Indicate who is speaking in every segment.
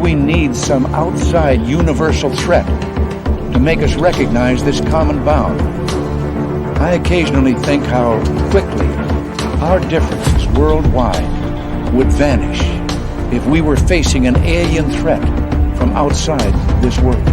Speaker 1: we need some outside universal threat to make us recognize this common bound. I occasionally think how quickly our differences worldwide would vanish if we were facing an alien threat from outside this world.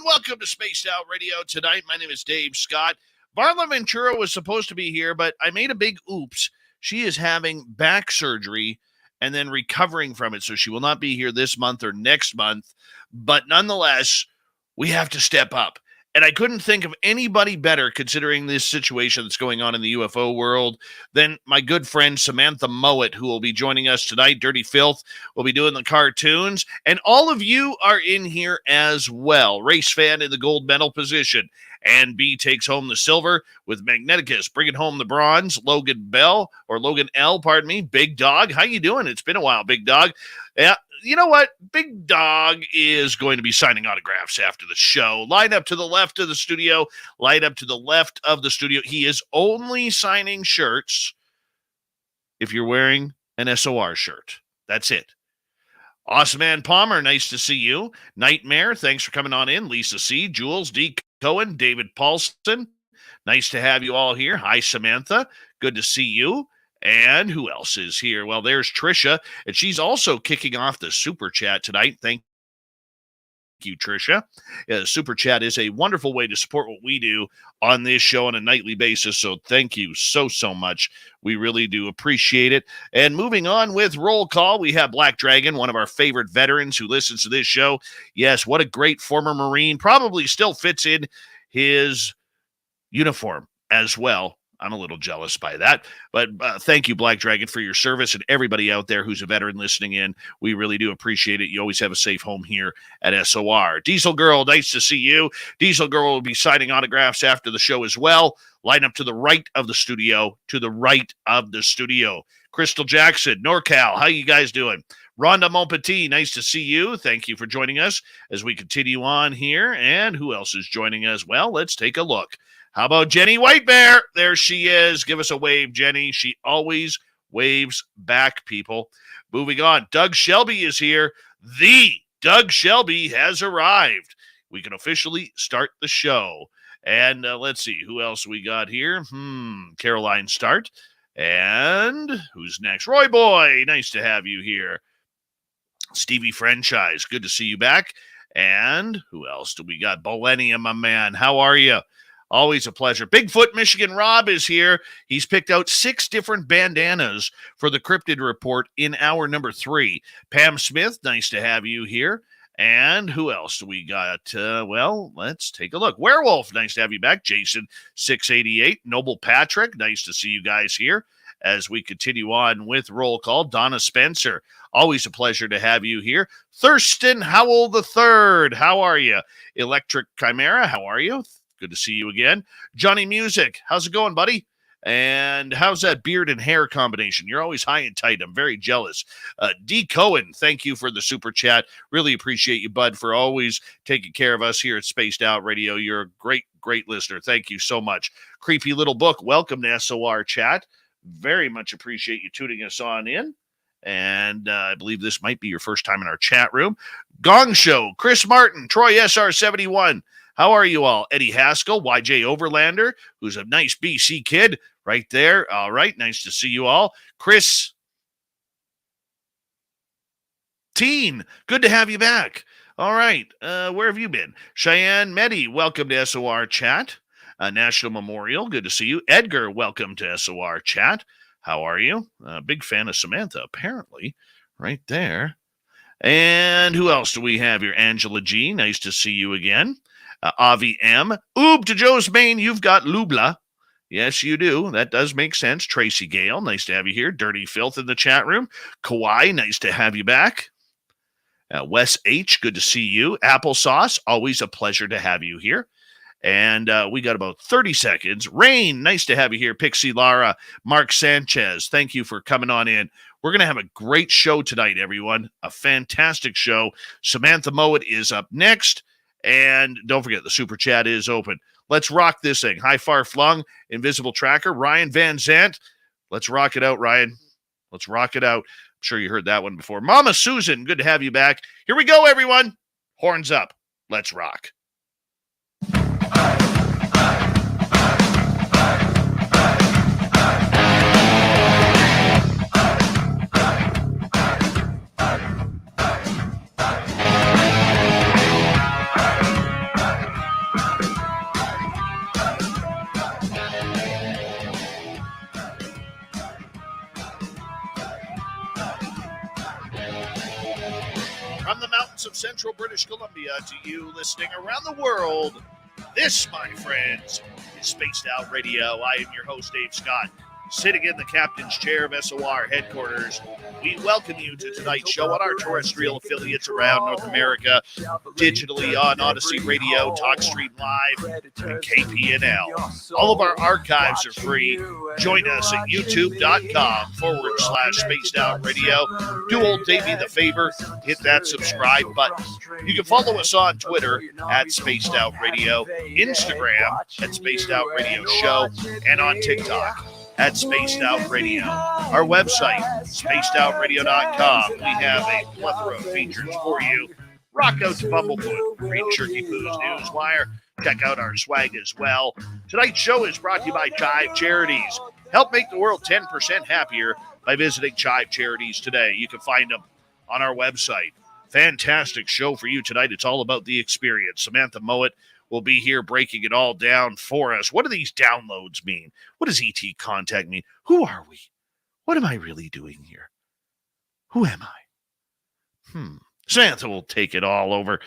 Speaker 2: Welcome to Spaced Out Radio tonight. My name is Dave Scott. Marla Ventura was supposed to be here, but I made a big oops. She is having back surgery and then recovering from it, so she will not be here this month or next month. But nonetheless, we have to step up. And I couldn't think of anybody better, considering this situation that's going on in the UFO world, than my good friend Samantha Mowat, who will be joining us tonight. Dirty Filth will be doing the cartoons. And all of you are in here as well. Race fan in the gold medal position. And B takes home the silver with Magneticus, bringing home the bronze. Logan L, pardon me. Big Dog, how you doing? It's been a while, Big Dog. Yeah. You know what? Big Dog is going to be signing autographs after the show. Line up to the left of the studio. Line up to the left of the studio. He is only signing shirts if you're wearing an SOR shirt. That's it. Awesome Man Palmer, nice to see you. Nightmare, thanks for coming on in. Lisa C., Jules D. Cohen, David Paulson. Nice to have you all here. Hi, Samantha. Good to see you. And who else is here? Well, there's Trisha, and she's also kicking off the Super Chat tonight. Thank you, Trisha. Super Chat is a wonderful way to support what we do on this show on a nightly basis, so thank you so much. We really do appreciate it. And moving on with roll call, we have Black Dragon, one of our favorite veterans who listens to this show. Yes, what a great former Marine. Probably still fits in his uniform as well. I'm a little jealous by that, but thank you, Black Dragon, for your service, and everybody out there who's a veteran listening in. We really do appreciate it. You always have a safe home here at SOR. Diesel Girl, nice to see you. Diesel Girl will be signing autographs after the show as well. Line up to the right of the studio, Crystal Jackson, NorCal, how you guys doing? Rhonda Montpetit, nice to see you. Thank you for joining us as we continue on here. And who else is joining us? Well, let's take a look. How about Jenny White Bear? There she is. Give us a wave, Jenny. She always waves back, people. Moving on. Doug Shelby is here. The Doug Shelby has arrived. We can officially start the show. And let's see. Who else we got here? Caroline Start. And who's next? Roy Boy. Nice to have you here. Stevie Franchise. Good to see you back. And who else do we got? Millennium, my man. How are you? Always a pleasure. Bigfoot Michigan Rob is here. He's picked out 6 different bandanas for the Cryptid Report in hour number 3. Pam Smith, nice to have you here. And who else do we got? Well, let's take a look. Werewolf, nice to have you back. Jason 688. Noble Patrick, nice to see you guys here as we continue on with roll call. Donna Spencer, always a pleasure to have you here. Thurston Howell III, how are you? Electric Chimera, how are you? Good to see you again. Johnny Music, how's it going, buddy? And how's that beard and hair combination? You're always high and tight. I'm very jealous. D. Cohen, thank you for the super chat. Really appreciate you, bud, for always taking care of us here at Spaced Out Radio. You're a great listener. Thank you so much. Creepy Little Book, welcome to SOR Chat. Very much appreciate you tuning us on in. And I believe this might be your first time in our chat room. Gong Show, Chris Martin, Troy SR71. How are you all? Eddie Haskell, YJ Overlander, who's a nice BC kid right there. All right, nice to see you all. Chris Teen, good to have you back. All right, where have you been? Cheyenne Meddy, welcome to SOR Chat. National Memorial, good to see you. Edgar, welcome to SOR Chat. How are you? Big fan of Samantha, apparently, right there. And who else do we have here? Angela G, nice to see you again. Avi M. Oob to Joe's Maine, you've got Lubla. Yes, you do. That does make sense. Tracy Gale, nice to have you here. Dirty Filth in the chat room. Kawhi, nice to have you back. Wes H, good to see you. Applesauce, always a pleasure to have you here. And we got about 30 seconds. Rain, nice to have you here. Pixie Lara, Mark Sanchez, thank you for coming on in. We're going to have a great show tonight, everyone. A fantastic show. Samantha Mowat is up next. And don't forget, the super chat is open. Let's rock this thing. High Far Flung, Invisible Tracker, Ryan Van Zant. Let's rock it out, Ryan. Let's rock it out. I'm sure you heard that one before. Mama Susan, good to have you back. Here we go, everyone. Horns up. Let's rock. From the mountains of central British Columbia to you listening around the world, this, my friends, is Spaced Out Radio. I am your host, Dave Scott, sitting in the captain's chair of SOR headquarters. We welcome you to tonight's show on our terrestrial affiliates around North America, digitally on Odyssey Radio, TalkStream Live, and KPNL. All of our archives are free. Join us at youtube.com/Spaced Out Radio. Do old Davey the favor, hit that subscribe button. You can follow us on Twitter at Spaced Out Radio, Instagram at Spaced Out Radio Show, and on TikTok at Spaced Out Radio. Our website, spacedoutradio.com. We have a plethora of features for you. Rock out to Bumblefoot, read Shirky-poo's newswire. Check out our swag as well. Tonight's show is brought to you by Chive Charities. Help make the world 10% happier by visiting Chive Charities today. You can find them on our website. Fantastic show for you tonight. It's all about the experience. Samantha Mowat will be here breaking it all down for us. What do these downloads mean? What does ET contact mean? Who are we? What am I really doing here? Who am I? Samantha will take it all over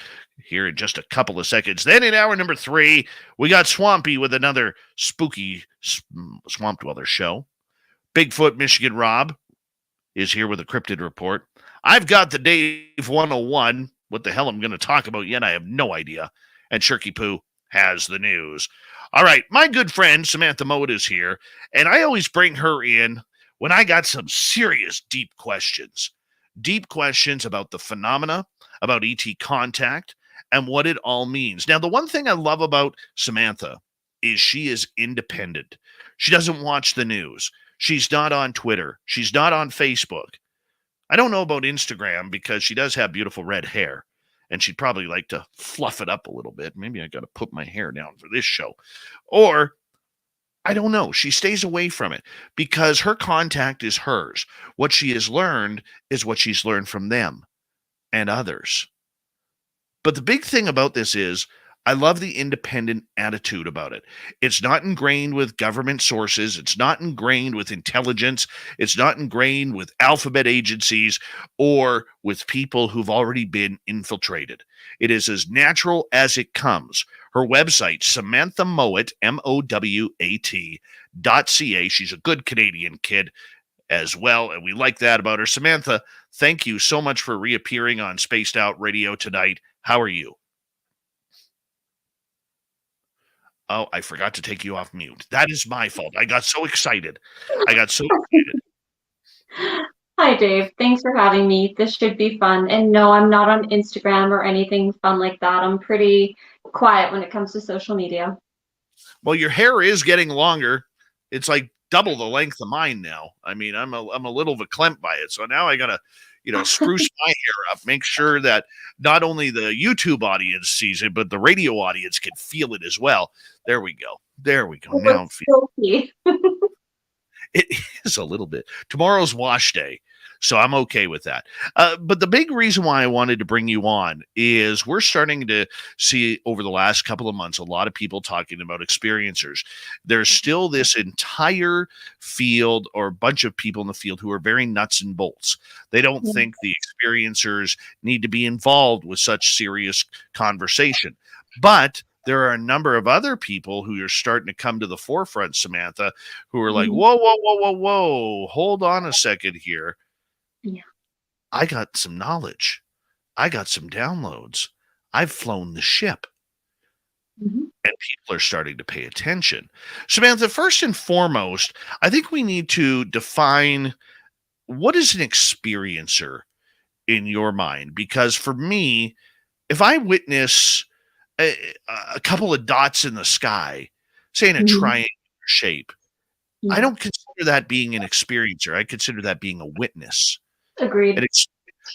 Speaker 2: here in just a couple of seconds. Then in hour number 3, we got Swampy with another spooky Swamp Dweller show. Bigfoot Michigan Rob is here with a Cryptid report. I've got the Dave 101. What the hell I'm going to talk about yet, I have no idea. And Shirky-poo has the news. All right, my good friend Samantha Mowat is here, and I always bring her in when I got some serious deep questions about the phenomena, about ET contact, and what it all means. Now, the one thing I love about Samantha is she is independent. She doesn't watch the news. She's not on Twitter. She's not on Facebook. I don't know about Instagram because she does have beautiful red hair. And she'd probably like to fluff it up a little bit. Maybe I got to put my hair down for this show. Or, I don't know. She stays away from it because her contact is hers. What she has learned is what she's learned from them and others. But the big thing about this is I love the independent attitude about it. It's not ingrained with government sources. It's not ingrained with intelligence. It's not ingrained with alphabet agencies or with people who've already been infiltrated. It is as natural as it comes. Her website, Samantha Mowat, MOWAT.ca. She's a good Canadian kid as well, and we like that about her. Samantha, thank you so much for reappearing on Spaced Out Radio tonight. How are you? Oh, I forgot to take you off mute. That is my fault. I got so excited.
Speaker 3: Hi, Dave. Thanks for having me. This should be fun. And no, I'm not on Instagram or anything fun like that. I'm pretty quiet when it comes to social media.
Speaker 2: Well, your hair is getting longer. It's like double the length of mine now. I mean, I'm a little verklempt by it. So now I got to, spruce my hair up, make sure that not only the YouTube audience sees it, but the radio audience can feel it as well. There we go. Now
Speaker 3: silky.
Speaker 2: it is a little bit. Tomorrow's wash day. So I'm okay with that. But the big reason why I wanted to bring you on is we're starting to see over the last couple of months a lot of people talking about experiencers. There's still this entire field or bunch of people in the field who are very nuts and bolts. They don't
Speaker 3: Yeah.
Speaker 2: think the experiencers need to be involved with such serious conversation. But there are a number of other people who are starting to come to the forefront, Samantha, who are like,
Speaker 3: Mhm.
Speaker 2: whoa, whoa, whoa, whoa, whoa, hold on a second here.
Speaker 3: Yeah.
Speaker 2: I got some knowledge. I got some downloads. I've flown the ship,
Speaker 3: Mhm.
Speaker 2: and people are starting to pay attention. Samantha, first and foremost, I think we need to define what is an experiencer in your mind? Because for me, if I witness a, a couple of dots in the sky, say in a
Speaker 3: Mhm.
Speaker 2: triangular shape, I
Speaker 3: Yeah.
Speaker 2: don't consider that being an experiencer. I consider that being a witness. An
Speaker 3: Agreed.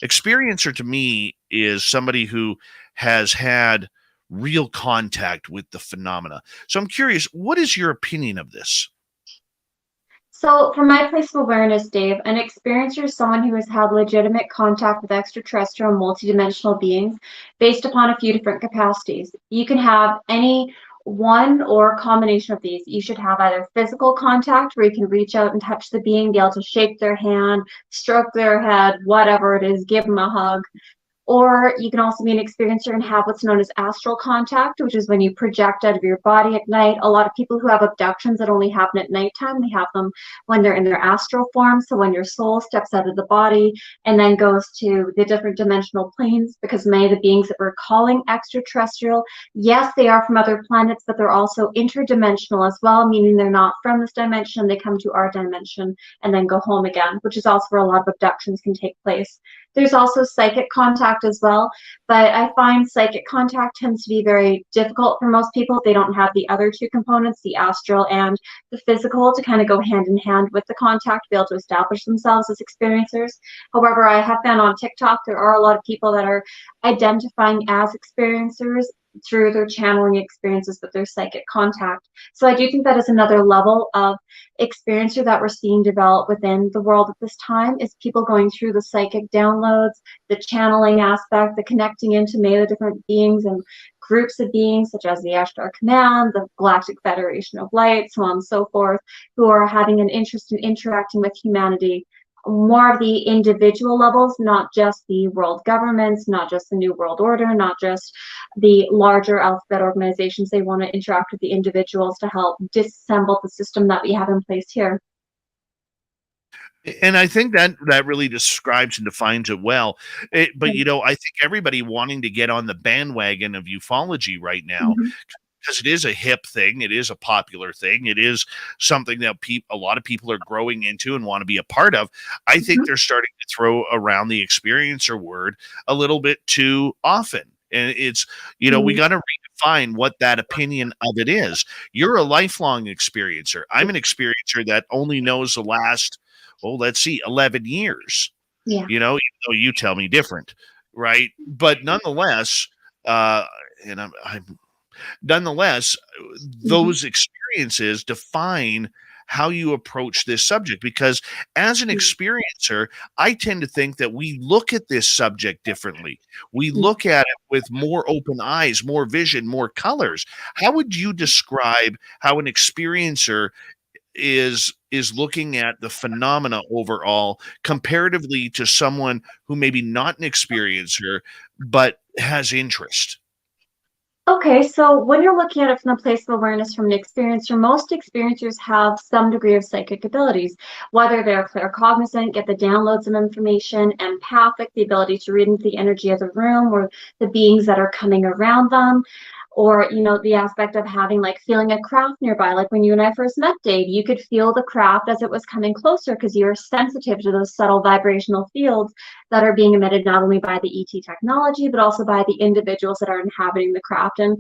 Speaker 2: experiencer to me is somebody who has had real contact with the phenomena. So I'm curious, what is your opinion of this?
Speaker 3: So, from my place of awareness, Dave, an experiencer is someone who has had legitimate contact with extraterrestrial multidimensional beings based upon a few different capacities. You can have any one or combination of these. You should have either physical contact, where you can reach out and touch the being, be able to shake their hand, stroke their head, whatever it is, give them a hug. Or you can also be an experiencer and have what's known as astral contact, which is when you project out of your body at night. A lot of people who have abductions that only happen at nighttime, they have them when they're in their astral form. So when your soul steps out of the body and then goes to the different dimensional planes, because many of the beings that we're calling extraterrestrial, yes, they are from other planets, but they're also interdimensional as well, meaning they're not from this dimension. They come to our dimension and then go home again, which is also where a lot of abductions can take place. There's also psychic contact as well, but I find psychic contact tends to be very difficult for most people if they don't have the other two components, the astral and the physical, to kind of go hand in hand with the contact, to be able to establish themselves as experiencers. However, I have found on TikTok there are a lot of people that are identifying as experiencers through their channeling experiences with their psychic contact. So I do think that is another level of experiencer that we're seeing develop within the world at this time, is people going through the psychic downloads, the channeling aspect, the connecting into many of the different beings and groups of beings such as the Ashtar Command, the Galactic Federation of Light, so on and so forth, who are having an interest in interacting with humanity, more of the individual levels, not just the world governments, not just the New World Order, not just the larger alphabet organizations. They want to interact with the individuals to help disassemble the system that we have in place here.
Speaker 2: And I think that really describes and defines it well. But
Speaker 3: Mm-hmm.
Speaker 2: I think everybody wanting to get on the bandwagon of ufology right now, because it is a hip thing, it is a popular thing, it is something that a lot of people are growing into and want to be a part of. I think they're starting to throw around the experiencer word a little bit too often. And it's, we
Speaker 3: Mm-hmm.
Speaker 2: got to redefine what that opinion of it is. You're a lifelong experiencer. I'm an experiencer that only knows the last, let's see, 11 years,
Speaker 3: Yeah.
Speaker 2: even though you tell me different, right? But nonetheless, uh, and I'm nonetheless,
Speaker 3: Mm-hmm.
Speaker 2: those experiences define how you approach this subject, because as an experiencer, I tend to think that we look at this subject differently. We look at it with more open eyes, more vision, more colors. How would you describe how an experiencer is looking at the phenomena overall comparatively to someone who maybe not an experiencer but has interest?
Speaker 3: Okay, so when you're looking at it from the place of awareness from an experiencer, most experiencers have some degree of psychic abilities, whether they're claircognizant, get the downloads of information, empathic, the ability to read into the energy of the room or the beings that are coming around them, or the aspect of having like feeling a craft nearby. Like when you and I first met, Dave, you could feel the craft as it was coming closer because you're sensitive to those subtle vibrational fields that are being emitted not only by the ET technology, but also by the individuals that are inhabiting the craft and,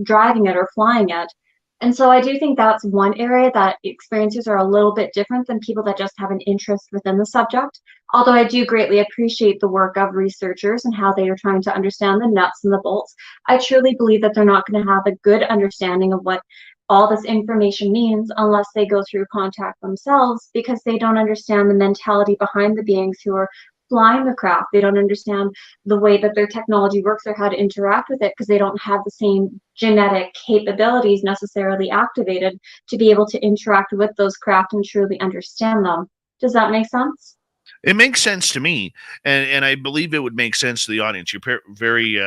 Speaker 3: driving it or flying it. And so I do think that's one area that experiencers are a little bit different than people that just have an interest within the subject. Although I do greatly appreciate the work of researchers and how they are trying to understand the nuts and the bolts, I truly believe that they're not going to have a good understanding of what all this information means unless they go through contact themselves, because they don't understand the mentality behind the beings who are flying the craft. They don't understand the way that their technology works or how to interact with it, because they don't have the same genetic capabilities necessarily activated to be able to interact with those craft and truly understand them. Does that make sense?
Speaker 2: It makes sense to me, and I believe it would make sense to the audience. You're very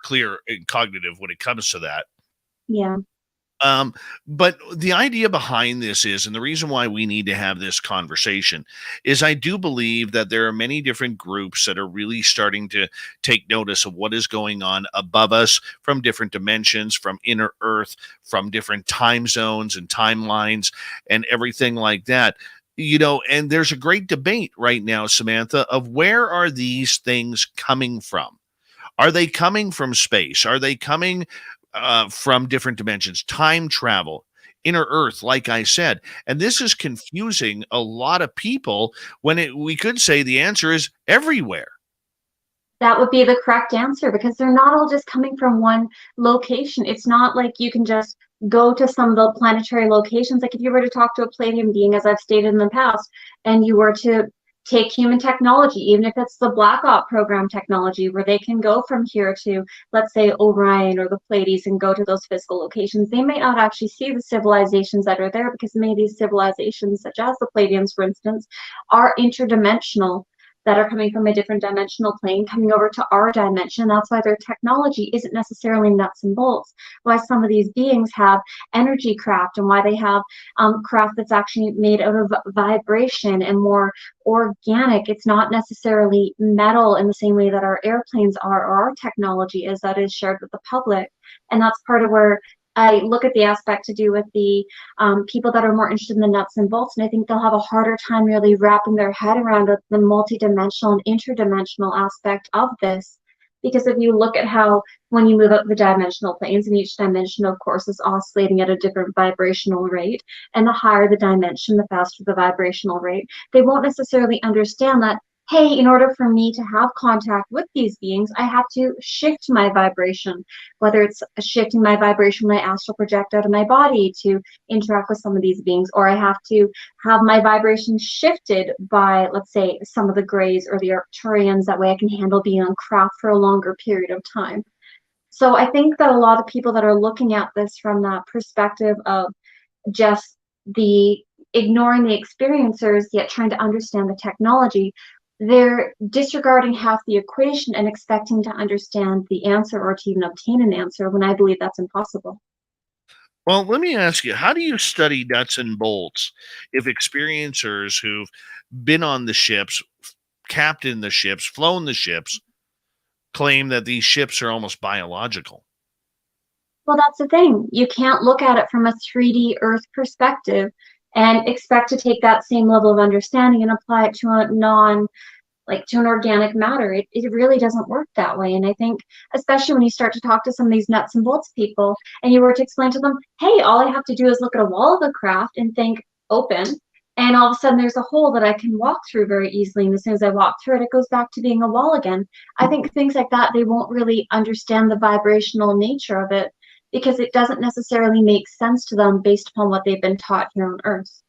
Speaker 2: clear and cognitive when it comes to that.
Speaker 3: Yeah.
Speaker 2: But the idea behind this is, and the reason why we need to have this conversation is I do believe that there are many different groups that are really starting to take notice of what is going on above us from different dimensions, from inner earth, from different time zones and timelines and everything like that. And there's a great debate right now, Samantha, of where are these things coming from? Are they coming from space? Are they coming from different dimensions, time travel, inner earth, like I said? And this is confusing a lot of people when we could say the answer is everywhere.
Speaker 3: That would be the correct answer, because they're not all just coming from one location. It's not like you can just go to some of the planetary locations. Like if you were to talk to a Palladium being, as I've stated in the past, and you were to take human technology, even if it's the Black Op program technology, where they can go from here to, let's say, Orion or the Pleiades and go to those physical locations, they may not actually see the civilizations that are there, because many of these civilizations, such as the Palladiums, for instance, are interdimensional, that are coming from a different dimensional plane, coming over to our dimension. That's why their technology isn't necessarily nuts and bolts. Why some of these beings have energy craft, and why they have craft that's actually made out of vibration and more organic. It's not necessarily metal in the same way that our airplanes are, or our technology is, that is shared with the public. And that's part of where I look at the aspect to do with the people that are more interested in the nuts and bolts, and I think they'll have a harder time really wrapping their head around the multidimensional and interdimensional aspect of this. Because if you look at how, when you move up the dimensional planes, and each dimension, of course, is oscillating at a different vibrational rate, and the higher the dimension, the faster the vibrational rate, they won't necessarily understand that, hey, in order for me to have contact with these beings, I have to shift my vibration, whether it's shifting my vibration when I astral project out of my body to interact with some of these beings, or I have to have my vibration shifted by, let's say, some of the Greys or the Arcturians. That way I can handle being on craft for a longer period of time. So I think that a lot of people that are looking at this from that perspective of just the ignoring the experiencers, yet trying to understand the technology, they're disregarding half the equation and expecting to understand the answer, or to even obtain an answer, when I believe that's impossible.
Speaker 2: Well, let me ask you, how do you study nuts and bolts if experiencers who've been on the ships, captained the ships, flown the ships, claim that these ships are almost biological?
Speaker 3: Well, that's the thing. You can't look at it from a 3D Earth perspective and expect to take that same level of understanding and apply it to a to an organic matter. It really doesn't work that way. And I think, especially when you start to talk to some of these nuts and bolts people, and you were to explain to them, hey, all I have to do is look at a wall of a craft and think open, and all of a sudden there's a hole that I can walk through very easily. And as soon as I walk through it, it goes back to being a wall again. I think things like that, they won't really understand the vibrational nature of it, because it doesn't necessarily make sense to them based upon what they've been taught here on Earth.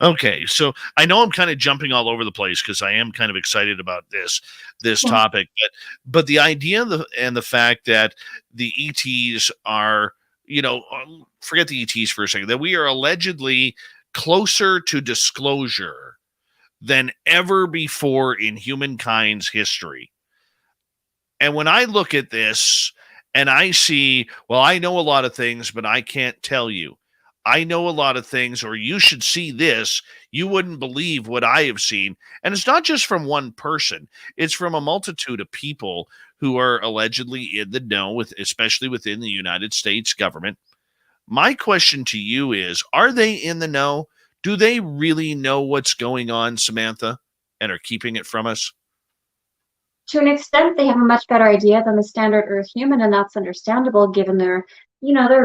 Speaker 2: Okay, so I know I'm kind of jumping all over the place because I am kind of excited about this
Speaker 3: Yeah.
Speaker 2: topic, but the idea and the fact that the ETs are, forget the ETs for a second, that we are allegedly closer to disclosure than ever before in humankind's history. And when I look at this and I see, well, I know a lot of things, but I can't tell you. I know a lot of things, or you should see this. You wouldn't believe what I have seen. And it's not just from one person. It's from a multitude of people who are allegedly in the know, especially within the United States government. My question to you is, are they in the know? Do they really know what's going on, Samantha, and are keeping it from us?
Speaker 3: To an extent, they have a much better idea than the standard Earth human, and that's understandable given their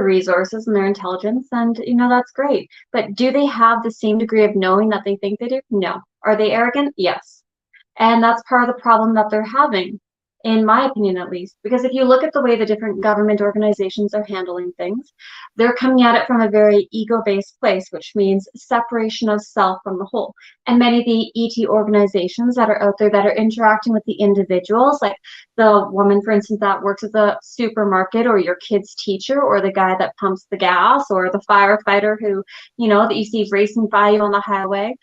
Speaker 3: resources and their intelligence, and that's great. But do they have the same degree of knowing that they think they do? No. Are they arrogant? Yes. And that's part of the problem that they're having. in my opinion at least. Because if you look at the way the different government organizations are handling things, they're coming at it from a very ego-based place, which means separation of self from the whole. And many of the ET organizations that are out there that are interacting with the individuals, like the woman, for instance, that works at the supermarket, or your kid's teacher, or the guy that pumps the gas, or the firefighter who, that you see racing by you on the highway,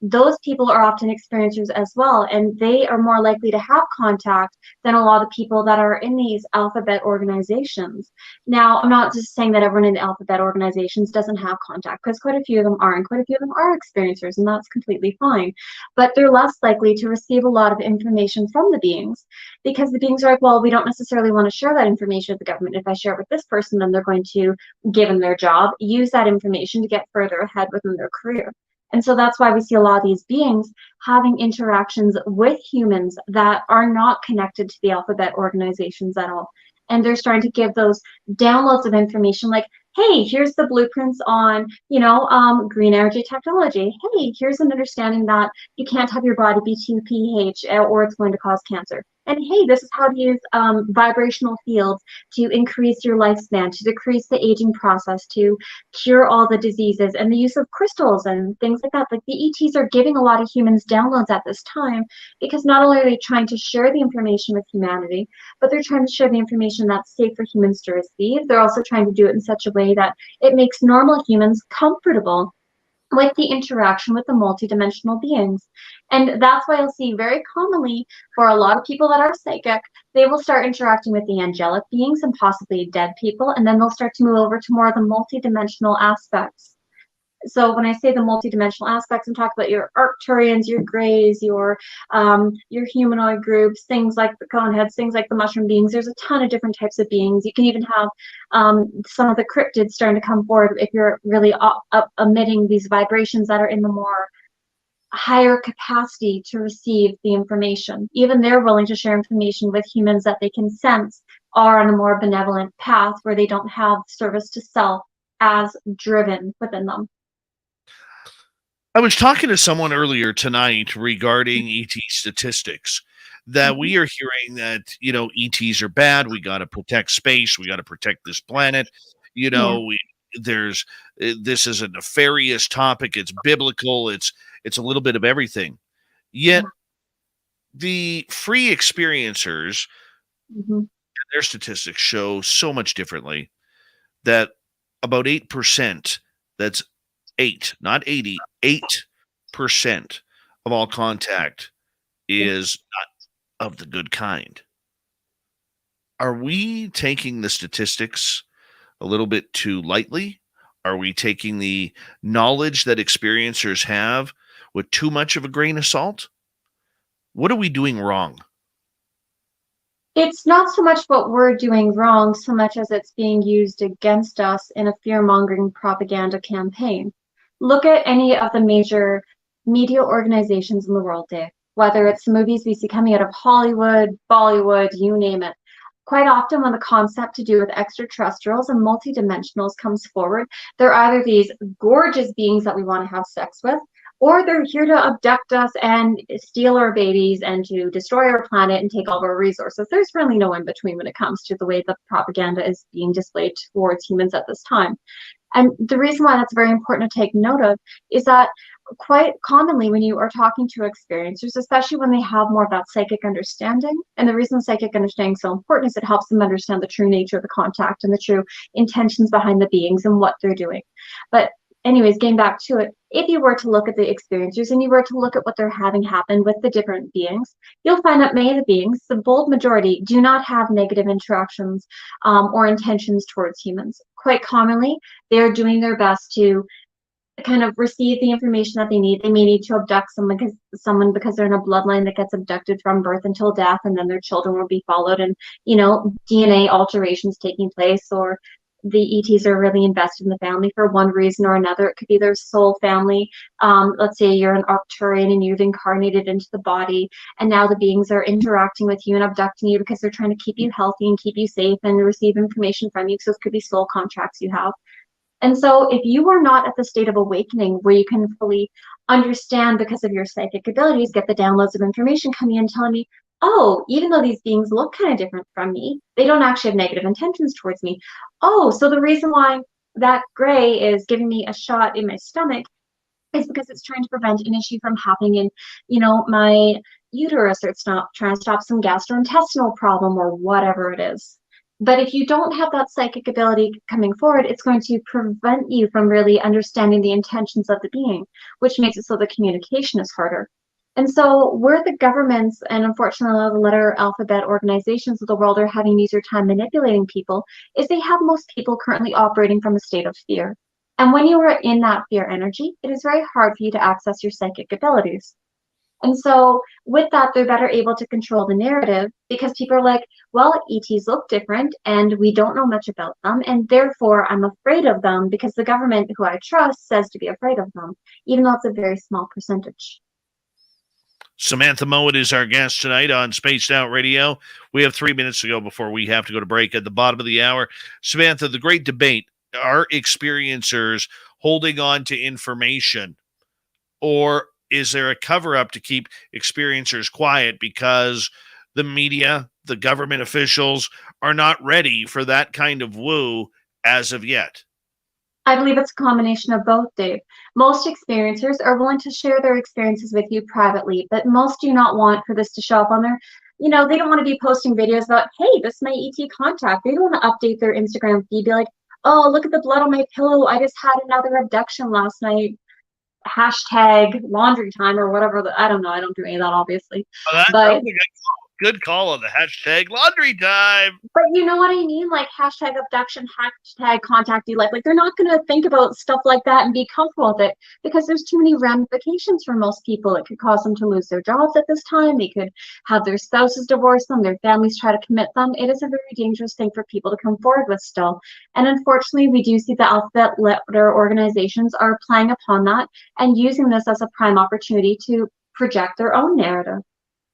Speaker 3: those people are often experiencers as well, and they are more likely to have contact than a lot of people that are in these alphabet organizations. Now, I'm not just saying that everyone in the alphabet organizations doesn't have contact, because quite a few of them are, and quite a few of them are experiencers, and that's completely fine. But they're less likely to receive a lot of information from the beings, because the beings are like, well, we don't necessarily want to share that information with the government. If I share it with this person, then they're going to, given their job, use that information to get further ahead within their career. And so that's why we see a lot of these beings having interactions with humans that are not connected to the alphabet organizations at all. And they're starting to give those downloads of information like, hey, here's the blueprints on, green energy technology. Hey, here's an understanding that you can't have your body be 2 pH or it's going to cause cancer. And hey, this is how to use vibrational fields to increase your lifespan, to decrease the aging process, to cure all the diseases, and the use of crystals and things like that. Like the ETs are giving a lot of humans downloads at this time, because not only are they trying to share the information with humanity, but they're trying to share the information that's safe for humans to receive. They're also trying to do it in such a way that it makes normal humans comfortable with the interaction with the multidimensional beings. And that's why you'll see very commonly for a lot of people that are psychic, they will start interacting with the angelic beings and possibly dead people, and then they'll start to move over to more of the multidimensional aspects. So when I say the multidimensional aspects, I'm talking about your Arcturians, your Greys, your humanoid groups, things like the coneheads, things like the mushroom beings. There's a ton of different types of beings. You can even have some of the cryptids starting to come forward if you're really emitting these vibrations that are in the more higher capacity to receive the information. Even they're willing to share information with humans that they can sense are on a more benevolent path where they don't have service to self as driven within them.
Speaker 2: I was talking to someone earlier tonight regarding ET statistics, that we are hearing that, ETs are bad. We got to protect space. We got to protect this planet. This is a nefarious topic. It's biblical. It's a little bit of everything. Yet the free experiencers, their statistics show so much differently, that about 8%, that's 8, not 80, 8% of all contact is not of the good kind. Are we taking the statistics a little bit too lightly? Are we taking the knowledge that experiencers have with too much of a grain of salt? What are we doing wrong?
Speaker 3: It's not so much what we're doing wrong, so much as it's being used against us in a fear-mongering propaganda campaign. Look at any of the major media organizations in the world, Dave. Whether it's the movies we see coming out of Hollywood, Bollywood, you name it. Quite often when the concept to do with extraterrestrials and multidimensionals comes forward, they're either these gorgeous beings that we want to have sex with, or they're here to abduct us and steal our babies and to destroy our planet and take all of our resources. There's really no in between when it comes to the way the propaganda is being displayed towards humans at this time. And the reason why that's very important to take note of is that quite commonly when you are talking to experiencers, especially when they have more of that psychic understanding, and the reason psychic understanding is so important is it helps them understand the true nature of the contact and the true intentions behind the beings and what they're doing. But anyways, getting back to it, if you were to look at the experiencers and you were to look at what they're having happen with the different beings, you'll find that many of the beings, the bold majority, do not have negative interactions or intentions towards humans. Quite commonly, they're doing their best to kind of receive the information that they need. They may need to abduct someone because they're in a bloodline that gets abducted from birth until death, and then their children will be followed, and DNA alterations taking place, or the ETs are really invested in the family for one reason or another. It could be their soul family. Let's say you're an Arcturian and you've incarnated into the body, and now the beings are interacting with you and abducting you because they're trying to keep you healthy and keep you safe and receive information from you. So it could be soul contracts you have. And so if you are not at the state of awakening where you can fully understand because of your psychic abilities, get the downloads of information coming in telling me, oh, even though these beings look kind of different from me, they don't actually have negative intentions towards me. Oh, so the reason why that gray is giving me a shot in my stomach is because it's trying to prevent an issue from happening in, my uterus, or it's not trying to stop some gastrointestinal problem or whatever it is. But if you don't have that psychic ability coming forward, it's going to prevent you from really understanding the intentions of the being, which makes it so the communication is harder. And so where the governments and unfortunately the letter alphabet organizations of the world are having an easier time manipulating people is they have most people currently operating from a state of fear. And when you are in that fear energy, it is very hard for you to access your psychic abilities. And so with that, they're better able to control the narrative because people are like, well, ETs look different and we don't know much about them. And therefore, I'm afraid of them because the government, who I trust, says to be afraid of them, even though it's a very small percentage.
Speaker 2: Samantha Mowat is our guest tonight on Spaced Out Radio. We have 3 minutes to go before we have to go to break at the bottom of the hour. Samantha, the great debate, are experiencers holding on to information, or is there a cover-up to keep experiencers quiet because the media, the government officials are not ready for that kind of woo as of yet?
Speaker 3: I believe it's a combination of both, Dave. Most experiencers are willing to share their experiences with you privately, but most do not want for this to show up on their, they don't want to be posting videos about, hey, this is my ET contact. They don't want to update their Instagram feed, be like, oh, look at the blood on my pillow. I just had another abduction last night. Hashtag laundry time or whatever. I don't know. I don't do any of that, obviously.
Speaker 2: Oh,
Speaker 3: but
Speaker 2: good call on the hashtag laundry time.
Speaker 3: But you know what I mean? Like hashtag abduction, hashtag contactee. Like they're not going to think about stuff like that and be comfortable with it because there's too many ramifications for most people. It could cause them to lose their jobs at this time. They could have their spouses divorce them, their families try to commit them. It is a very dangerous thing for people to come forward with still. And unfortunately, we do see the alphabet letter organizations are playing upon that and using this as a prime opportunity to project their own narrative.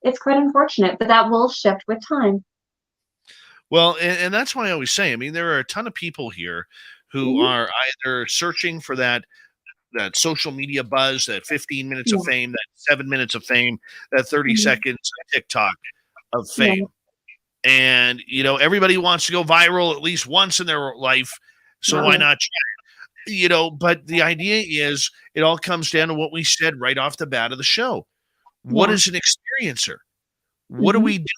Speaker 3: It's quite unfortunate, but that will shift with time.
Speaker 2: Well, and that's why I always say, I mean, there are a ton of people here who are either searching for that social media buzz, that 15 minutes of fame, that 7 minutes of fame, that 30 seconds of TikTok of fame. And, everybody wants to go viral at least once in their life. So why not try? But the idea is it all comes down to what we said right off the bat of the show. What is an experiencer? What are we doing?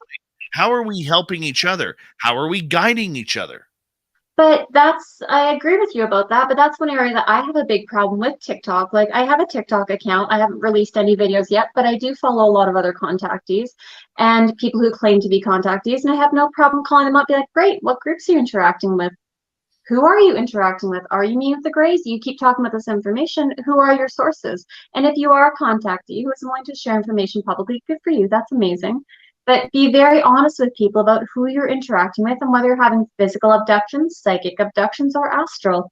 Speaker 2: How are we helping each other? How are we guiding each other?
Speaker 3: But I agree with you about that, but that's one area that I have a big problem with TikTok. Like I have a TikTok account. I haven't released any videos yet, but I do follow a lot of other contactees and people who claim to be contactees. And I have no problem calling them up, be like, great, what groups are you interacting with? Who are you interacting with? Are you meeting with the Greys? You keep talking about this information. Who are your sources? And if you are a contactee who is willing to share information publicly, good for you. That's amazing. But be very honest with people about who you're interacting with and whether you're having physical abductions, psychic abductions, or astral.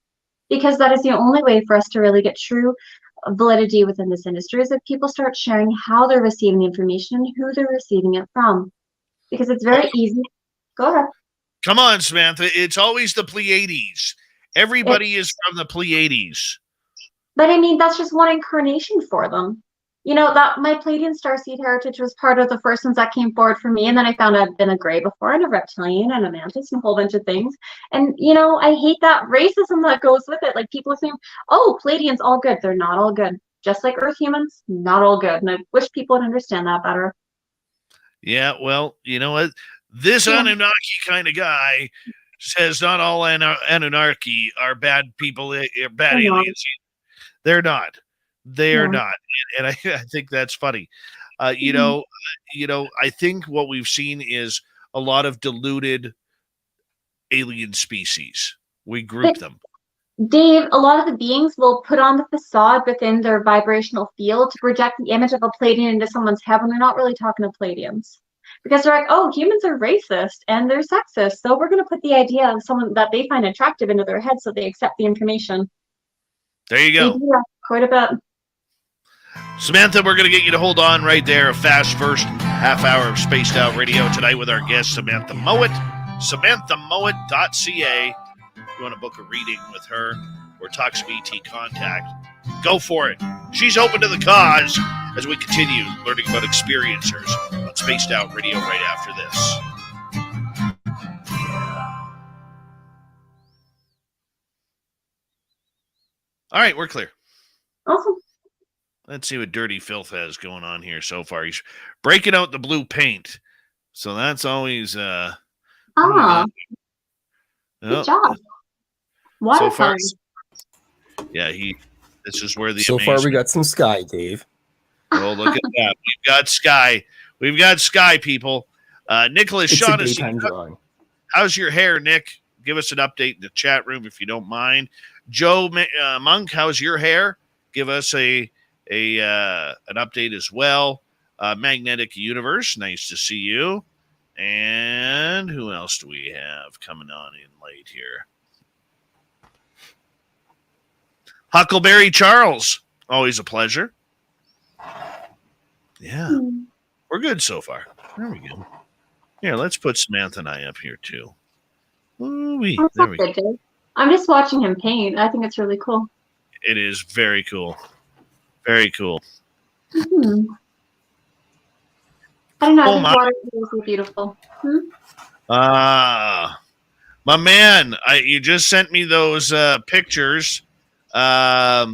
Speaker 3: Because that is the only way for us to really get true validity within this industry is if people start sharing how they're receiving the information and who they're receiving it from. Because it's very easy. Go ahead.
Speaker 2: Come on, Samantha. It's always the Pleiades. Everybody is from the Pleiades.
Speaker 3: But I mean, that's just one incarnation for them. That my Pleiadian starseed heritage was part of the first ones that came forward for me. And then I found I'd been a Grey before and a reptilian and a mantis and a whole bunch of things. And, I hate that racism that goes with it. Like people assume, oh, Pleiadians all good. They're not all good. Just like Earth humans, not all good. And I wish people would understand that better.
Speaker 2: Yeah, well, you know what? This Anunnaki kind of guy says not all Anunnaki are bad people, bad aliens. They're not. They're not. And I think that's funny. I think what we've seen is a lot of diluted alien species. We group them.
Speaker 3: Dave, a lot of the beings will put on the facade within their vibrational field to project the image of a Pleiadian into someone's head when they're not really talking to Pleiadians. Because they're like, oh, humans are racist and they're sexist, so we're going to put the idea of someone that they find attractive into their head so they accept the information.
Speaker 2: There you go.
Speaker 3: Yeah, quite a bit.
Speaker 2: Samantha, we're going to get you to hold on right there. A fast first half hour of Spaced Out Radio tonight with our guest, Samantha Mowat. SamanthaMowat.ca. If you want to book a reading with her or talk some ET contact, go for it. She's open to the cause as we continue learning about experiencers on Spaced Out Radio right after this. All right, we're clear.
Speaker 3: Awesome.
Speaker 2: Let's see what Dirty Filth has going on here so far. He's breaking out the blue paint. So that's always
Speaker 3: Good
Speaker 2: oh,
Speaker 3: job.
Speaker 2: so far,
Speaker 3: Watercolor.
Speaker 2: yeah, this is where the
Speaker 4: so far we got some sky, Dave.
Speaker 2: Oh, look at that. We've got sky. We've got sky, people. Nicholas
Speaker 4: It's a
Speaker 2: Shaughnessy,
Speaker 4: daytime drawing.
Speaker 2: how's your hair, Nick? Give us an update in the chat room if you don't mind. Joe Monk, how's your hair? Give us an update as well. Magnetic Universe, nice to see you. And who else do we have coming on in late here? Huckleberry Charles, always a pleasure. Yeah, we're good so far. There we go. Here, let's put Samantha and I up here too. Ooh-wee. There we go.
Speaker 3: Dave. I'm just watching him paint. I think it's really cool.
Speaker 2: It is very cool. Very cool.
Speaker 3: Mm-hmm. I don't know.
Speaker 2: Oh,
Speaker 3: I think watercolors are beautiful.
Speaker 2: My man, you just sent me those pictures. I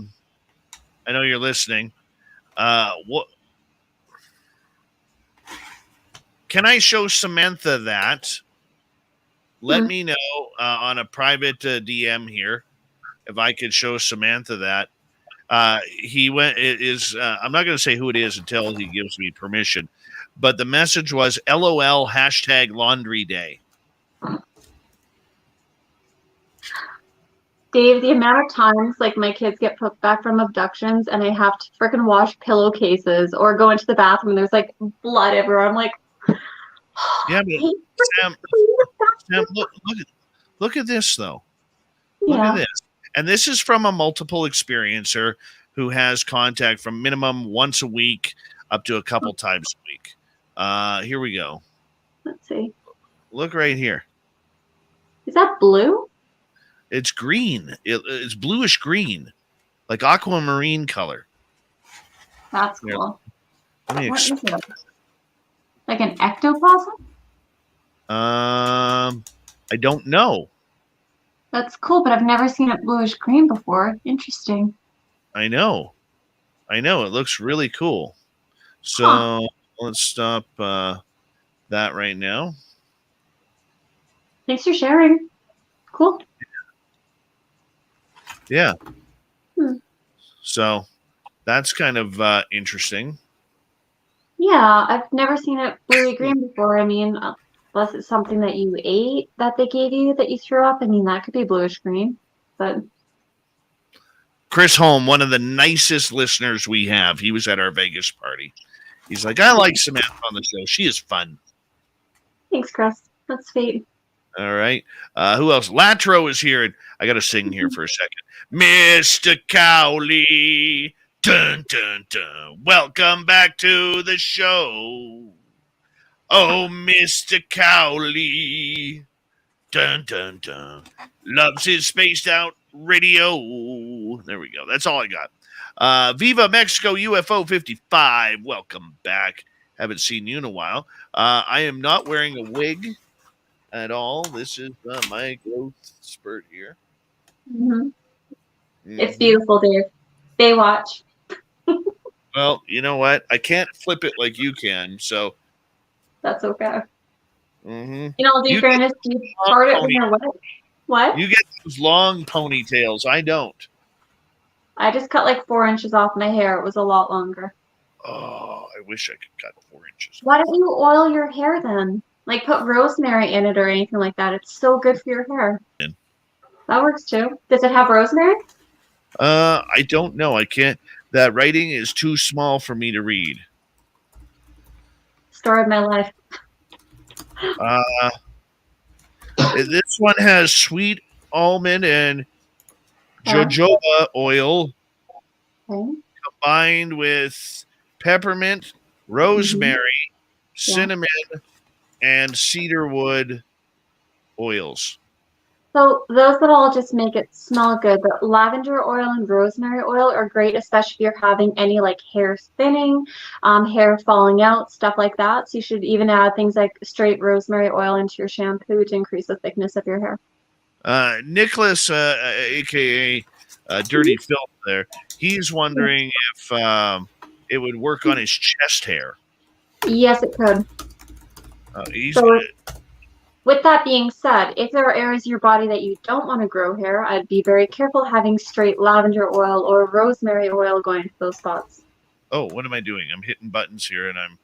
Speaker 2: know you're listening. What? Can I show Samantha that? Let me know on a private DM here if I could show Samantha that. I'm not going to say who it is until he gives me permission. But the message was LOL #laundry day.
Speaker 3: Dave, the amount of times like my kids get put back from abductions and I have to freaking wash pillowcases or go into the bathroom and there's like blood everywhere. I'm like,
Speaker 2: yeah, but Sam, look at this though. Look at this. And this is from a multiple experiencer who has contact from minimum once a week up to a couple times a week. Here we go.
Speaker 3: Let's see.
Speaker 2: Look right here.
Speaker 3: Is that blue?
Speaker 2: It's green. It's bluish green, like aquamarine color.
Speaker 3: That's cool.
Speaker 2: Let me
Speaker 3: What is it? Like an ectoplasm?
Speaker 2: I don't know.
Speaker 3: That's cool, but I've never seen it bluish green before. Interesting.
Speaker 2: I know. It looks really cool. So let's stop that right now.
Speaker 3: Thanks for sharing. Cool.
Speaker 2: Yeah. So that's kind of interesting.
Speaker 3: Yeah, I've never seen it bluey green before. I mean, unless it's something that you ate that they gave you that you threw up. I mean, that could be bluish green. But
Speaker 2: Chris Holm, one of the nicest listeners we have, he was at our Vegas party. He's like, I like Samantha on the show. She is fun.
Speaker 3: Thanks, Chris. That's sweet.
Speaker 2: All right. Who else? Latro is here. And I got to sing here for a second. Mr. Cowley. Dun, dun, dun. Welcome back to the show. Oh, Mr. Cowley. Dun, dun, dun. Loves his spaced out radio. There we go. That's all I got. Viva Mexico UFO 55. Welcome back. Haven't seen you in a while. I am not wearing a wig at all. This is my growth spurt here.
Speaker 3: It's beautiful, Dave. Baywatch.
Speaker 2: Well, you know what? I can't flip it like you can, so.
Speaker 3: That's okay.
Speaker 2: You
Speaker 3: know, I'll do fairness. You part it when you're wet. What?
Speaker 2: You get those long ponytails. I don't.
Speaker 3: I just cut like 4 inches off my hair. It was a lot longer.
Speaker 2: Oh, I wish I could cut 4 inches.
Speaker 3: Why don't you oil your hair then? Like put rosemary in it or anything like that. It's so good for your hair. That works too. Does it have rosemary?
Speaker 2: I don't know. I can't. That writing is too small for me to read.
Speaker 3: Story of my life.
Speaker 2: This one has sweet almond and jojoba oil combined with peppermint, rosemary, cinnamon, and cedarwood oils.
Speaker 3: So those that all just make it smell good, but lavender oil and rosemary oil are great, especially if you're having any like hair thinning, hair falling out, stuff like that. So you should even add things like straight rosemary oil into your shampoo to increase the thickness of your hair.
Speaker 2: Nicholas, aka Dirty Phil, there, he's wondering if it would work on his chest hair.
Speaker 3: Yes, it could. With that being said, if there are areas of your body that you don't want to grow hair, I'd be very careful having straight lavender oil or rosemary oil going to those spots.
Speaker 2: Oh, what am I doing? I'm hitting buttons here and I'm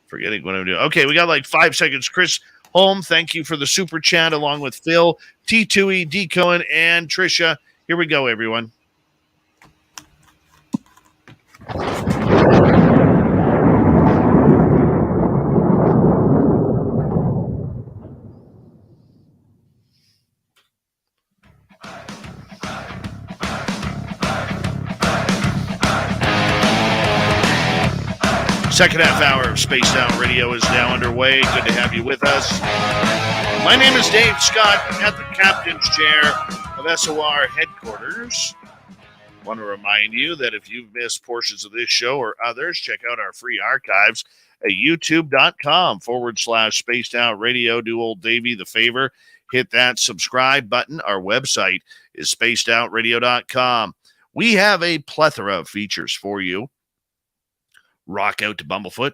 Speaker 2: forgetting what I'm doing. Okay, we got like 5 seconds. Chris Holm, thank you for the super chat along with Phil, T2E, D. Cohen, and Trisha. Here we go, everyone. Second half hour of Spaced Out Radio is now underway. Good to have you with us. My name is Dave Scott at the captain's chair of SOR headquarters. I want to remind you that if you've missed portions of this show or others, check out our free archives at youtube.com/Spaced Out Radio. Do old Davey the favor. Hit that subscribe button. Our website is spacedoutradio.com. We have a plethora of features for you. Rock out to Bumblefoot.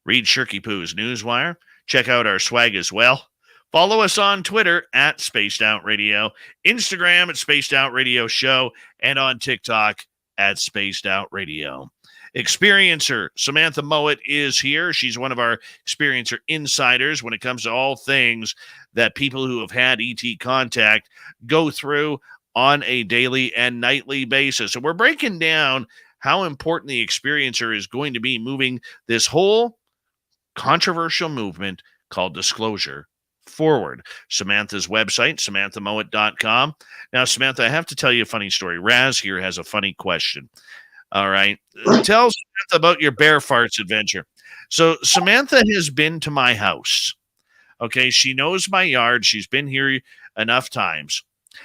Speaker 2: Read Shirky-poo's Newswire. Check out our swag as well. Follow us on Twitter at Spaced Out Radio, Instagram at Spaced Out Radio Show, and on TikTok at Spaced Out Radio. Experiencer Samantha Mowat is here. She's one of our Experiencer insiders when it comes to all things that people who have had ET contact go through on a daily and nightly basis. So we're breaking down how important the Experiencer is going to be moving this whole controversial movement called disclosure forward. Samantha's website, SamanthaMowat.com. Now, Samantha, I have to tell you a funny story. Raz here has a funny question. All right. Tell Samantha about your bear farts adventure. So Samantha has been to my house. Okay. She knows my yard. She's been here enough times.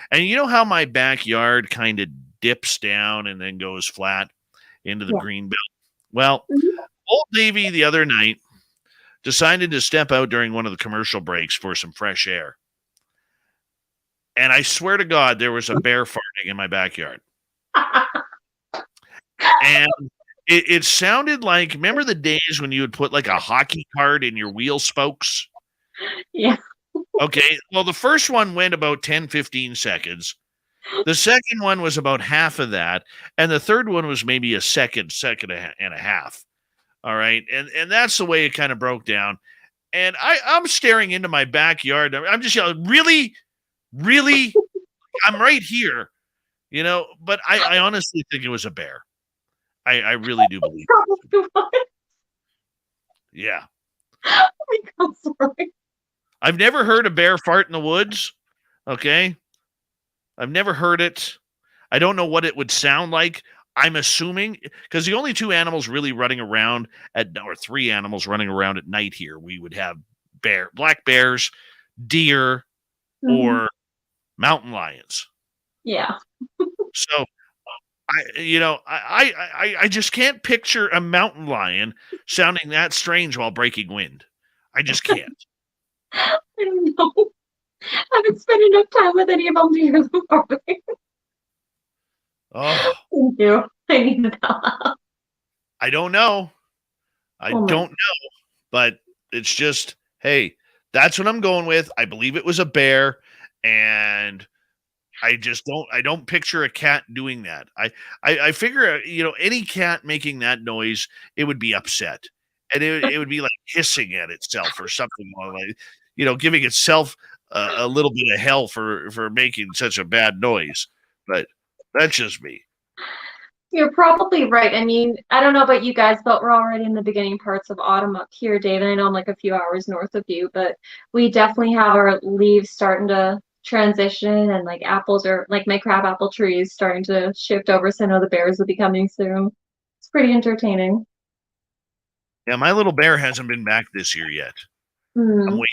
Speaker 2: And you know how my backyard kind of dips down and then goes flat into the green belt? Well, old Davey the other night decided to step out during one of the commercial breaks for some fresh air. And I swear to God, there was a bear farting in my backyard. And it sounded like, remember the days when you would put like a hockey card in your wheel spokes?
Speaker 3: Yeah.
Speaker 2: Okay. Well, the first one went about 10, 15 seconds. The second one was about half of that. And the third one was maybe a second and a half. All right. And that's the way it kind of broke down. And I'm staring into my backyard. I'm just yelling, really? Really? I'm right here, you know, but I honestly think it was a bear. I really do believe it. Yeah.
Speaker 3: Oh my God, sorry.
Speaker 2: I've never heard a bear fart in the woods. Okay. I've never heard it. I don't know what it would sound like. I'm assuming, because the only two animals really running around or three animals running around at night here, we would have black bears, deer, or mountain lions.
Speaker 3: Yeah.
Speaker 2: So, I just can't picture a mountain lion sounding that strange while breaking wind. I just can't.
Speaker 3: I don't know. I haven't spent enough time with any of them to hear them farting.
Speaker 2: Oh,
Speaker 3: thank you. I needed that.
Speaker 2: I don't know. I don't know, but it's just, hey, that's what I'm going with. I believe it was a bear, and I don't picture a cat doing that. I figure, any cat making that noise, it would be upset, and it would be like hissing at itself or something like, giving itself a little bit of hell for making such a bad noise. But that's just me.
Speaker 3: You're probably right. I mean, I don't know about you guys, but we're already in the beginning parts of autumn up here, Dave. And I know I'm like a few hours north of you, but we definitely have our leaves starting to transition, and like apples are like my crabapple trees starting to shift over. So I know the bears will be coming soon. It's pretty entertaining.
Speaker 2: Yeah, my little bear hasn't been back this year yet. I'm waiting.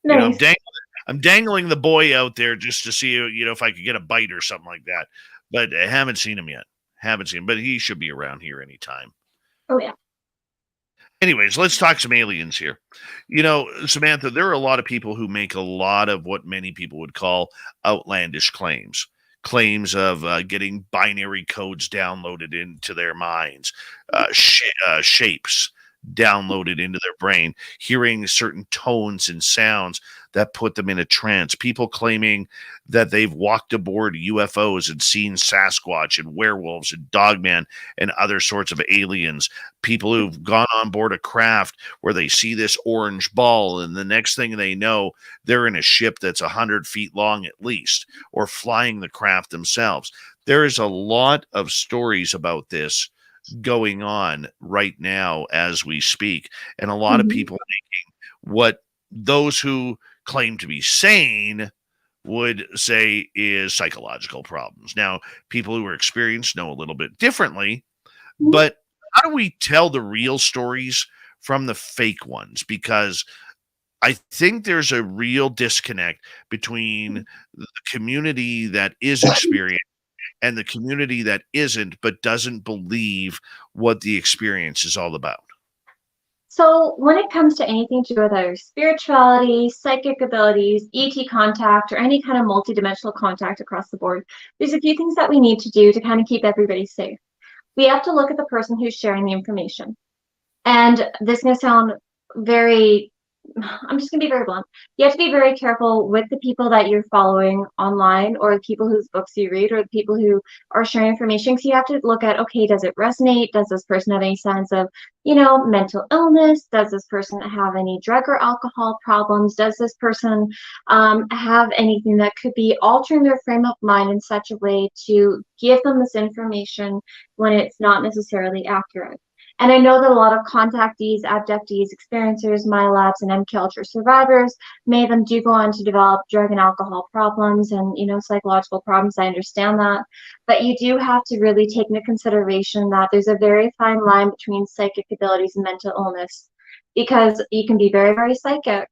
Speaker 3: Nice.
Speaker 2: I'm dangling the boy out there just to see, if I could get a bite or something like that. But I haven't seen him yet. Haven't seen him, but he should be around here anytime.
Speaker 3: Oh, yeah.
Speaker 2: Anyways, let's talk some aliens here. Samantha, there are a lot of people who make a lot of what many people would call outlandish claims. Claims of getting binary codes downloaded into their minds, shapes downloaded into their brain, hearing certain tones and sounds that put them in a trance. People claiming that they've walked aboard UFOs and seen Sasquatch and werewolves and dogman and other sorts of aliens. People who've gone on board a craft where they see this orange ball, and the next thing they know, they're in a ship that's 100 feet long at least, or flying the craft themselves. There is a lot of stories about this going on right now as we speak, and a lot of people making what those who claim to be sane would say is psychological problems. Now, people who are experienced know a little bit differently, but how do we tell the real stories from the fake ones? Because I think there's a real disconnect between the community that is experienced and the community that isn't, but doesn't believe what the experience is all about.
Speaker 3: So when it comes to anything to do with our spirituality, psychic abilities, ET contact, or any kind of multidimensional contact across the board, there's a few things that we need to do to kind of keep everybody safe. We have to look at the person who's sharing the information. And this is going to sound I'm just going to be very blunt. You have to be very careful with the people that you're following online, or the people whose books you read, or the people who are sharing information. So you have to look at, okay, does it resonate? Does this person have any signs of, mental illness? Does this person have any drug or alcohol problems? Does this person have anything that could be altering their frame of mind in such a way to give them this information when it's not necessarily accurate? And I know that a lot of contactees, abductees, experiencers, MyLabs, and MKUltra survivors, many of them do go on to develop drug and alcohol problems and, psychological problems. I understand that. But you do have to really take into consideration that there's a very fine line between psychic abilities and mental illness, because you can be very, very psychic,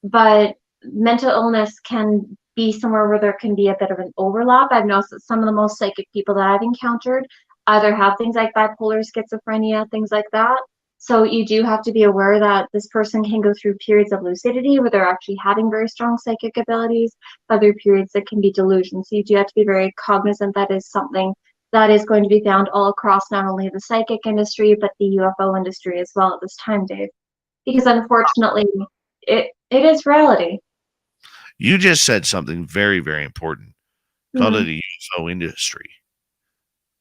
Speaker 3: but mental illness can be somewhere where there can be a bit of an overlap. I've noticed that some of the most psychic people that I've encountered either have things like bipolar, schizophrenia, things like that. So you do have to be aware that this person can go through periods of lucidity where they're actually having very strong psychic abilities, other periods that can be delusions. So you do have to be very cognizant that is something that is going to be found all across not only the psychic industry, but the UFO industry as well at this time, Dave. Because unfortunately, it is reality.
Speaker 2: You just said something very, very important. Called it the UFO industry.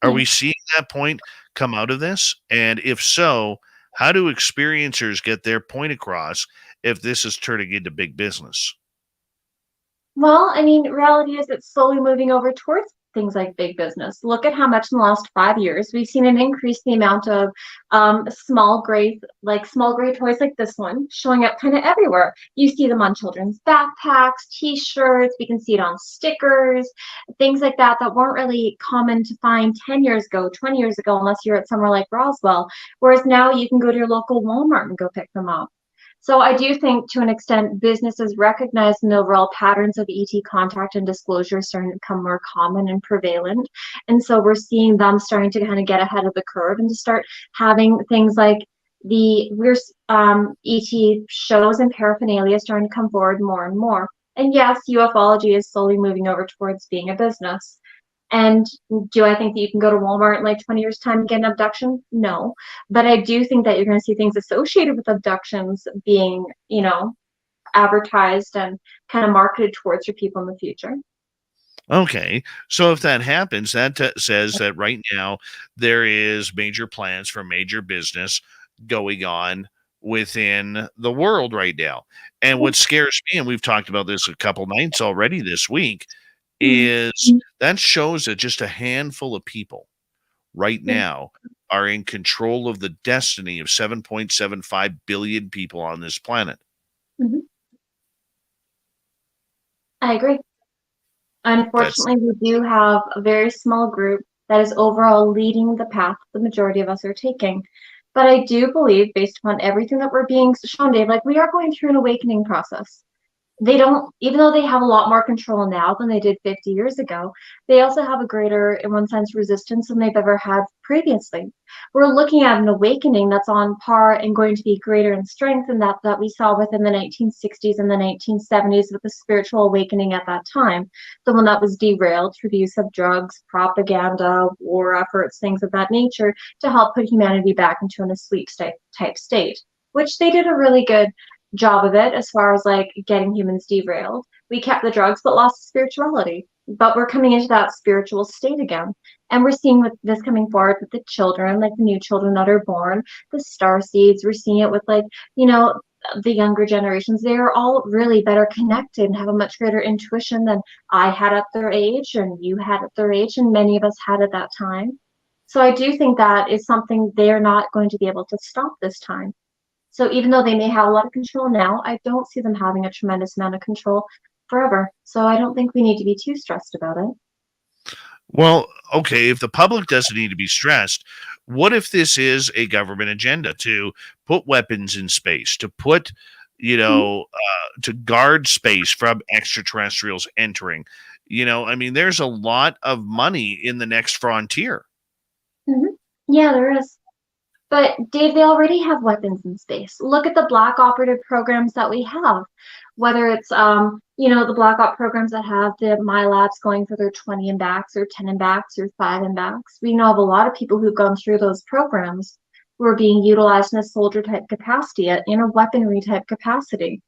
Speaker 2: Are we seeing that point come out of this? And if so, how do experiencers get their point across if this is turning into big business?
Speaker 3: Well, reality is it's slowly moving over towards things like big business. Look at how much in the last 5 years we've seen an increase in the amount of small gray toys like this one showing up kind of everywhere. You see them on children's backpacks, t-shirts, we can see it on stickers, things like that weren't really common to find 10 years ago, 20 years ago, unless you're at somewhere like Roswell, whereas now you can go to your local Walmart and go pick them up. So I do think, to an extent, businesses recognize the overall patterns of ET contact and disclosure starting to become more common and prevalent. And so we're seeing them starting to kind of get ahead of the curve and to start having things like the ET shows and paraphernalia starting to come forward more and more. And yes, ufology is slowly moving over towards being a business. And do I think that you can go to Walmart in like 20 years' time and get an abduction? No. But I do think that you're going to see things associated with abductions being, advertised and kind of marketed towards your people in the future.
Speaker 2: Okay. So if that happens, that says that right now there is major plans for major business going on within the world right now. And what scares me, and we've talked about this a couple nights already this week, is that shows that just a handful of people right now are in control of the destiny of 7.75 billion people on this planet.
Speaker 3: I agree. Unfortunately, we do have a very small group that is overall leading the path the majority of us are taking. But I do believe, based upon everything that we're being shown, Dave, like we are going through an awakening process. they don't, even though they have a lot more control now than they did 50 years ago, they also have a greater, in one sense, resistance than they've ever had previously. We're looking at an awakening that's on par and going to be greater in strength than that we saw within the 1960s and the 1970s with the spiritual awakening at that time, the one that was derailed through the use of drugs, propaganda, war efforts, things of that nature, to help put humanity back into an asleep type state, which they did a really good job of it as far as like getting humans derailed. We kept the drugs but lost spirituality. But we're coming into that spiritual state again. And we're seeing with this coming forward with the children, like the new children that are born, the star seeds. We're seeing it with like, the younger generations. They're all really better connected and have a much greater intuition than I had at their age and you had at their age and many of us had at that time. So I do think that is something they're not going to be able to stop this time. So even though they may have a lot of control now, I don't see them having a tremendous amount of control forever. So I don't think we need to be too stressed about it.
Speaker 2: Well, okay, if the public doesn't need to be stressed, what if this is a government agenda to put weapons in space, to put, to guard space from extraterrestrials entering? There's a lot of money in the next frontier.
Speaker 3: Mm-hmm. Yeah, there is. But Dave, they already have weapons in space. Look at the black operative programs that we have, whether it's, the black op programs that have the MyLabs going for their 20 and backs or 10 and backs or 5 and backs. We know of a lot of people who've gone through those programs who are being utilized in a soldier type capacity, in a weaponry type capacity,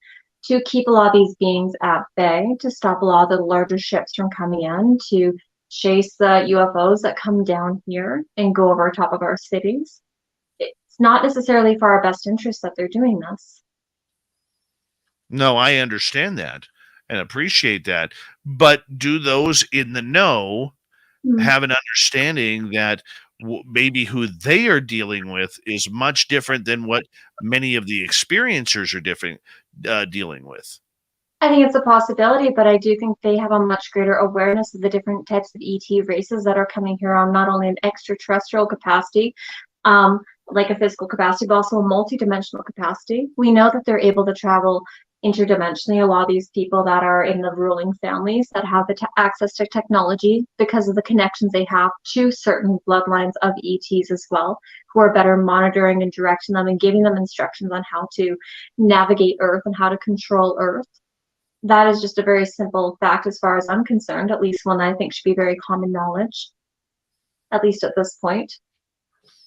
Speaker 3: to keep a lot of these beings at bay, to stop a lot of the larger ships from coming in, to chase the UFOs that come down here and go over top of our cities. It's not necessarily for our best interest that they're doing this.
Speaker 2: No, I understand that and appreciate that. But do those in the know have an understanding that maybe who they are dealing with is much different than what many of the experiencers are dealing with?
Speaker 3: I think it's a possibility, but I do think they have a much greater awareness of the different types of ET races that are coming here on not only an extraterrestrial capacity, like a physical capacity, but also a multi-dimensional capacity. We know that they're able to travel interdimensionally. A lot of these people that are in the ruling families that have the access to technology because of the connections they have to certain bloodlines of ETs as well, who are better monitoring and directing them and giving them instructions on how to navigate Earth and how to control Earth. That is just a very simple fact as far as I'm concerned, at least one I think should be very common knowledge, at least at this point.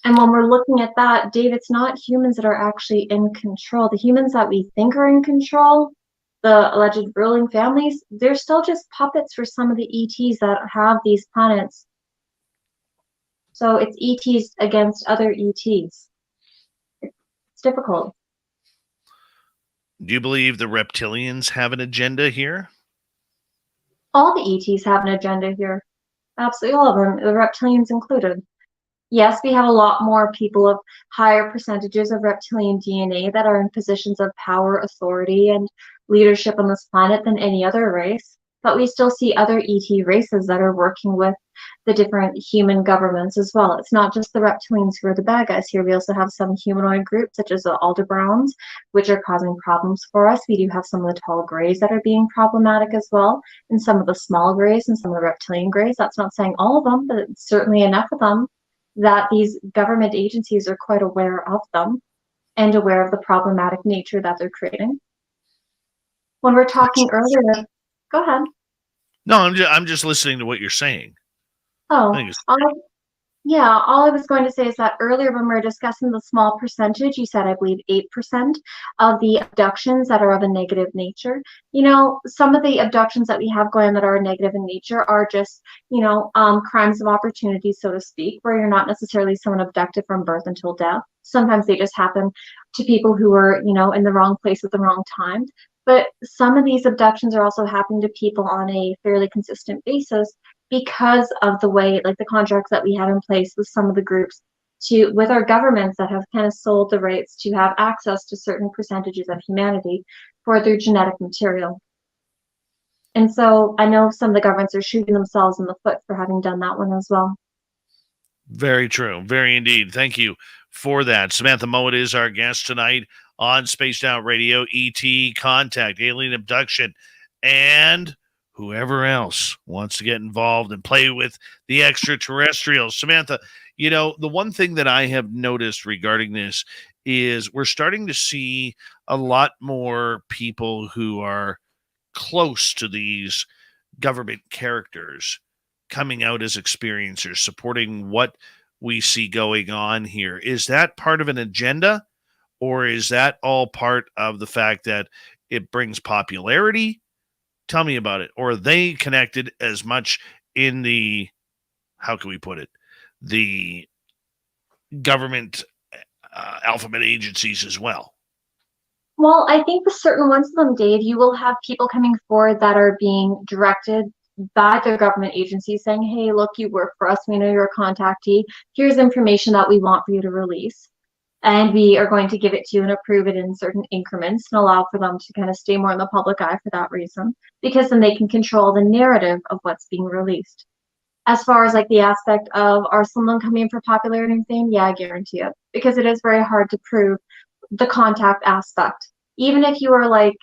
Speaker 3: And when we're looking at that, Dave, it's not humans that are actually in control. The humans that we think are in control, the alleged ruling families, they're still just puppets for some of the ETs that have these planets. So it's ETs against other ETs. It's difficult.
Speaker 2: Do you believe the reptilians have an agenda here?
Speaker 3: All the ETs have an agenda here. Absolutely all of them, the reptilians included. Yes, we have a lot more people of higher percentages of reptilian DNA that are in positions of power, authority, and leadership on this planet than any other race. But we still see other ET races that are working with the different human governments as well. It's not just the reptilians who are the bad guys here. We also have some humanoid groups, such as the Aldebrowns, which are causing problems for us. We do have some of the tall grays that are being problematic as well, and some of the small grays and some of the reptilian grays. That's not saying all of them, but it's certainly enough of them that these government agencies are quite aware of them and aware of the problematic nature that they're creating. When we're talking earlier, go ahead.
Speaker 2: No, I'm just listening to what you're saying.
Speaker 3: Oh, all I was going to say is that earlier when we were discussing the small percentage, you said, I believe, 8% of the abductions that are of a negative nature. Some of the abductions that we have going that are negative in nature are just, crimes of opportunity, so to speak, where you're not necessarily someone abducted from birth until death. Sometimes they just happen to people who are, in the wrong place at the wrong time. But some of these abductions are also happening to people on a fairly consistent basis, because of the way, like the contracts that we have in place with some of the groups, with our governments that have kind of sold the rights to have access to certain percentages of humanity for their genetic material. And so I know some of the governments are shooting themselves in the foot for having done that one as well.
Speaker 2: Very true. Very indeed. Thank you for that. Samantha Mowat is our guest tonight on Spaced Out Radio, ET, contact, alien abduction, and whoever else wants to get involved and play with the extraterrestrials. Samantha, the one thing that I have noticed regarding this is we're starting to see a lot more people who are close to these government characters coming out as experiencers, supporting what we see going on here. Is that part of an agenda, or is that all part of the fact that it brings popularity? Tell me about it. Or are they connected as much in the, how can we put it, the government alphabet agencies as well?
Speaker 3: Well, I think with certain ones of them, Dave, you will have people coming forward that are being directed by the government agencies saying, hey, look, you work for us. We know you're a contactee. Here's information that we want for you to release. And we are going to give it to you and approve it in certain increments and allow for them to kind of stay more in the public eye for that reason, because then they can control the narrative of what's being released. As far as like the aspect of, are someone coming in for popularity and fame? Yeah, I guarantee it, because it is very hard to prove the contact aspect. Even if you are like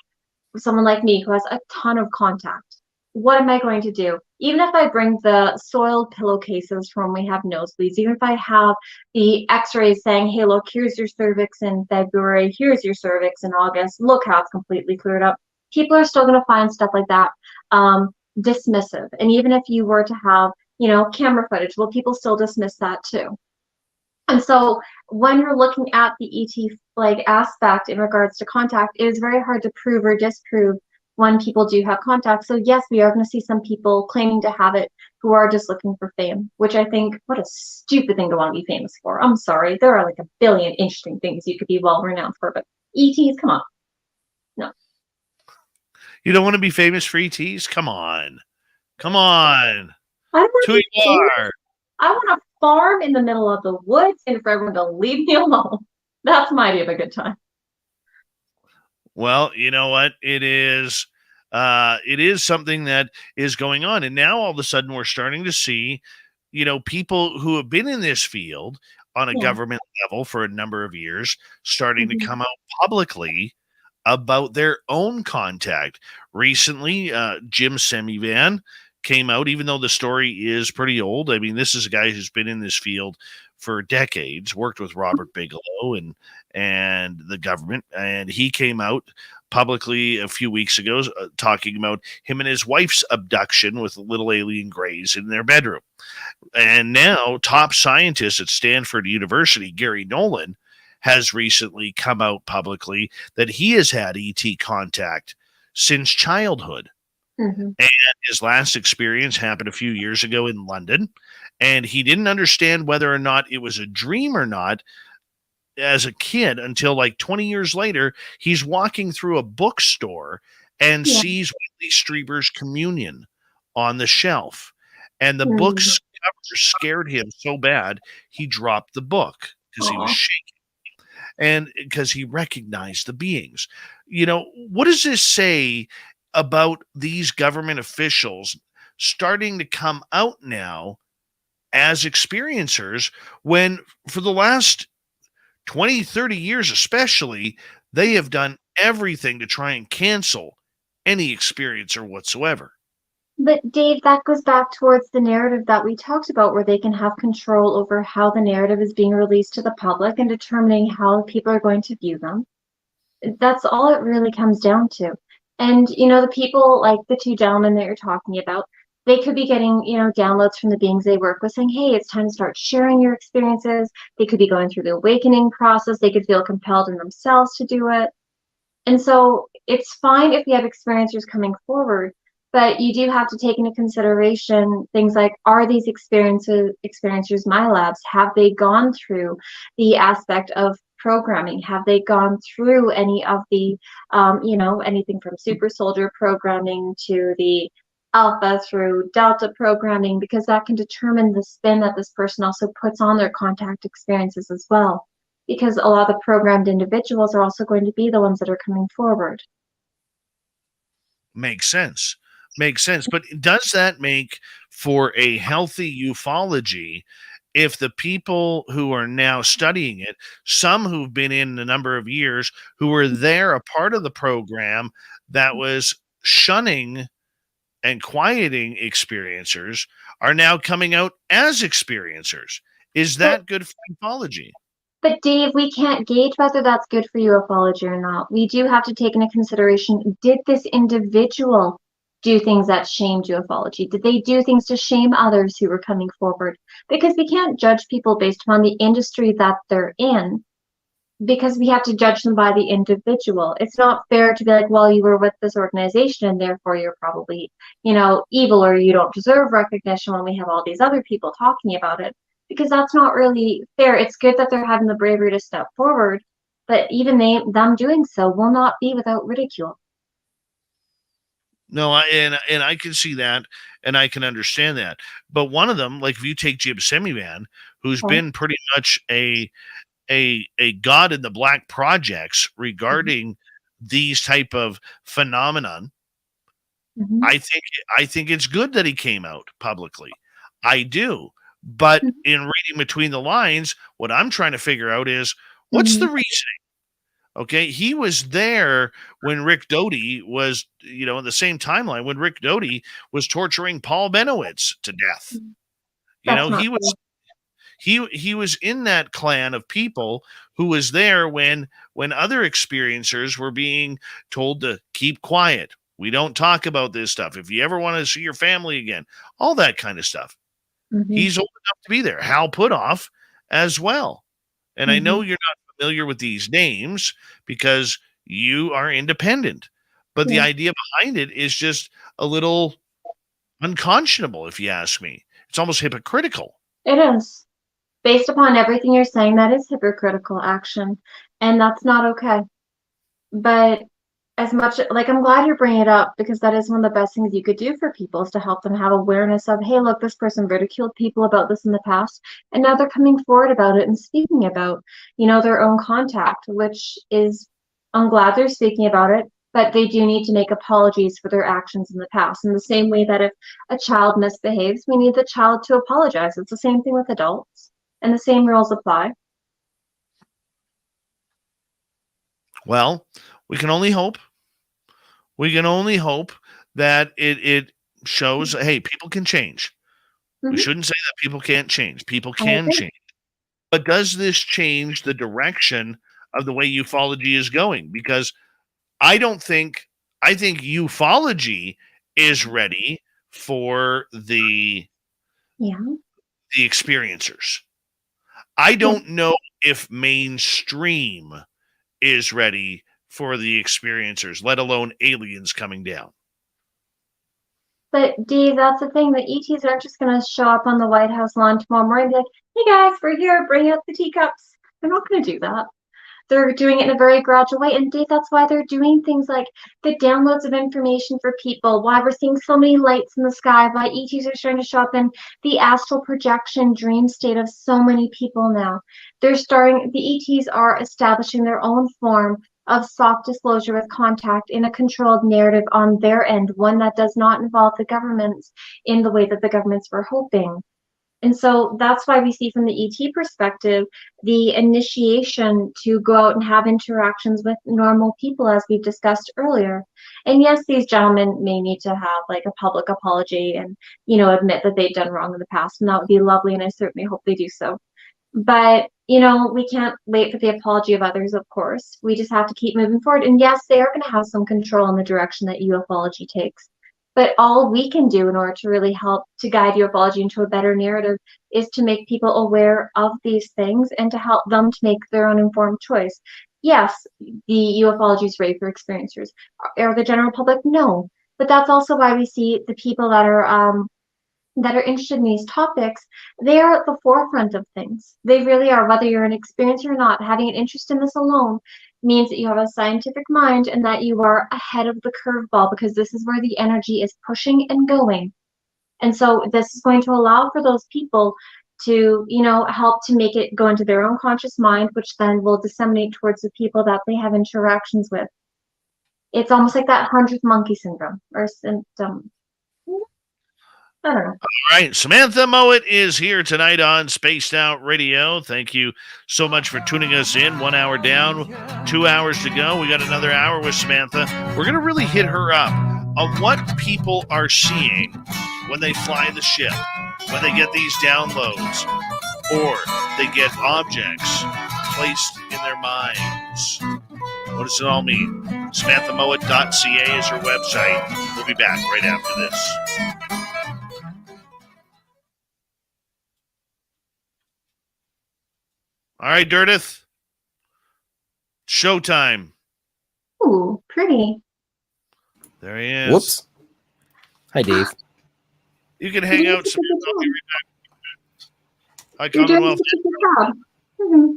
Speaker 3: someone like me who has a ton of contact, what am I going to do? Even if I bring the soiled pillowcases from when we have nosebleeds, even if I have the x-rays saying, hey, look, here's your cervix in February, here's your cervix in August, look how it's completely cleared up. People are still going to find stuff like that dismissive. And even if you were to have, camera footage, well, people still dismiss that too. And so when you're looking at the ET aspect in regards to contact, it is very hard to prove or disprove when people do have contact. So yes, we are going to see some people claiming to have it who are just looking for fame, which I think, what a stupid thing to want to be famous for. I'm sorry. There are like a billion interesting things you could be well renowned for, but ETs, come on. No.
Speaker 2: You don't want to be famous for ETs? Come on. Come on.
Speaker 3: I don't want
Speaker 2: Who
Speaker 3: to be
Speaker 2: you
Speaker 3: famous.
Speaker 2: are.
Speaker 3: I want to farm in the middle of the woods and for everyone to leave me alone. That's my idea of a good time.
Speaker 2: Well, you know what? It is something that is going on. And now all of a sudden we're starting to see, people who have been in this field on a government level for a number of years starting to come out publicly about their own contact. Recently, Jim Semivan came out, even though the story is pretty old. I mean, this is a guy who's been in this field for decades, worked with Robert Bigelow and the government, and he came out publicly a few weeks ago talking about him and his wife's abduction with little alien grays in their bedroom. And now top scientist at Stanford University, Gary Nolan, has recently come out publicly that he has had ET contact since childhood.
Speaker 3: Mm-hmm.
Speaker 2: And his last experience happened a few years ago in London, and he didn't understand whether or not it was a dream or not as a kid until like 20 years later. He's walking through a bookstore and sees Whitley Strieber's Communion on the shelf, and the book's cover scared him so bad he dropped the book because he was shaking, and because he recognized the beings. What does this say about these government officials starting to come out now as experiencers when for the last 20, 30 years especially, they have done everything to try and cancel any experiencer whatsoever?
Speaker 3: But Dave, that goes back towards the narrative that we talked about, where they can have control over how the narrative is being released to the public and determining how people are going to view them. That's all it really comes down to. And, the people like the two gentlemen that you're talking about, they could be getting, downloads from the beings they work with saying, hey, it's time to start sharing your experiences. They could be going through the awakening process. They could feel compelled in themselves to do it. And so it's fine if we have experiencers coming forward, but you do have to take into consideration things like, are these experiencers my labs? Have they gone through the aspect of programming? Have they gone through any of the, anything from super soldier programming to the alpha through delta programming? Because that can determine the spin that this person also puts on their contact experiences as well. Because a lot of the programmed individuals are also going to be the ones that are coming forward.
Speaker 2: Makes sense. But does that make for a healthy ufology if the people who are now studying it, some who've been in a number of years, who were there, a part of the program that was shunning and quieting experiencers, are now coming out as experiencers. Is that good for ufology?
Speaker 3: But Dave, we can't gauge whether that's good for ufology or not. We do have to take into consideration, did this individual do things that shamed ufology? Did they do things to shame others who were coming forward? Because we can't judge people based upon the industry that they're in, because we have to judge them by the individual. It's not fair to be like, well, you were with this organization and therefore you're probably, evil, or you don't deserve recognition when we have all these other people talking about it. Because that's not really fair. It's good that they're having the bravery to step forward, but even them doing so will not be without ridicule.
Speaker 2: No, and I can see that, and I can understand that. But one of them, like if you take Jim Semivan, who's been pretty much a god in the black projects regarding these type of phenomenon, I think it's good that he came out publicly. I do. But in reading between the lines, what I'm trying to figure out is, what's the reasoning? Okay, he was there when Rick Doty was, in the same timeline when Rick Doty was torturing Paul Benowitz to death. He was in that clan of people who was there when other experiencers were being told to keep quiet. We don't talk about this stuff. If you ever want to see your family again, all that kind of stuff. He's old enough to be there. Hal Puthoff as well. And I know you're not familiar with these names because you are independent. But the idea behind it is just a little unconscionable, if you ask me. It's almost hypocritical.
Speaker 3: It is. Based upon everything you're saying, that is hypocritical action. And that's not okay. But as much, I'm glad you're bringing it up, because that is one of the best things you could do for people, is to help them have awareness of, hey, look, this person ridiculed people about this in the past, and now they're coming forward about it and speaking about, their own contact, which is, I'm glad they're speaking about it, but they do need to make apologies for their actions in the past. In the same way that if a child misbehaves, we need the child to apologize. It's the same thing with adults, and the same rules apply.
Speaker 2: Well, we can only hope. We can only hope that it shows, hey, people can change. We shouldn't say that people can't change. People can change. But does this change the direction of the way ufology is going? Because I think ufology is ready for the experiencers. I don't know if mainstream is ready for the experiencers, let alone aliens coming down.
Speaker 3: But Dave, that's the thing. The ETs aren't just going to show up on the White House lawn tomorrow morning and be like, hey guys, we're here, bring out the teacups. They're not going to do that. They're doing it in a very gradual way. And Dave, that's why they're doing things like the downloads of information for people, why we're seeing so many lights in the sky, why ETs are starting to show up in the astral projection dream state of so many people now. The ETs are establishing their own form of soft disclosure with contact in a controlled narrative on their end, one that does not involve the governments in the way that the governments were hoping. And so that's why we see from the ET perspective, the initiation to go out and have interactions with normal people, as we've discussed earlier. And yes, these gentlemen may need to have like a public apology and, admit that they've done wrong in the past. And that would be lovely. And I certainly hope they do so. But, we can't wait for the apology of others, of course. We just have to keep moving forward. And yes, they are going to have some control in the direction that ufology takes. But all we can do in order to really help to guide ufology into a better narrative is to make people aware of these things and to help them to make their own informed choice. Yes, the ufology is ready for experiencers. Are the general public? No. But that's also why we see the people that are interested in these topics, they are at the forefront of things. They really are. Whether you're an experiencer or not, having an interest in this alone means that you have a scientific mind and that you are ahead of the curveball, because this is where the energy is pushing and going. And so this is going to allow for those people to, help to make it go into their own conscious mind, which then will disseminate towards the people that they have interactions with. It's almost like that 100th monkey syndrome or symptom. I don't know.
Speaker 2: All right, Samantha Mowat is here tonight on Spaced Out Radio. Thank you so much for tuning us in. 1 hour down, 2 hours to go. We got another hour with Samantha. We're going to really hit her up on what people are seeing when they fly the ship, when they get these downloads, or they get objects placed in their minds. What does it all mean? SamanthaMowat.ca is her website. We'll be back right after this. All right, Dirtith. Showtime.
Speaker 3: Ooh, pretty.
Speaker 2: There he is.
Speaker 4: Whoops. Hi, Dave.
Speaker 2: You can hang out. Samantha. I'll be right back. Hi,
Speaker 3: You're doing
Speaker 2: Commonwealth.
Speaker 3: such a good job. Mm-hmm.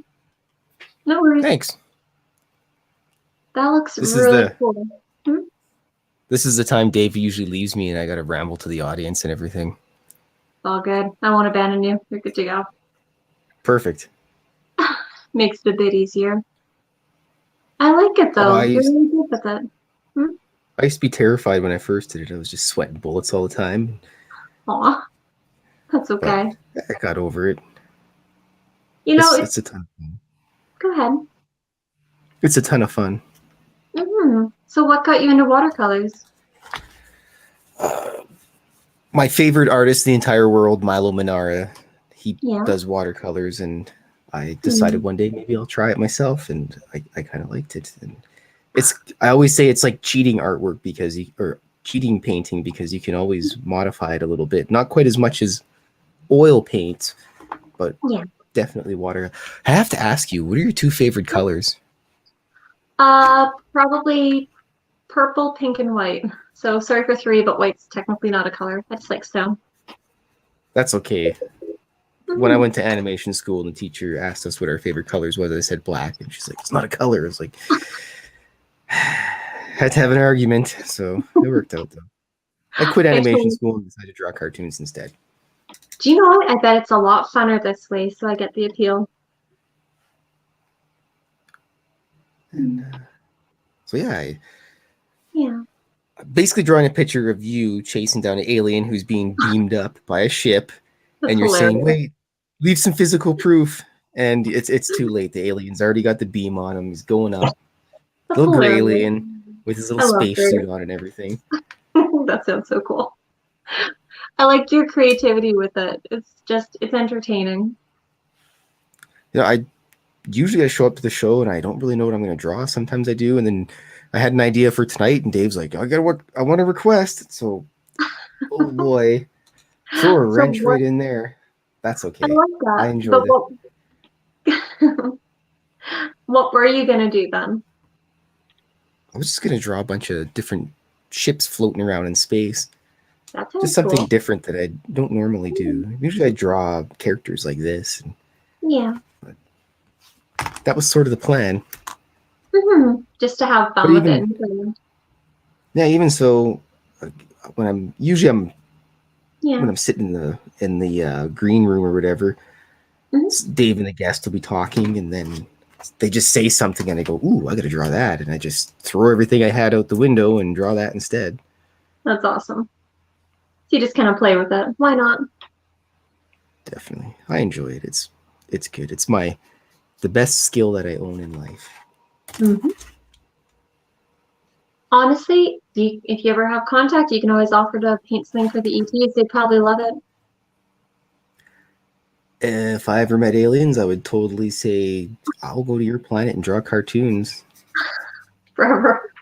Speaker 3: No worries.
Speaker 4: Thanks.
Speaker 3: That looks
Speaker 4: This is
Speaker 3: really
Speaker 4: the-
Speaker 3: cool.
Speaker 4: This is the time Dave usually leaves me, and I got to ramble to the audience and everything.
Speaker 3: All good. I won't abandon you. You're good to go.
Speaker 4: Perfect.
Speaker 3: Makes it a bit easier. I like it though.
Speaker 4: I
Speaker 3: You're
Speaker 4: used-
Speaker 3: really good with it.
Speaker 4: I used to be terrified when I first did it. I was just sweating bullets all the time.
Speaker 3: Aw. That's okay.
Speaker 4: I got over it.
Speaker 3: You know,
Speaker 4: It's a ton of fun.
Speaker 3: go ahead.
Speaker 4: It's a ton of fun.
Speaker 3: So what got you into watercolors?
Speaker 4: My favorite artist in the entire world, Milo Manara, he
Speaker 3: Yeah.
Speaker 4: does watercolors, and I decided one day maybe I'll try it myself, and I kind of liked it. And I always say it's like cheating artwork or cheating painting because you can always modify it a little bit. Not quite as much as oil paint, but
Speaker 3: Yeah.
Speaker 4: definitely water. I have to ask you, what are your two favorite colors?
Speaker 3: Probably purple, pink, and white. So sorry for three, but white's technically not a color. I just like stone.
Speaker 4: That's okay. When I went to animation school and the teacher asked us what our favorite colors was, I said black, and she's like, "It's not a color." I was like, had to have an argument, so it worked out though. I quit animation school and decided to draw cartoons instead.
Speaker 3: Do you know what? I bet it's a lot funner this way, so I get the appeal.
Speaker 4: And so yeah,
Speaker 3: Yeah.
Speaker 4: basically drawing a picture of you chasing down an alien who's being beamed up by a ship,
Speaker 3: That's
Speaker 4: and you're saying,
Speaker 3: hilarious.
Speaker 4: "Wait, leave some physical proof," and it's too late. The alien's already got the beam on him. He's going up.
Speaker 3: That's
Speaker 4: Little gray
Speaker 3: hilarious.
Speaker 4: alien with his
Speaker 3: I
Speaker 4: little
Speaker 3: love
Speaker 4: spacesuit
Speaker 3: gray.
Speaker 4: on and everything.
Speaker 3: That sounds so cool. I liked your creativity with it. It's entertaining.
Speaker 4: You know, I show up to the show and I don't really know what I'm going to draw. Sometimes I do, and then I had an idea for tonight, and Dave's like, I want to request." So, oh boy, throw a wrench right in there. That's okay.
Speaker 3: I like that.
Speaker 4: I enjoyed
Speaker 3: it. What were you gonna do then?
Speaker 4: I was just going to draw a bunch of different ships floating around in space.
Speaker 3: That sounds
Speaker 4: Just something
Speaker 3: cool.
Speaker 4: different that I don't normally do. Usually I draw characters like this. And
Speaker 3: Yeah.
Speaker 4: that was sort of the plan.
Speaker 3: Just to have
Speaker 4: But
Speaker 3: fun with
Speaker 4: even-
Speaker 3: it.
Speaker 4: Yeah, even so, when I'm
Speaker 3: Yeah.
Speaker 4: when I'm sitting in the green room or whatever, Dave and the guest will be talking, and then they just say something, and I go, "Ooh, I got to draw that," and I just throw everything I had out the window and draw that instead.
Speaker 3: That's awesome. So you just kind of play with it. Why not?
Speaker 4: Definitely, I enjoy it. It's good. It's the best skill that I own in life.
Speaker 3: Honestly, if you ever have contact, you can always offer to paint something for the ETs. They'd probably love it.
Speaker 4: If I ever met aliens, I would totally say, "I'll go to your planet and draw cartoons."
Speaker 3: Forever.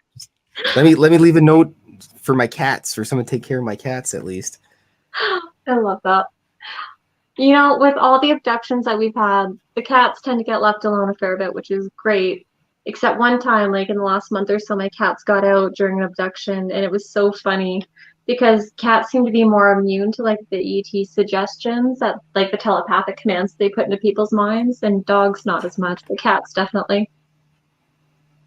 Speaker 4: Let me leave a note for my cats, for someone to take care of my cats at least.
Speaker 3: I love that. You know, with all the abductions that we've had, the cats tend to get left alone a fair bit, which is great. Except one time, like in the last month or so, my cats got out during an abduction, and it was so funny because cats seem to be more immune to like the ET suggestions, that like the telepathic commands they put into people's minds, and dogs not as much, but cats definitely.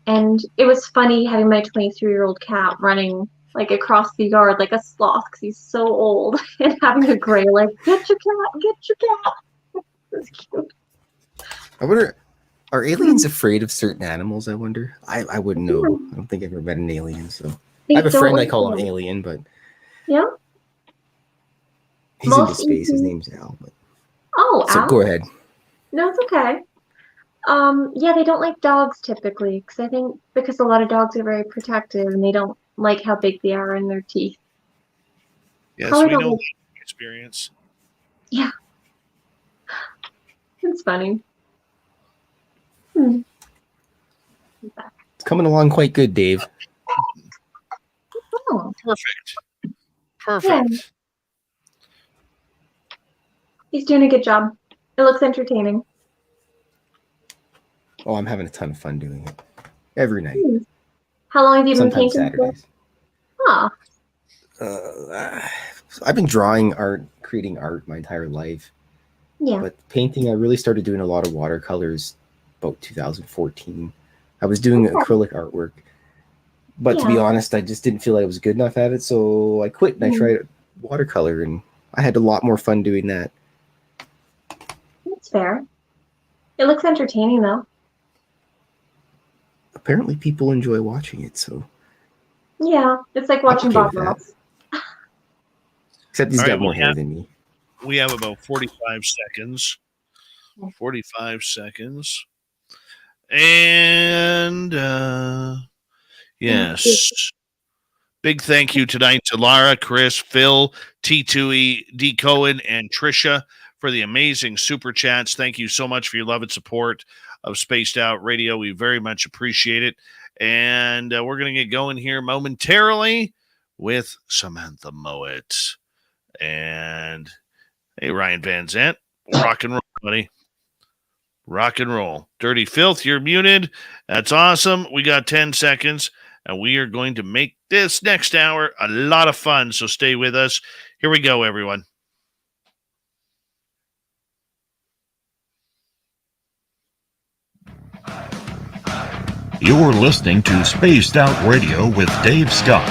Speaker 3: And it was funny having my 23-year-old cat running like across the yard like a sloth because he's so old, and having a gray like, get your cat. It's cute.
Speaker 4: I wonder, are aliens afraid of certain animals? I wonder. I wouldn't know. I don't think I've ever met an alien. So I have a friend I call him Alien, but
Speaker 3: Yeah.
Speaker 4: He's into
Speaker 3: Most
Speaker 4: space. His
Speaker 3: ETs.
Speaker 4: name's Al.
Speaker 3: Oh,
Speaker 4: So
Speaker 3: Al?
Speaker 4: go ahead.
Speaker 3: No, it's okay. Yeah, they don't like dogs typically, because I think because a lot of dogs are very protective and they don't like how big they are in their teeth.
Speaker 2: Yes,
Speaker 3: Probably
Speaker 2: we
Speaker 3: don't
Speaker 2: know
Speaker 3: like,
Speaker 2: that experience.
Speaker 3: yeah, it's funny. Hmm.
Speaker 4: It's coming along quite good, Dave.
Speaker 3: Oh,
Speaker 2: Perfect.
Speaker 3: yeah,
Speaker 2: Perfect.
Speaker 3: he's doing a good job. It looks entertaining.
Speaker 4: Oh, I'm having a ton of fun doing it every night.
Speaker 3: Hmm. How long have you been
Speaker 4: Sometimes
Speaker 3: painting for?
Speaker 4: Saturdays.
Speaker 3: Oh,
Speaker 4: I've been drawing art, creating art my entire life.
Speaker 3: yeah.
Speaker 4: But painting, I really started doing a lot of watercolors about 2014. I was doing
Speaker 3: Okay.
Speaker 4: acrylic artwork. But to be
Speaker 3: Yeah.
Speaker 4: honest, I just didn't feel I was good enough at it. So I quit and I
Speaker 3: Hmm.
Speaker 4: tried watercolor, and I had a lot more fun doing that.
Speaker 3: That's fair. It looks entertaining though.
Speaker 4: Apparently, people enjoy watching it. So
Speaker 3: Yeah, it's like
Speaker 4: I'm
Speaker 3: watching
Speaker 4: okay
Speaker 3: Bob
Speaker 4: with that.
Speaker 3: Ross.
Speaker 4: Except he's
Speaker 2: All right,
Speaker 4: got more hair than me.
Speaker 2: we have about 45 seconds. 45 seconds. And yes. Big thank you tonight to Lara, Chris, Phil, T2E, D. Cohen, and Trisha for the amazing super chats. Thank you so much for your love and support of Spaced Out Radio. We very much appreciate it. And we're going to get going here momentarily with Samantha Mowat. And hey, Ryan Van Zant, rock and roll, buddy. Rock and roll. Dirty Filth, you're muted. That's awesome. We got 10 seconds, and we are going to make this next hour a lot of fun, so stay with us. Here we go, everyone.
Speaker 5: You're listening to Spaced Out Radio with Dave Scott.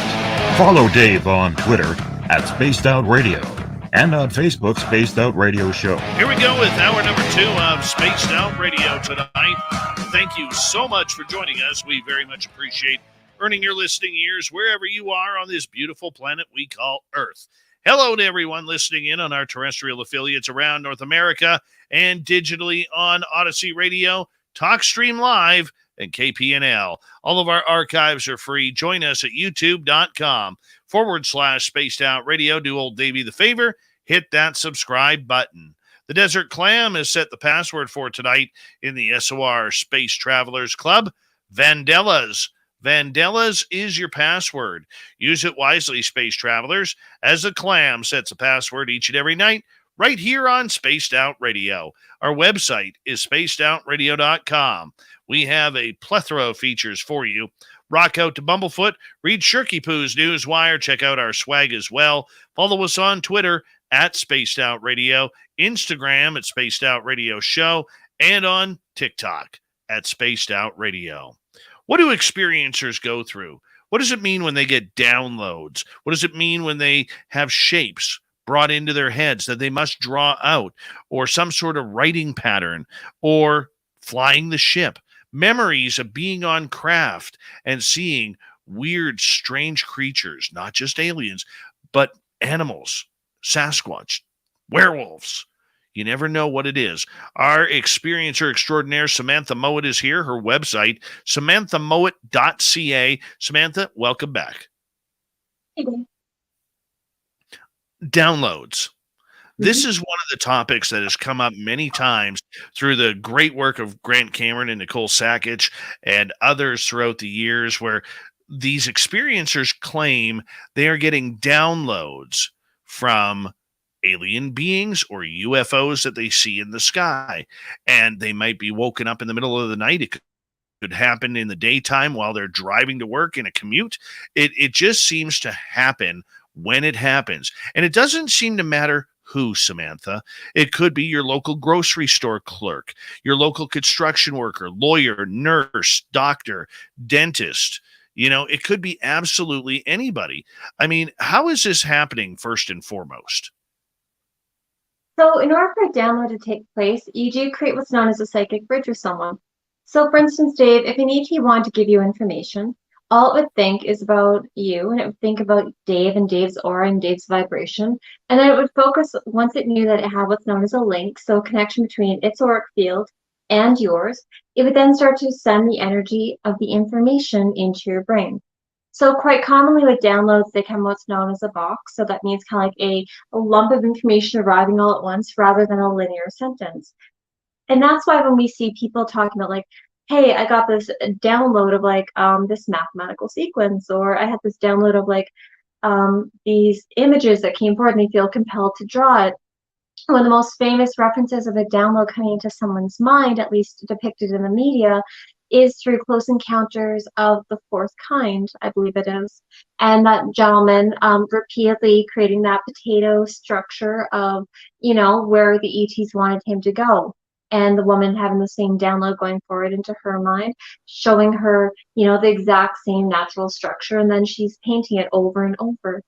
Speaker 5: Follow Dave on Twitter at Spaced Out Radio and on Facebook, Spaced Out Radio Show.
Speaker 2: Here we go with hour number 2 of Spaced Out Radio tonight. Thank you so much for joining us. We very much appreciate earning your listening ears wherever you are on this beautiful planet we call Earth. Hello to everyone listening in on our terrestrial affiliates around North America and digitally on Odyssey Radio, TalkStream Live, and KPNL. All of our archives are free. Join us at youtube.com/Spaced Out Radio. Do old Davey the favor, hit that subscribe button. The Desert Clam has set the password for tonight in the SOR Space Travelers Club. Vandellas. Vandellas is your password. Use it wisely, Space Travelers, as the Clam sets a password each and every night right here on Spaced Out Radio. Our website is spacedoutradio.com. We have a plethora of features for you. Rock out to Bumblefoot. Read Shirky-poo's newswire. Check out our swag as well. Follow us on Twitter at Spaced Out Radio, Instagram at Spaced Out Radio Show, and on TikTok at Spaced Out Radio. What do experiencers go through? What does it mean when they get downloads? What does it mean when they have shapes brought into their heads that they must draw out, or some sort of writing pattern, or flying the ship? Memories of being on craft and seeing weird, strange creatures, not just aliens, but animals, Sasquatch, werewolves. You never know what it is. Our experiencer extraordinaire, Samantha Mowat, is here. Her website, samanthamowat.ca. Samantha, welcome back.
Speaker 3: Hey, Dave.
Speaker 2: Downloads. This is one of the topics that has come up many times through the great work of Grant Cameron and Nicole Sackich and others throughout the years, where these experiencers claim they are getting downloads from alien beings or UFOs that they see in the sky. And they might be woken up in the middle of the night. It could happen in the daytime while they're driving to work in a commute. It just seems to happen when it happens. And it doesn't seem to matter who, Samantha. It could be your local grocery store clerk, your local construction worker, lawyer, nurse, doctor, dentist. You know, it could be absolutely anybody. I mean, how is this happening first and foremost?
Speaker 3: So in order for a download to take place, you do create what's known as a psychic bridge with someone. So for instance, Dave, if an ET wanted to give you information, all it would think is about you, and it would think about Dave and Dave's aura and Dave's vibration. And then it would focus, once it knew that it had what's known as a link, so a connection between its auric field and yours, it would then start to send the energy of the information into your brain. So quite commonly with downloads, they come what's known as a box. So that means kind of like a lump of information arriving all at once rather than a linear sentence. And that's why when we see people talking about like, hey, I got this download of like this mathematical sequence, or I had this download of like these images that came forward and they feel compelled to draw it. One of the most famous references of a download coming into someone's mind, at least depicted in the media, is through Close Encounters of the Fourth Kind, I believe it is. And that gentleman repeatedly creating that potato structure of, you know, where the ETs wanted him to go. And the woman having the same download going forward into her mind, showing her, you know, the exact same natural structure, and then she's painting it over and over.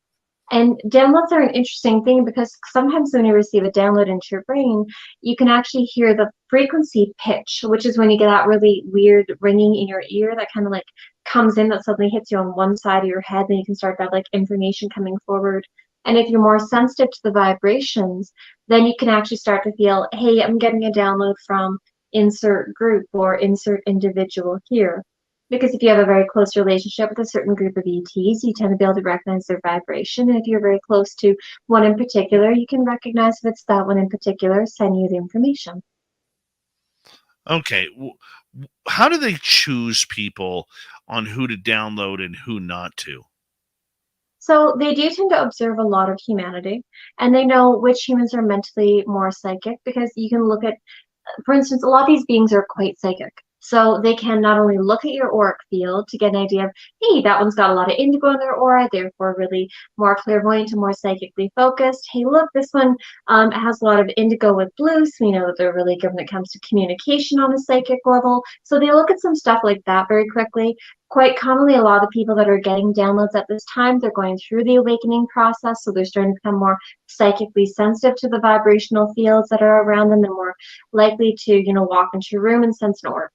Speaker 3: And downloads are an interesting thing because sometimes when you receive a download into your brain, you can actually hear the frequency pitch, which is when you get that really weird ringing in your ear that kind of like comes in that suddenly hits you on one side of your head, then you can start to have like information coming forward. And if you're more sensitive to the vibrations, then you can actually start to feel, hey, I'm getting a download from insert group or insert individual here. Because if you have a very close relationship with a certain group of ETs, you tend to be able to recognize their vibration. And if you're very close to one in particular, you can recognize if it's that one in particular sending you the information.
Speaker 2: Okay. How do they choose people on who to download and who not to?
Speaker 3: So they do tend to observe a lot of humanity, and they know which humans are mentally more psychic because you can look at, for instance, a lot of these beings are quite psychic. So they can not only look at your auric field to get an idea of, hey, that one's got a lot of indigo in their aura, therefore really more clairvoyant and more psychically focused. Hey, look, this one has a lot of indigo with blue, so we know that they're really good when it comes to communication on a psychic level. So they look at some stuff like that very quickly. Quite commonly, a lot of the people that are getting downloads at this time, they're going through the awakening process, so they're starting to become more psychically sensitive to the vibrational fields that are around them and more likely to, you know, walk into a room and sense an auric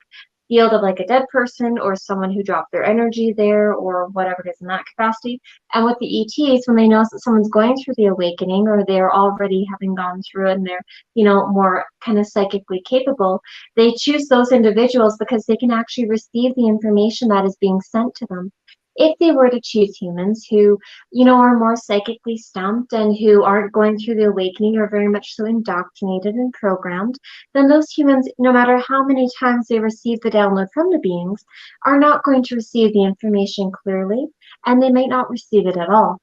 Speaker 3: field of like a dead person or someone who dropped their energy there or whatever it is in that capacity. And with the ETs, when they notice that someone's going through the awakening or they're already having gone through it and they're, you know, more kind of psychically capable, they choose those individuals because they can actually receive the information that is being sent to them. If they were to choose humans who, you know, are more psychically stumped and who aren't going through the awakening or very much so indoctrinated and programmed, then those humans, no matter how many times they receive the download from the beings, are not going to receive the information clearly, and they might not receive it at all.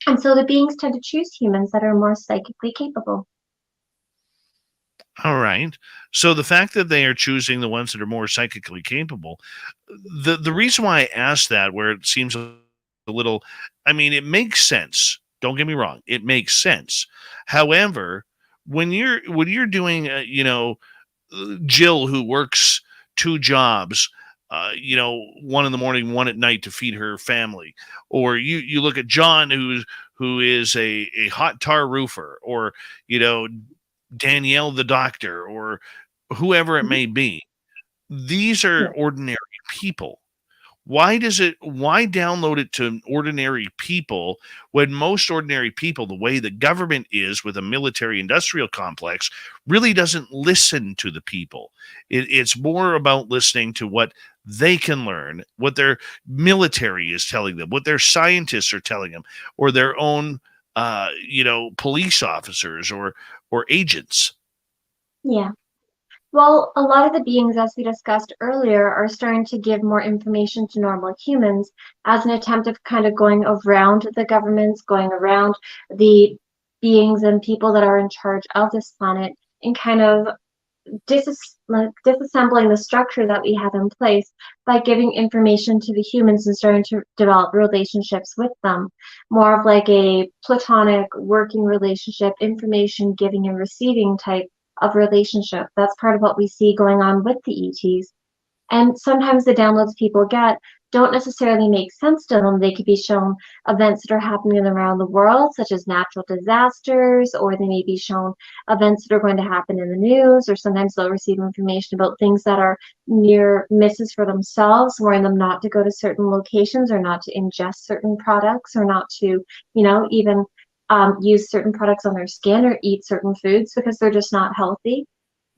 Speaker 3: And so the beings tend to choose humans that are more psychically capable.
Speaker 2: All right. So the fact that they are choosing the ones that are more psychically capable, the reason why I asked that, where it seems a little, I mean, it makes sense. Don't get me wrong, it makes sense. However, when you're doing, Jill who works two jobs, one in the morning, one at night to feed her family, or you look at John who is a hot tar roofer, or you know Danielle the doctor, or whoever it may be. These are ordinary people. Why download it to ordinary people when most ordinary people, the way the government is with a military industrial complex, really doesn't listen to the people? It's more about listening to what they can learn, what their military is telling them, what their scientists are telling them, or their own police officers or agents.
Speaker 3: Yeah. Well, a lot of the beings, as we discussed earlier, are starting to give more information to normal humans as an attempt of kind of going around the governments, going around the beings and people that are in charge of this planet, and kind of disassembling the structure that we have in place by giving information to the humans and starting to develop relationships with them. More of like a platonic working relationship, information giving and receiving type of relationship. That's part of what we see going on with the ETs. And sometimes the downloads people get, don't necessarily make sense to them. They could be shown events that are happening around the world, such as natural disasters, or they may be shown events that are going to happen in the news, or sometimes they'll receive information about things that are near misses for themselves, warning them not to go to certain locations or not to ingest certain products or not to, even use certain products on their skin or eat certain foods because they're just not healthy.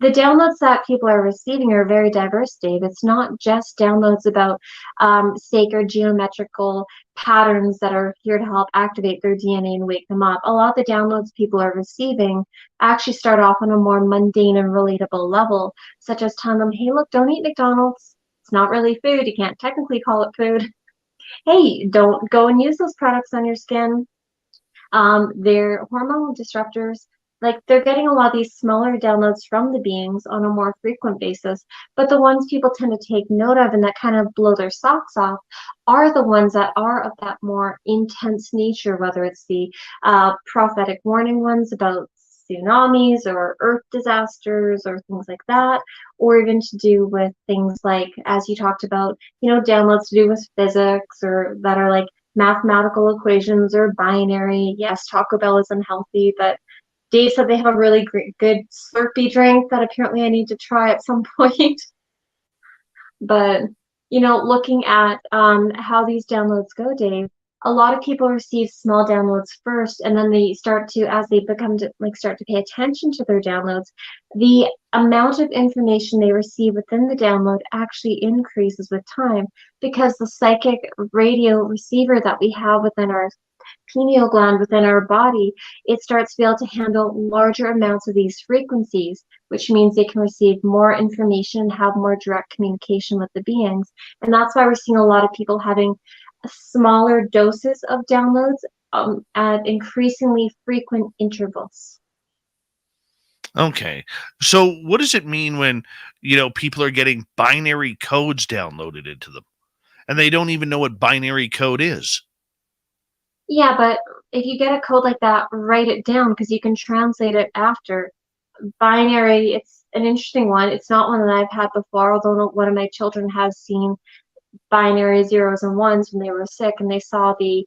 Speaker 3: The downloads that people are receiving are very diverse, Dave. It's not just downloads about sacred geometrical patterns that are here to help activate their DNA and wake them up. A lot of the downloads people are receiving actually start off on a more mundane and relatable level, such as telling them, hey, look, don't eat McDonald's. It's not really food. You can't technically call it food. Hey, don't go and use those products on your skin. They're hormonal disruptors. Like, they're getting a lot of these smaller downloads from the beings on a more frequent basis, but the ones people tend to take note of and that kind of blow their socks off are the ones that are of that more intense nature, whether it's the prophetic warning ones about tsunamis or earth disasters or things like that, or even to do with things like, as you talked about, downloads to do with physics or that are like mathematical equations or binary. Yes, Taco Bell is unhealthy, but Dave said they have a really good Slurpee drink that apparently I need to try at some point. But, looking at how these downloads go, Dave, a lot of people receive small downloads first, and then they start to, as they start to pay attention to their downloads, the amount of information they receive within the download actually increases with time because the psychic radio receiver that we have within our pineal gland within our body, it starts to be able to handle larger amounts of these frequencies, which means they can receive more information and have more direct communication with the beings. And that's why we're seeing a lot of people having smaller doses of downloads at increasingly frequent intervals.
Speaker 2: Okay. So what does it mean when, people are getting binary codes downloaded into them and they don't even know what binary code is?
Speaker 3: Yeah, but if you get a code like that, write it down because you can translate it after. Binary, it's an interesting one. It's not one that I've had before, although one of my children has seen binary zeros and ones when they were sick and they saw the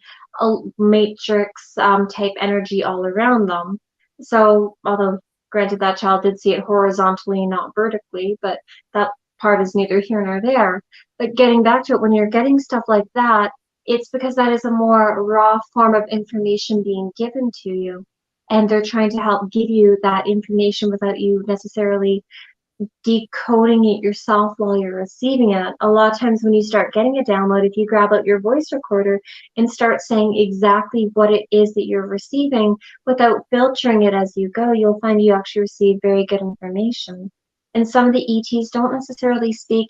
Speaker 3: matrix type energy all around them. So, although granted that child did see it horizontally, not vertically, but that part is neither here nor there. But getting back to it, when you're getting stuff like that, it's because that is a more raw form of information being given to you. And they're trying to help give you that information without you necessarily decoding it yourself while you're receiving it. A lot of times when you start getting a download, if you grab out your voice recorder and start saying exactly what it is that you're receiving without filtering it as you go, you'll find you actually receive very good information. And some of the ETs don't necessarily speak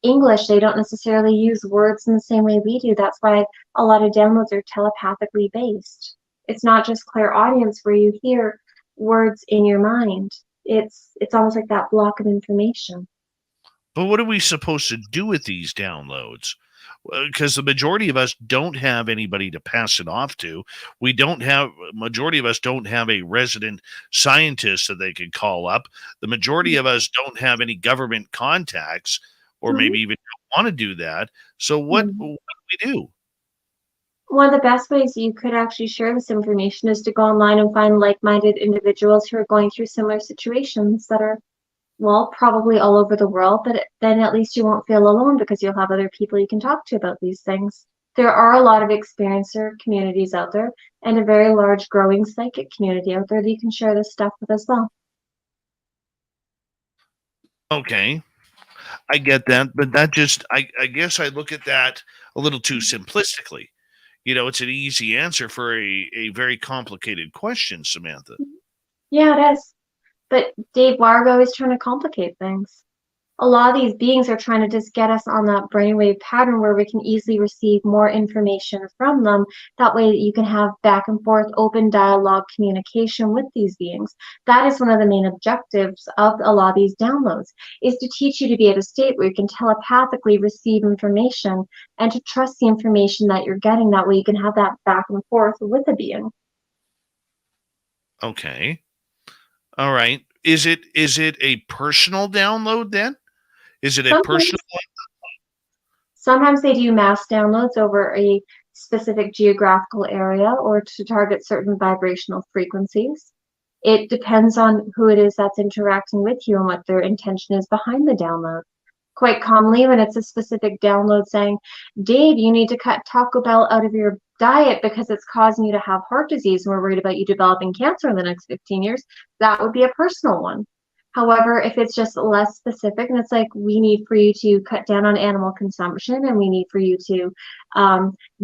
Speaker 3: English. They don't necessarily use words in the same way we do. That's why a lot of downloads are telepathically based. It's not just clairaudience where you hear words in your mind. It's almost like that block of information.
Speaker 2: But what are we supposed to do with these downloads? Because the majority of us don't have anybody to pass it off to. Majority of us don't have a resident scientist that they could call up. The majority of us don't have any government contacts or maybe even don't want to do that. So what do we do?
Speaker 3: One of the best ways you could actually share this information is to go online and find like-minded individuals who are going through similar situations that are, well, probably all over the world, but then at least you won't feel alone because you'll have other people you can talk to about these things. There are a lot of experiencer communities out there and a very large growing psychic community out there that you can share this stuff with as well.
Speaker 2: Okay. I get that, but that just, I guess I look at that a little too simplistically. It's an easy answer for a very complicated question, Samantha.
Speaker 3: Yeah, it is. But Dave, why are we always trying to complicate things? A lot of these beings are trying to just get us on that brainwave pattern where we can easily receive more information from them. That way that you can have back and forth open dialogue communication with these beings. That is one of the main objectives of a lot of these downloads, is to teach you to be at a state where you can telepathically receive information and to trust the information that you're getting. That way you can have that back and forth with a being.
Speaker 2: Okay. All right. Is it a personal download then? Is it a personal one?
Speaker 3: Sometimes they do mass downloads over a specific geographical area or to target certain vibrational frequencies. It depends on who it is that's interacting with you and what their intention is behind the download. Quite commonly, when it's a specific download saying, Dave, you need to cut Taco Bell out of your diet because it's causing you to have heart disease and we're worried about you developing cancer in the next 15 years, that would be a personal one. However, if it's just less specific and it's like, we need for you to cut down on animal consumption and we need for you to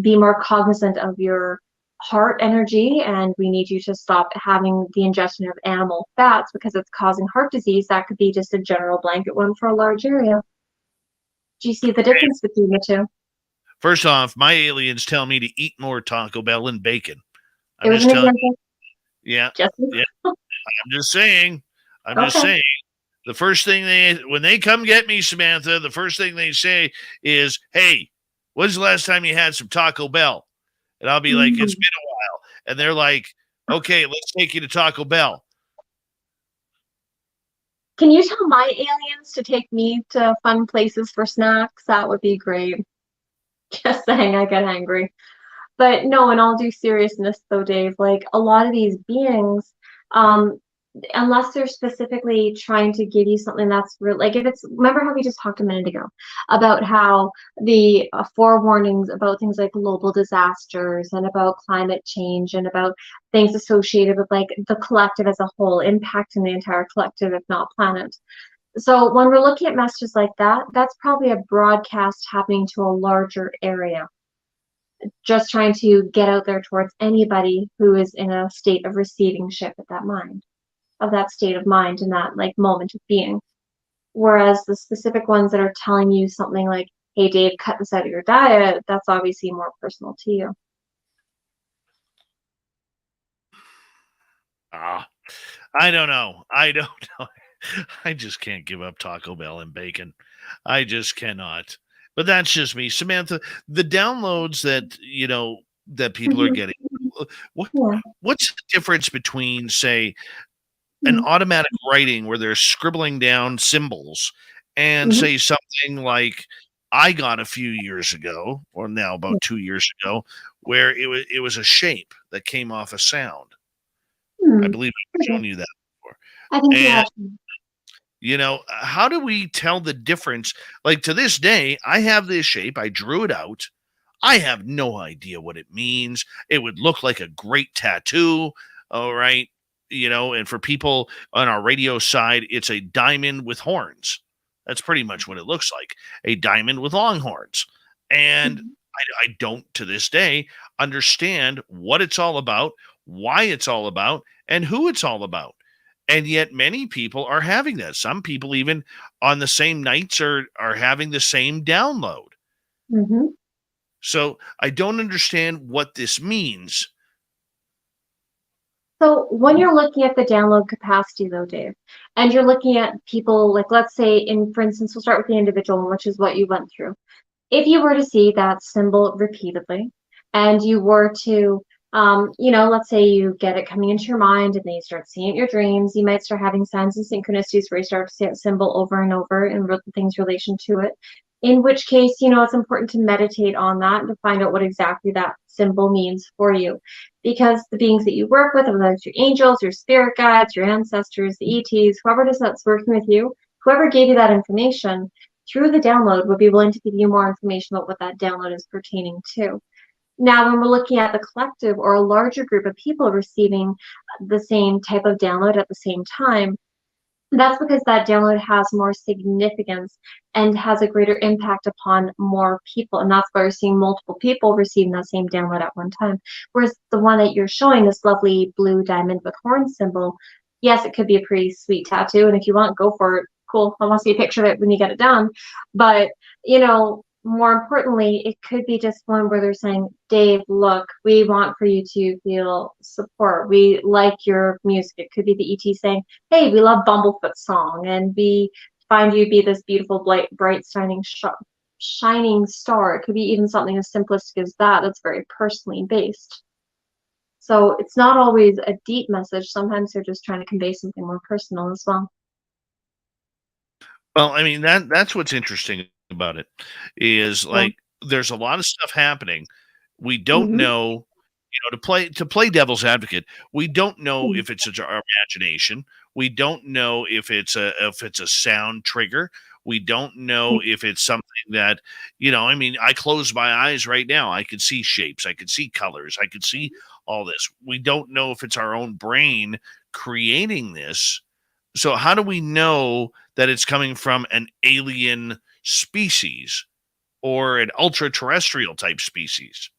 Speaker 3: be more cognizant of your heart energy and we need you to stop having the ingestion of animal fats because it's causing heart disease, that could be just a general blanket one for a large area. Do you see the difference between the two?
Speaker 2: First off, my aliens tell me to eat more Taco Bell and bacon.
Speaker 3: It was an example.
Speaker 2: Yeah.
Speaker 3: Just
Speaker 2: Yeah. I'm just saying. Just saying. The first thing when they come get me, Samantha, the first thing they say is, "Hey, when's the last time you had some Taco Bell?" And I'll be like, "It's been a while." And they're like, "Okay, let's take you to Taco Bell."
Speaker 3: Can you tell my aliens to take me to fun places for snacks? That would be great. Just saying, I get angry. But no, in all due seriousness though, Dave, like a lot of these beings, unless they're specifically trying to give you something that's real, like if it's, remember how we just talked a minute ago about how the forewarnings about things like global disasters and about climate change and about things associated with like the collective as a whole impacting the entire collective, if not planet. So when we're looking at messages like that, that's probably a broadcast happening to a larger area, just trying to get out there towards anybody who is in a state of receiving ship at that mind, of that state of mind in that like moment of being. Whereas the specific ones that are telling you something like, hey Dave, cut this out of your diet, that's obviously more personal to you.
Speaker 2: I don't know. I just can't give up Taco Bell and bacon. I just cannot. But that's just me. Samantha, the downloads that, that people are getting, what's the difference between, say, an automatic writing where they're scribbling down symbols and say something like I got a few years ago, or now about 2 years ago, where it was a shape that came off a sound. I believe I've shown you that before.
Speaker 3: I think you have.
Speaker 2: How do we tell the difference? Like to this day, I have this shape. I drew it out. I have no idea what it means. It would look like a great tattoo. All right. And for people on our radio side, it's a diamond with horns. That's pretty much what it looks like. A diamond with long horns. And I don't, to this day, understand what it's all about, why it's all about, and who it's all about. And yet many people are having that. Some people even on the same nights are having the same download. So I don't understand what this means.
Speaker 3: So when you're looking at the download capacity though, Dave, and you're looking at people, like let's say for instance, we'll start with the individual one, which is what you went through. If you were to see that symbol repeatedly and you were to let's say you get it coming into your mind and then you start seeing it in your dreams, you might start having signs and synchronicities where you start to see that symbol over and over and things relation to it. In which case, it's important to meditate on that and to find out what exactly that symbol means for you. Because the beings that you work with, whether it's your angels, your spirit guides, your ancestors, the ETs, whoever it is that's working with you, whoever gave you that information through the download would be willing to give you more information about what that download is pertaining to. Now, when we're looking at the collective or a larger group of people receiving the same type of download at the same time, that's because that download has more significance and has a greater impact upon more people. And that's why you're seeing multiple people receiving that same download at one time. Whereas the one that you're showing, this lovely blue diamond with horn symbol, yes, it could be a pretty sweet tattoo. And if you want, go for it. Cool. I want to see a picture of it when you get it done. But, more importantly, it could be just one where they're saying, Dave, look, we want for you to feel support. We like your music. It could be the ET saying, hey, we love Bumblefoot's song, and we find you be this beautiful, bright, shining star. It could be even something as simplistic as that. That's very personally based. So it's not always a deep message. Sometimes they're just trying to convey something more personal as well.
Speaker 2: Well, I mean, that's what's interesting about it is
Speaker 3: Yeah.
Speaker 2: like there's a lot of stuff happening. We don't
Speaker 3: Mhm.
Speaker 2: know, to play devil's advocate, we don't know
Speaker 3: Mhm.
Speaker 2: if it's our imagination. We don't know if it's a sound trigger. We don't know if it's something that, I mean, I close my eyes right now. I can see shapes, I can see colors, I can see all this. We don't know if it's our own brain creating this. So how do we know that it's coming from an alien species or an ultra terrestrial type species?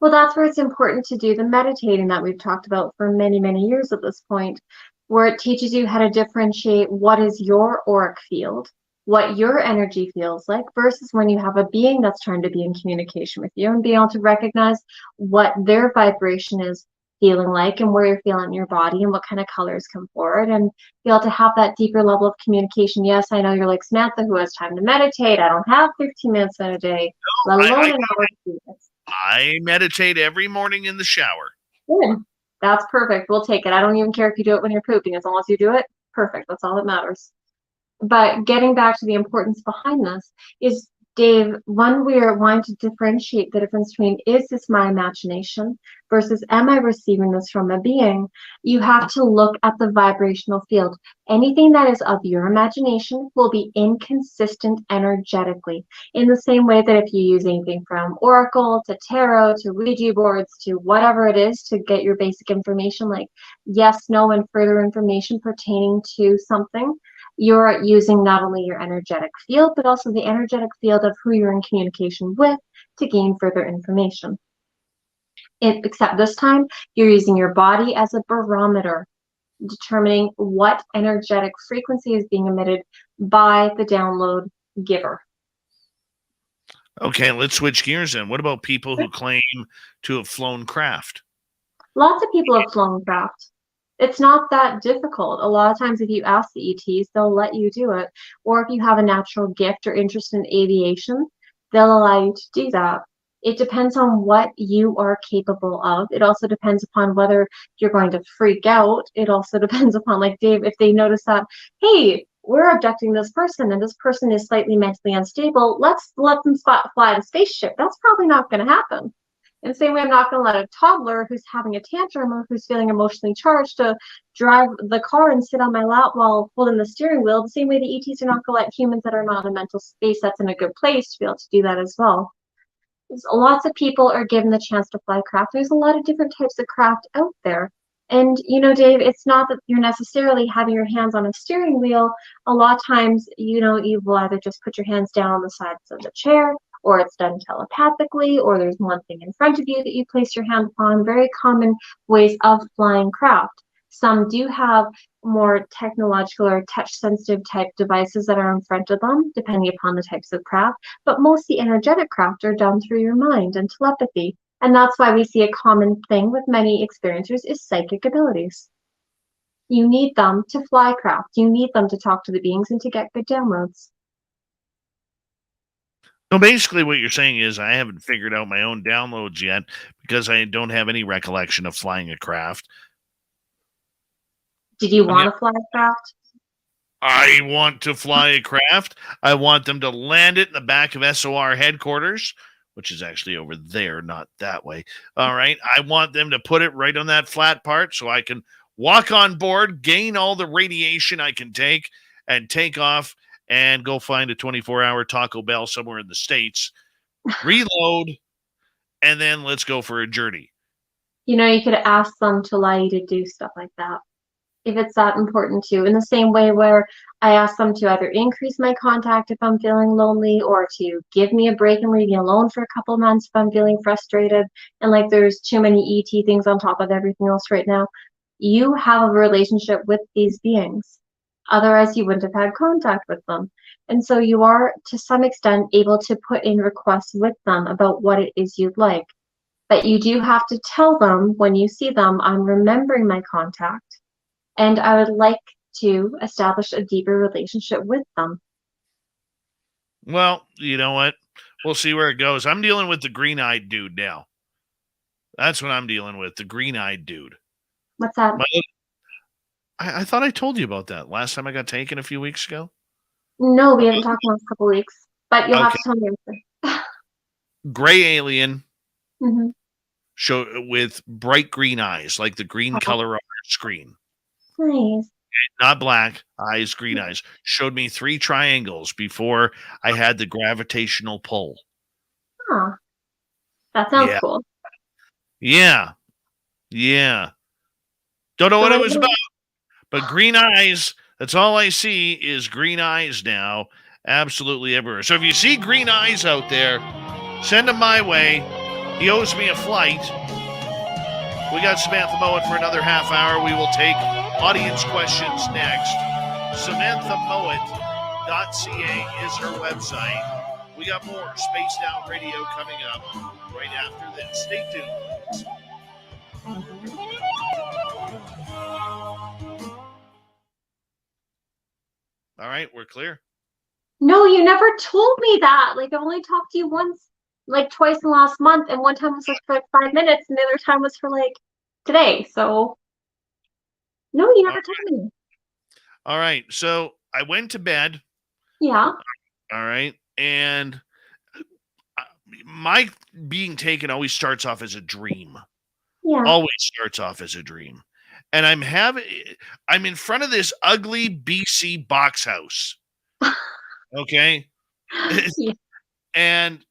Speaker 3: Well, that's where it's important to do the meditating that we've talked about for many, many years at this point, where it teaches you how to differentiate what is your auric field, what your energy feels like, versus when you have a being that's trying to be in communication with you and be able to recognize what their vibration is feeling like and where you're feeling in your body and what kind of colors come forward and be able to have that deeper level of communication. Yes, I know you're like Samantha who has time to meditate. I don't have 15 minutes in a day, let alone
Speaker 2: I,
Speaker 3: an hour to do this.
Speaker 2: I meditate every morning in the shower.
Speaker 3: Good. That's perfect. We'll take it. I don't even care if you do it when you're pooping. As long as you do it, perfect. That's all that matters. But getting back to the importance behind this is, Dave, when we're wanting to differentiate the difference between is this my imagination versus am I receiving this from a being, you have to look at the vibrational field. Anything that is of your imagination will be inconsistent energetically, in the same way that if you use anything from Oracle to Tarot to Ouija boards to whatever it is to get your basic information, like yes, no, and further information pertaining to something, you're using not only your energetic field, but also the energetic field of who you're in communication with to gain further information. Except this time, you're using your body as a barometer, determining what energetic frequency is being emitted by the download giver.
Speaker 2: Okay, let's switch gears then. What about people who claim to have flown craft?
Speaker 3: Lots of people have flown craft. It's not that difficult. A lot of times, if you ask the ETs, they'll let you do it. Or if you have a natural gift or interest in aviation, they'll allow you to do that. It depends on what you are capable of. It also depends upon whether you're going to freak out. It also depends upon, like Dave, if they notice that, hey, we're abducting this person and this person is slightly mentally unstable, let's let them fly the spaceship. That's probably not going to happen. In the same way, I'm not going to let a toddler who's having a tantrum or who's feeling emotionally charged to drive the car and sit on my lap while holding the steering wheel. The same way the ETs are not going to let humans that are not in a mental space that's in a good place to be able to do that as well. Lots of people are given the chance to fly craft. There's a lot of different types of craft out there. And, Dave, it's not that you're necessarily having your hands on a steering wheel. A lot of times, you will either just put your hands down on the sides of the chair, or it's done telepathically, or there's one thing in front of you that you place your hand upon. Very common ways of flying craft. Some do have more technological or touch-sensitive type devices that are in front of them, depending upon the types of craft. But most the energetic craft are done through your mind and telepathy. And that's why we see a common thing with many experiencers is psychic abilities. You need them to fly craft. You need them to talk to the beings and to get good downloads.
Speaker 2: So basically what you're saying is I haven't figured out my own downloads yet because I don't have any recollection of flying a craft.
Speaker 3: Did you want to fly a craft?
Speaker 2: I want to fly a craft. I want them to land it in the back of SOR headquarters, which is actually over there, not that way. All right. I want them to put it right on that flat part so I can walk on board, gain all the radiation I can take, and take off and go find a 24-hour Taco Bell somewhere in the States, reload, and then let's go for a journey.
Speaker 3: You could ask them to allow you to do stuff like that, if it's that important to you. In the same way where I ask them to either increase my contact if I'm feeling lonely, or to give me a break and leave me alone for a couple months if I'm feeling frustrated, and like there's too many ET things on top of everything else right now. You have a relationship with these beings. Otherwise, you wouldn't have had contact with them. And so you are, to some extent, able to put in requests with them about what it is you'd like. But you do have to tell them when you see them, I'm remembering my contact, and I would like to establish a deeper relationship with them.
Speaker 2: Well, you know what? We'll see where it goes. I'm dealing with the green-eyed dude now. That's what I'm dealing with, the green-eyed dude.
Speaker 3: What's that?
Speaker 2: I thought I told you about that last time I got taken a few weeks ago.
Speaker 3: No, we haven't talked in the last couple weeks. But you'll have
Speaker 2: Okay.
Speaker 3: to tell me everything.
Speaker 2: Gray alien
Speaker 3: Mhm.
Speaker 2: with bright green eyes, like the green
Speaker 3: Oh,
Speaker 2: color on our screen.
Speaker 3: nice.
Speaker 2: Not black eyes, green eyes. Showed me 3 triangles before I had the gravitational pull.
Speaker 3: Huh. That sounds
Speaker 2: Yeah.
Speaker 3: cool.
Speaker 2: Yeah. Yeah. Don't know
Speaker 3: So
Speaker 2: what it
Speaker 3: what
Speaker 2: was
Speaker 3: about
Speaker 2: about, but green eyes, that's all I see is green eyes now. Absolutely everywhere. So if you see green eyes out there, send them my way. He owes me a flight. We got Samantha Mowat for another half hour. We will take audience questions next. SamanthaMowat.ca is her website. We got more Spaced Out Radio coming up right after this. Stay tuned. All right, we're clear.
Speaker 3: No, you never told me that. Like, I've only talked to you once, like twice in the last month, and one time was like for like 5 minutes, and the other time was for like today. So, no, you never told me.
Speaker 2: All right, so I went to bed.
Speaker 3: Yeah.
Speaker 2: All right, and my being taken always starts off as a dream.
Speaker 3: Yeah.
Speaker 2: Always starts off as a dream. And I'm in front of this ugly BC box house. Okay?
Speaker 3: Yeah.
Speaker 2: And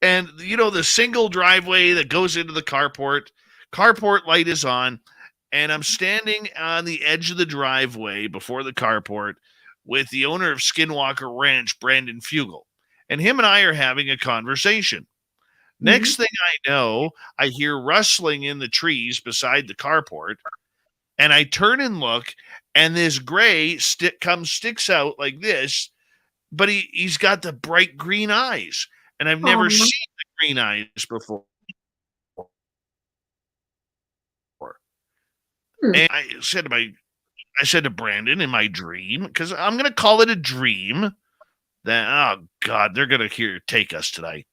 Speaker 2: and you know the single driveway that goes into the carport light is on, and I'm standing on the edge of the driveway before the carport with the owner of Skinwalker Ranch, Brandon Fugel, and him and I are having a conversation. Next thing I know, I hear rustling in the trees beside the carport, and I turn and look, and this gray sticks out like this, but he's got the bright green eyes, and I've never
Speaker 3: Aw.
Speaker 2: seen the green eyes before.
Speaker 3: Hmm.
Speaker 2: And I said to Brandon in my dream, because I'm gonna call it a dream, that oh God, they're gonna take us tonight.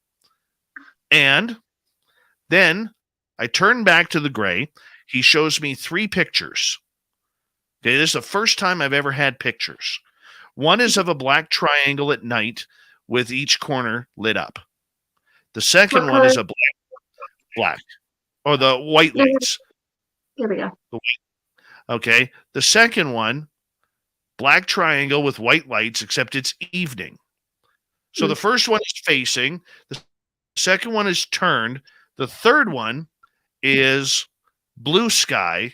Speaker 2: And then I turn back to the gray. He shows me 3 pictures. Okay, this is the first time I've ever had pictures. One is of a black triangle at night with each corner lit up. The second
Speaker 3: What
Speaker 2: one
Speaker 3: color?
Speaker 2: is a black, or the white
Speaker 3: Here
Speaker 2: lights.
Speaker 3: we go.
Speaker 2: Okay, the second one, black triangle with white lights, except it's evening. So the first one is facing, the second one is turned, the third one is blue sky,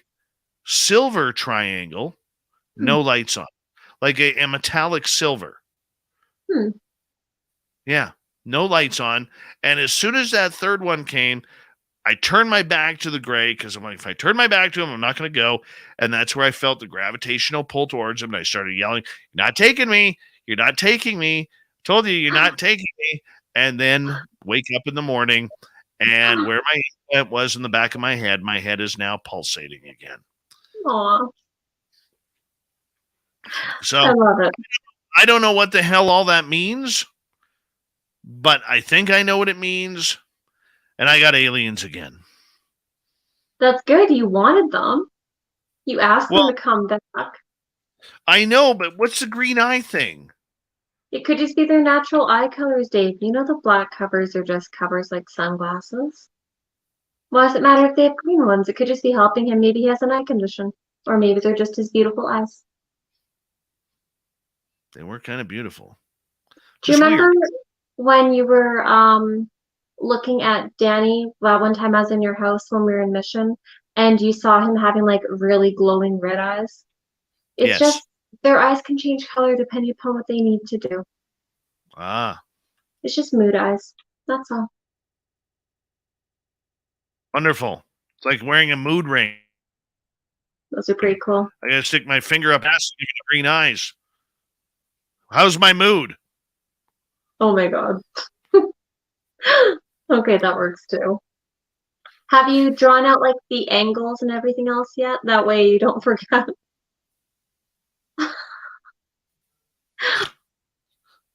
Speaker 2: silver triangle, no lights on, like a metallic silver.
Speaker 3: Hmm.
Speaker 2: Yeah, no lights on. And as soon as that third one came, I turned my back to the gray because I'm like, if I turn my back to him, I'm not going to go. And that's where I felt the gravitational pull towards him. And I started yelling, "You're not taking me. You're not taking me. Told you you're not taking me." And then wake up in the morning, and where my head was in the back of my head is now pulsating again.
Speaker 3: Aw.
Speaker 2: So
Speaker 3: I love it.
Speaker 2: I don't know what the hell all that means, but I think I know what it means. And I got aliens again.
Speaker 3: That's good. You wanted them. You asked them
Speaker 2: Well,
Speaker 3: to come back.
Speaker 2: I know, but what's the green eye thing?
Speaker 3: It could just be their natural eye colors, Dave. You know the black covers are just covers like sunglasses. Why does it matter if they have green ones? It could just be helping him. Maybe he has an eye condition. Or maybe they're just his beautiful eyes.
Speaker 2: They were kind of beautiful.
Speaker 3: Do you
Speaker 2: Just
Speaker 3: remember
Speaker 2: weird.
Speaker 3: when you were looking at Danny that one time I was in your house when we were in Mission and you saw him having like really glowing red eyes? It's
Speaker 2: Yes.
Speaker 3: just their eyes can change color depending upon what they need to do.
Speaker 2: Ah,
Speaker 3: It's just mood eyes. That's all.
Speaker 2: wonderful. It's like wearing a mood ring.
Speaker 3: Those are pretty cool.
Speaker 2: I gotta stick my finger up ass to give you the green eyes. How's my mood?
Speaker 3: Oh my God. Okay, that works too. Have you drawn out like the angles and everything else yet? That way you don't forget.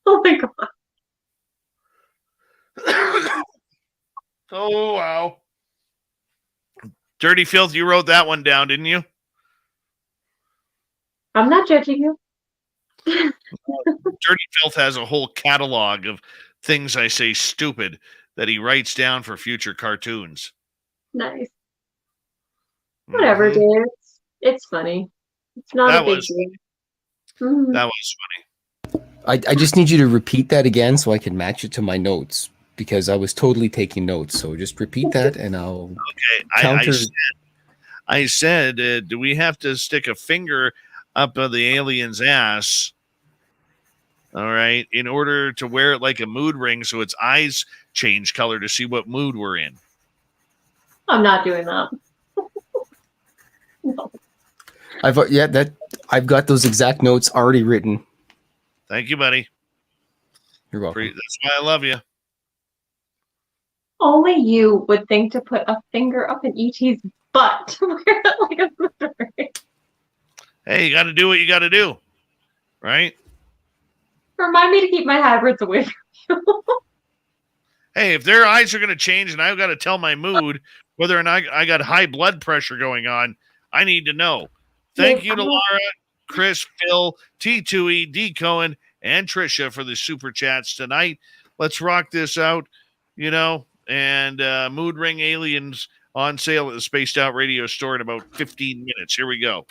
Speaker 3: Oh my God.
Speaker 2: Oh, wow. Dirty Filth, you wrote that one down, didn't you?
Speaker 3: I'm not judging you.
Speaker 2: Dirty Filth has a whole catalog of things I say stupid that he writes down for future cartoons.
Speaker 3: Nice. Whatever,
Speaker 2: Mhm.
Speaker 3: Dave. It's funny. It's not
Speaker 2: That
Speaker 3: a big
Speaker 2: was-
Speaker 3: deal. Mhm.
Speaker 2: That was funny.
Speaker 4: I just need you to repeat that again so I can match it to my notes because I was totally taking notes. So just repeat that and I'll
Speaker 2: Okay,
Speaker 4: counter.
Speaker 2: I said, do we have to stick a finger up the alien's ass? All right, in order to wear it like a mood ring, so its eyes change color to see what mood we're in.
Speaker 3: I'm not doing that. No.
Speaker 4: I've got those exact notes already written.
Speaker 2: Thank you, buddy.
Speaker 4: You're welcome.
Speaker 2: That's why I love you.
Speaker 3: Only you would think to put a finger up an ET's butt. Wear it like a mood ring.
Speaker 2: Hey, you got to do what you got to do, right?
Speaker 3: Remind me to keep my hybrids away from you.
Speaker 2: Hey, if their eyes are going to change and I've got to tell my mood whether or not I got high blood pressure going on, I need to know. Thank you to Laura, Chris, Phil, T2E, D. Cohen, and Trisha for the super chats tonight. Let's rock this out, and Mood Ring Aliens on sale at the Spaced Out Radio store in about 15 minutes. Here we go.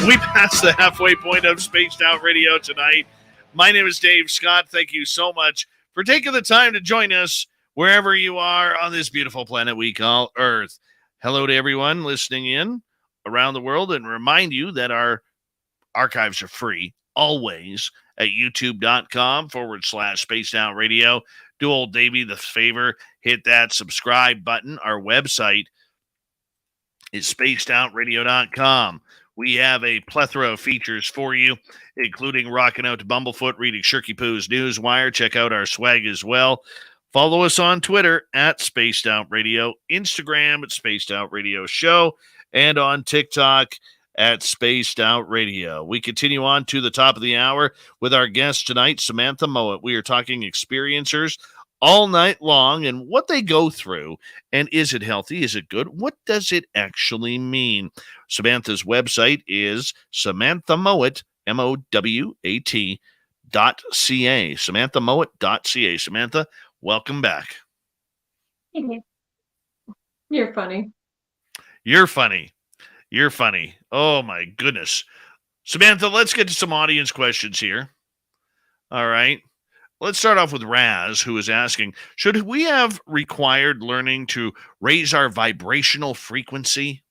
Speaker 2: We passed the halfway point of Spaced Out Radio tonight. My name is Dave Scott. Thank you so much for taking the time to join us wherever you are on this beautiful planet we call Earth. Hello to everyone listening in around the world, and remind you that our archives are free always at youtube.com/Spaced Out Radio. Do old Davey the favor, hit that subscribe button. Our website is spacedoutradio.com. We have a plethora of features for you, including rocking out to Bumblefoot, reading Shirky-poo's newswire. Check out our swag as well. Follow us on Twitter at Spaced Out Radio, Instagram at Spaced Out Radio Show, and on TikTok at Spaced Out Radio. We continue on to the top of the hour with our guest tonight, Samantha Mowat. We are talking experiencers all night long and what they go through. And is it healthy? Is it good? What does it actually mean? Samantha's website is Samantha Mowat, MOWAT.ca. SamanthaMowat.ca. Samantha, welcome back.
Speaker 3: You're funny.
Speaker 2: You're funny. You're funny. Oh, my goodness. Samantha, let's get to some audience questions here. All right. Let's start off with Raz, who is asking, should we have required learning to raise our vibrational frequency?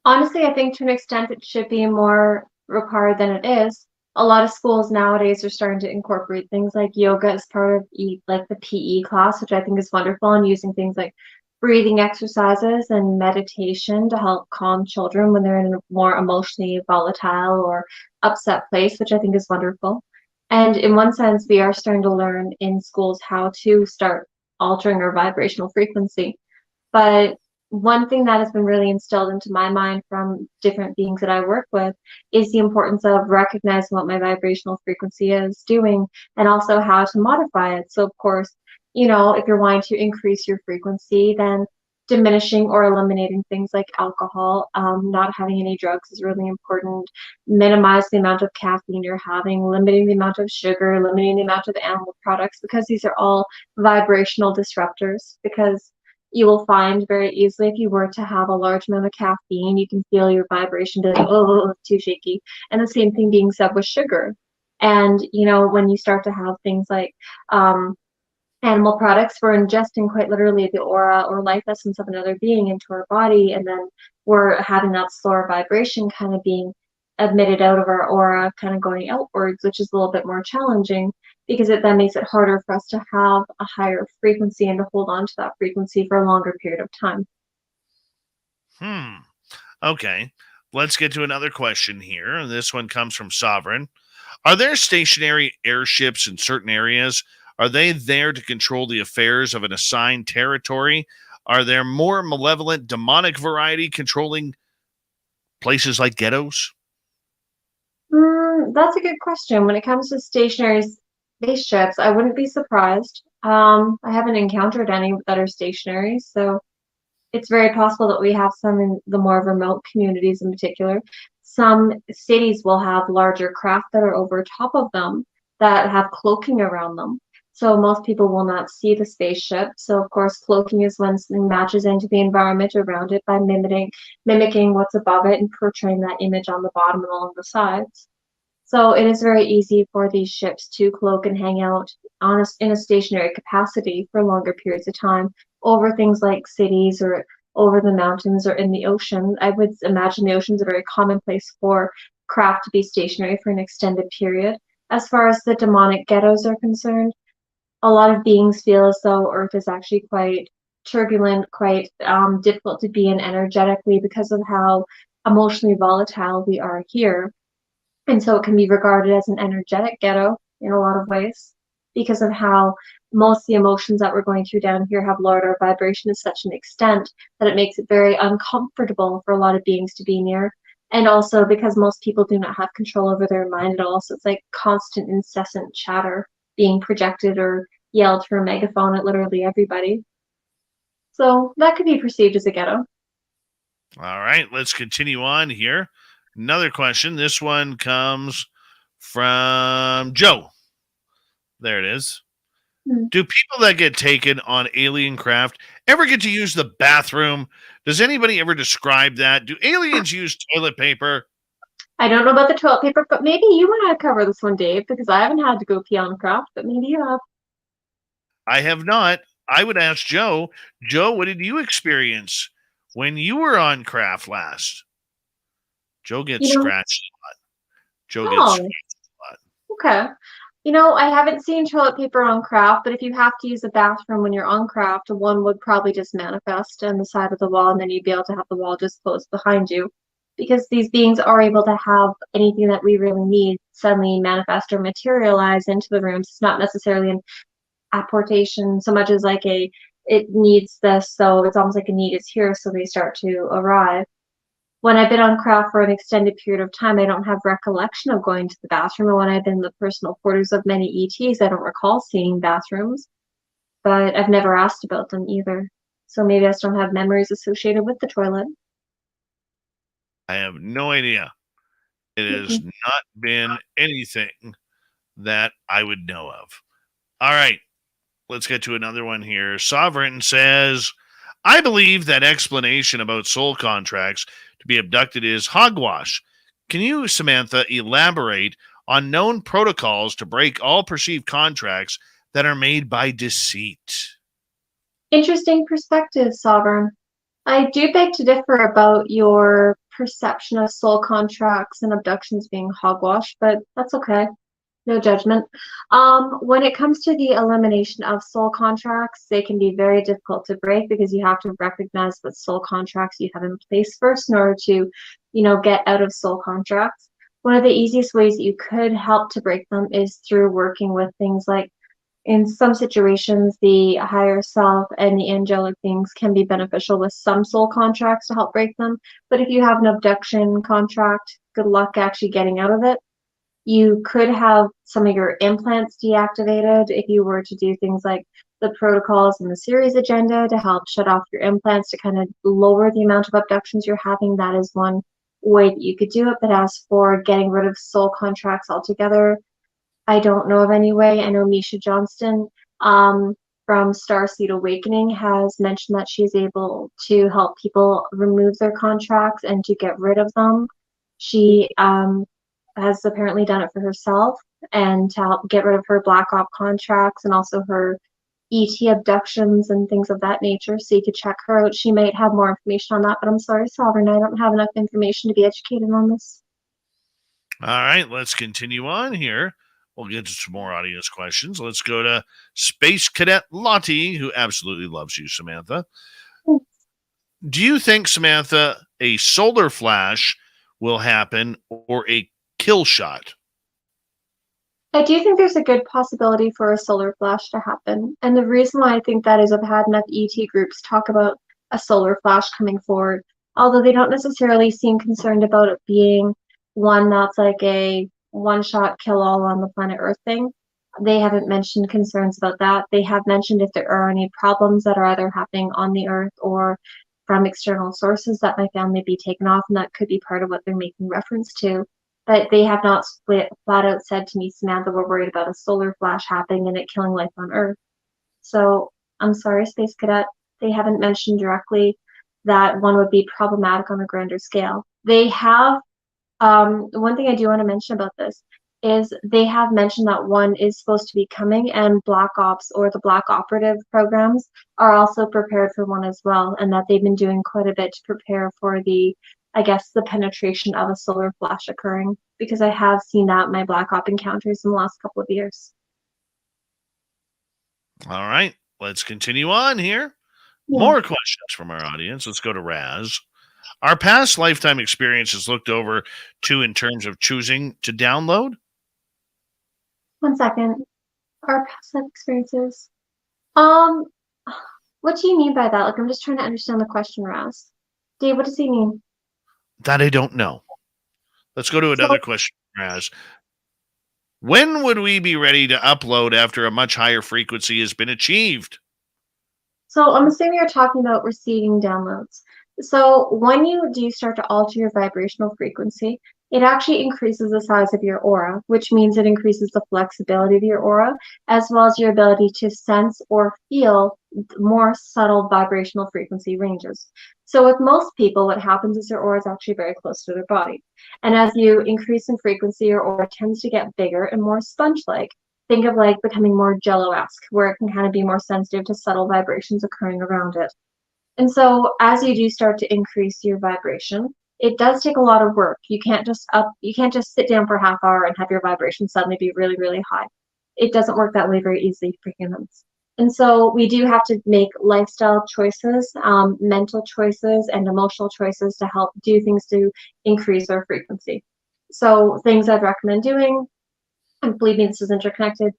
Speaker 3: Honestly, I think to an extent it should be more required than it is. A lot of schools nowadays are starting to incorporate things like yoga as part of like the PE class, which I think is wonderful, and using things like breathing exercises and meditation to help calm children when they're in a more emotionally volatile or upset place, which I think is wonderful. And in one sense, we are starting to learn in schools how to start altering our vibrational frequency. But one thing that has been really instilled into my mind from different beings that I work with is the importance of recognizing what my vibrational frequency is doing and also how to modify it. So, of course, if you're wanting to increase your frequency, then diminishing or eliminating things like alcohol, not having any drugs is really important. Minimize the amount of caffeine you're having, limiting the amount of sugar, limiting the amount of animal products, because these are all vibrational disruptors. Because you will find very easily if you were to have a large amount of caffeine, you can feel your vibration being, oh, too shaky. And the same thing being said with sugar. And, when you start to have things like animal products, we're ingesting quite literally the aura or life essence of another being into our body, and then we're having that slower vibration kind of being emitted out of our aura, kind of going outwards, which is a little bit more challenging because it then makes it harder for us to have a higher frequency and to hold on to that frequency for a longer period of time.
Speaker 2: Okay. Let's get to another question here. This one comes from Sovereign. Are there stationary airships in certain areas? Are they there to control the affairs of an assigned territory? Are there more malevolent, demonic variety controlling places like ghettos?
Speaker 3: That's a good question. When it comes to stationary spaceships, I wouldn't be surprised. I haven't encountered any that are stationary, so it's very possible that we have some in the more remote communities in particular. Some cities will have larger craft that are over top of them that have cloaking around them. So most people will not see the spaceship. So of course, cloaking is when something matches into the environment around it by mimicking what's above it and portraying that image on the bottom and along the sides. So it is very easy for these ships to cloak and hang out in a stationary capacity for longer periods of time over things like cities or over the mountains or in the ocean. I would imagine the ocean's a very common place for craft to be stationary for an extended period. As far as the demonic ghettos are concerned, a lot of beings feel as though Earth is actually quite turbulent, quite difficult to be in energetically because of how emotionally volatile we are here. And so it can be regarded as an energetic ghetto in a lot of ways because of how most of the emotions that we're going through down here have lowered our vibration to such an extent that it makes it very uncomfortable for a lot of beings to be near. And also because most people do not have control over their mind at all. So it's like constant, incessant chatter being projected or yelled through a megaphone at literally everybody. So that could be perceived as a ghetto.
Speaker 2: All right, let's continue on here. Another question. This one comes from Joe. There it is. Do people that get taken on alien craft ever get to use the bathroom? Does anybody ever describe that? Do aliens use toilet paper?
Speaker 3: I don't know about the toilet paper, but maybe you want to cover this one, Dave, because I haven't had to go pee on craft, but maybe you have.
Speaker 2: I have not. I would ask Joe. Joe, what did you experience when you were on craft last? Joe gets scratched a lot. Joe gets scratched a lot.
Speaker 3: Okay. I haven't seen toilet paper on craft, but if you have to use a bathroom when you're on craft, one would probably just manifest on the side of the wall, and then you'd be able to have the wall just closed behind you. Because these beings are able to have anything that we really need suddenly manifest or materialize into the rooms. It's not necessarily an apportation so much as like it needs this, so it's almost like a need is here, so they start to arrive. When I've been on craft for an extended period of time, I don't have recollection of going to the bathroom. And when I've been in the personal quarters of many ETs, I don't recall seeing bathrooms, but I've never asked about them either. So maybe I just don't have memories associated with the toilet.
Speaker 2: I have no idea. It has not been anything that I would know of. All right, let's get to another one here. Sovereign says, I believe that explanation about soul contracts to be abducted is hogwash. Can you, Samantha, elaborate on known protocols to break all perceived contracts that are made by deceit?
Speaker 3: Interesting perspective, Sovereign. I do beg to differ about your perception of soul contracts and abductions being hogwash, but that's okay. No judgment. When it comes to the elimination of soul contracts, they can be very difficult to break because you have to recognize what soul contracts you have in place first in order to, get out of soul contracts. One of the easiest ways that you could help to break them is through working with things like, in some situations, the higher self and the angelic beings can be beneficial with some soul contracts to help break them. But if you have an abduction contract, good luck actually getting out of it. You could have some of your implants deactivated if you were to do things like the protocols and the series agenda to help shut off your implants to kind of lower the amount of abductions you're having. That is one way that you could do it. But as for getting rid of soul contracts altogether, I don't know of any way. I know Misha Johnston from Starseed Awakening has mentioned that she's able to help people remove their contracts and to get rid of them. She has apparently done it for herself and to help get rid of her black op contracts and also her ET abductions and things of that nature. So you could check her out. She might have more information on that, but I'm sorry, Sovereign, I don't have enough information to be educated on this.
Speaker 2: All right, let's continue on here. We'll get to some more audience questions. Let's go to Space Cadet Lottie, who absolutely loves you, Samantha. Do you think, Samantha, a solar flash will happen or a kill shot?
Speaker 3: I do think there's a good possibility for a solar flash to happen. And the reason why I think that is I've had enough ET groups talk about a solar flash coming forward, although they don't necessarily seem concerned about it being one that's like a one-shot kill-all on the planet Earth thing. They haven't mentioned concerns about that. They have mentioned if there are any problems that are either happening on the Earth or from external sources that my family be taken off, and that could be part of what they're making reference to. But they have not flat out said to me, Samantha, we're worried about a solar flash happening and it killing life on Earth. So I'm sorry, Space Cadet. They haven't mentioned directly that one would be problematic on a grander scale. They have, one thing I do want to mention about this is they have mentioned that one is supposed to be coming, and Black Ops or the Black Operative programs are also prepared for one as well, and that they've been doing quite a bit to prepare for the, I guess, the penetration of a solar flash occurring, because I have seen that in my Black Op encounters in the last couple of years.
Speaker 2: All right, let's continue on here.
Speaker 3: Yeah.
Speaker 2: More questions from our audience. Let's go to Raz. Are past lifetime experiences looked over to in terms of choosing to download?
Speaker 3: 1 second. Our past life experiences. What do you mean by that? Like, I'm just trying to understand the question, Raz. Dave, what does he mean?
Speaker 2: That I don't know. Let's go to another question, Raz. When would we be ready to upload after a much higher frequency has been achieved?
Speaker 3: So I'm assuming you're talking about receiving downloads. So when you do start to alter your vibrational frequency, it actually increases the size of your aura, which means it increases the flexibility of your aura, as well as your ability to sense or feel more subtle vibrational frequency ranges. So with most people, what happens is their aura is actually very close to their body. And as you increase in frequency, your aura tends to get bigger and more sponge-like. Think of like becoming more jello-esque, where it can kind of be more sensitive to subtle vibrations occurring around it. And so as you do start to increase your vibration, it does take a lot of work. You can't just sit down for a half hour and have your vibration suddenly be really, really high. It doesn't work that way very easily for humans. And so we do have to make lifestyle choices, mental choices, and emotional choices to help do things to increase our frequency. So things I'd recommend doing, and believe me, this is interconnected,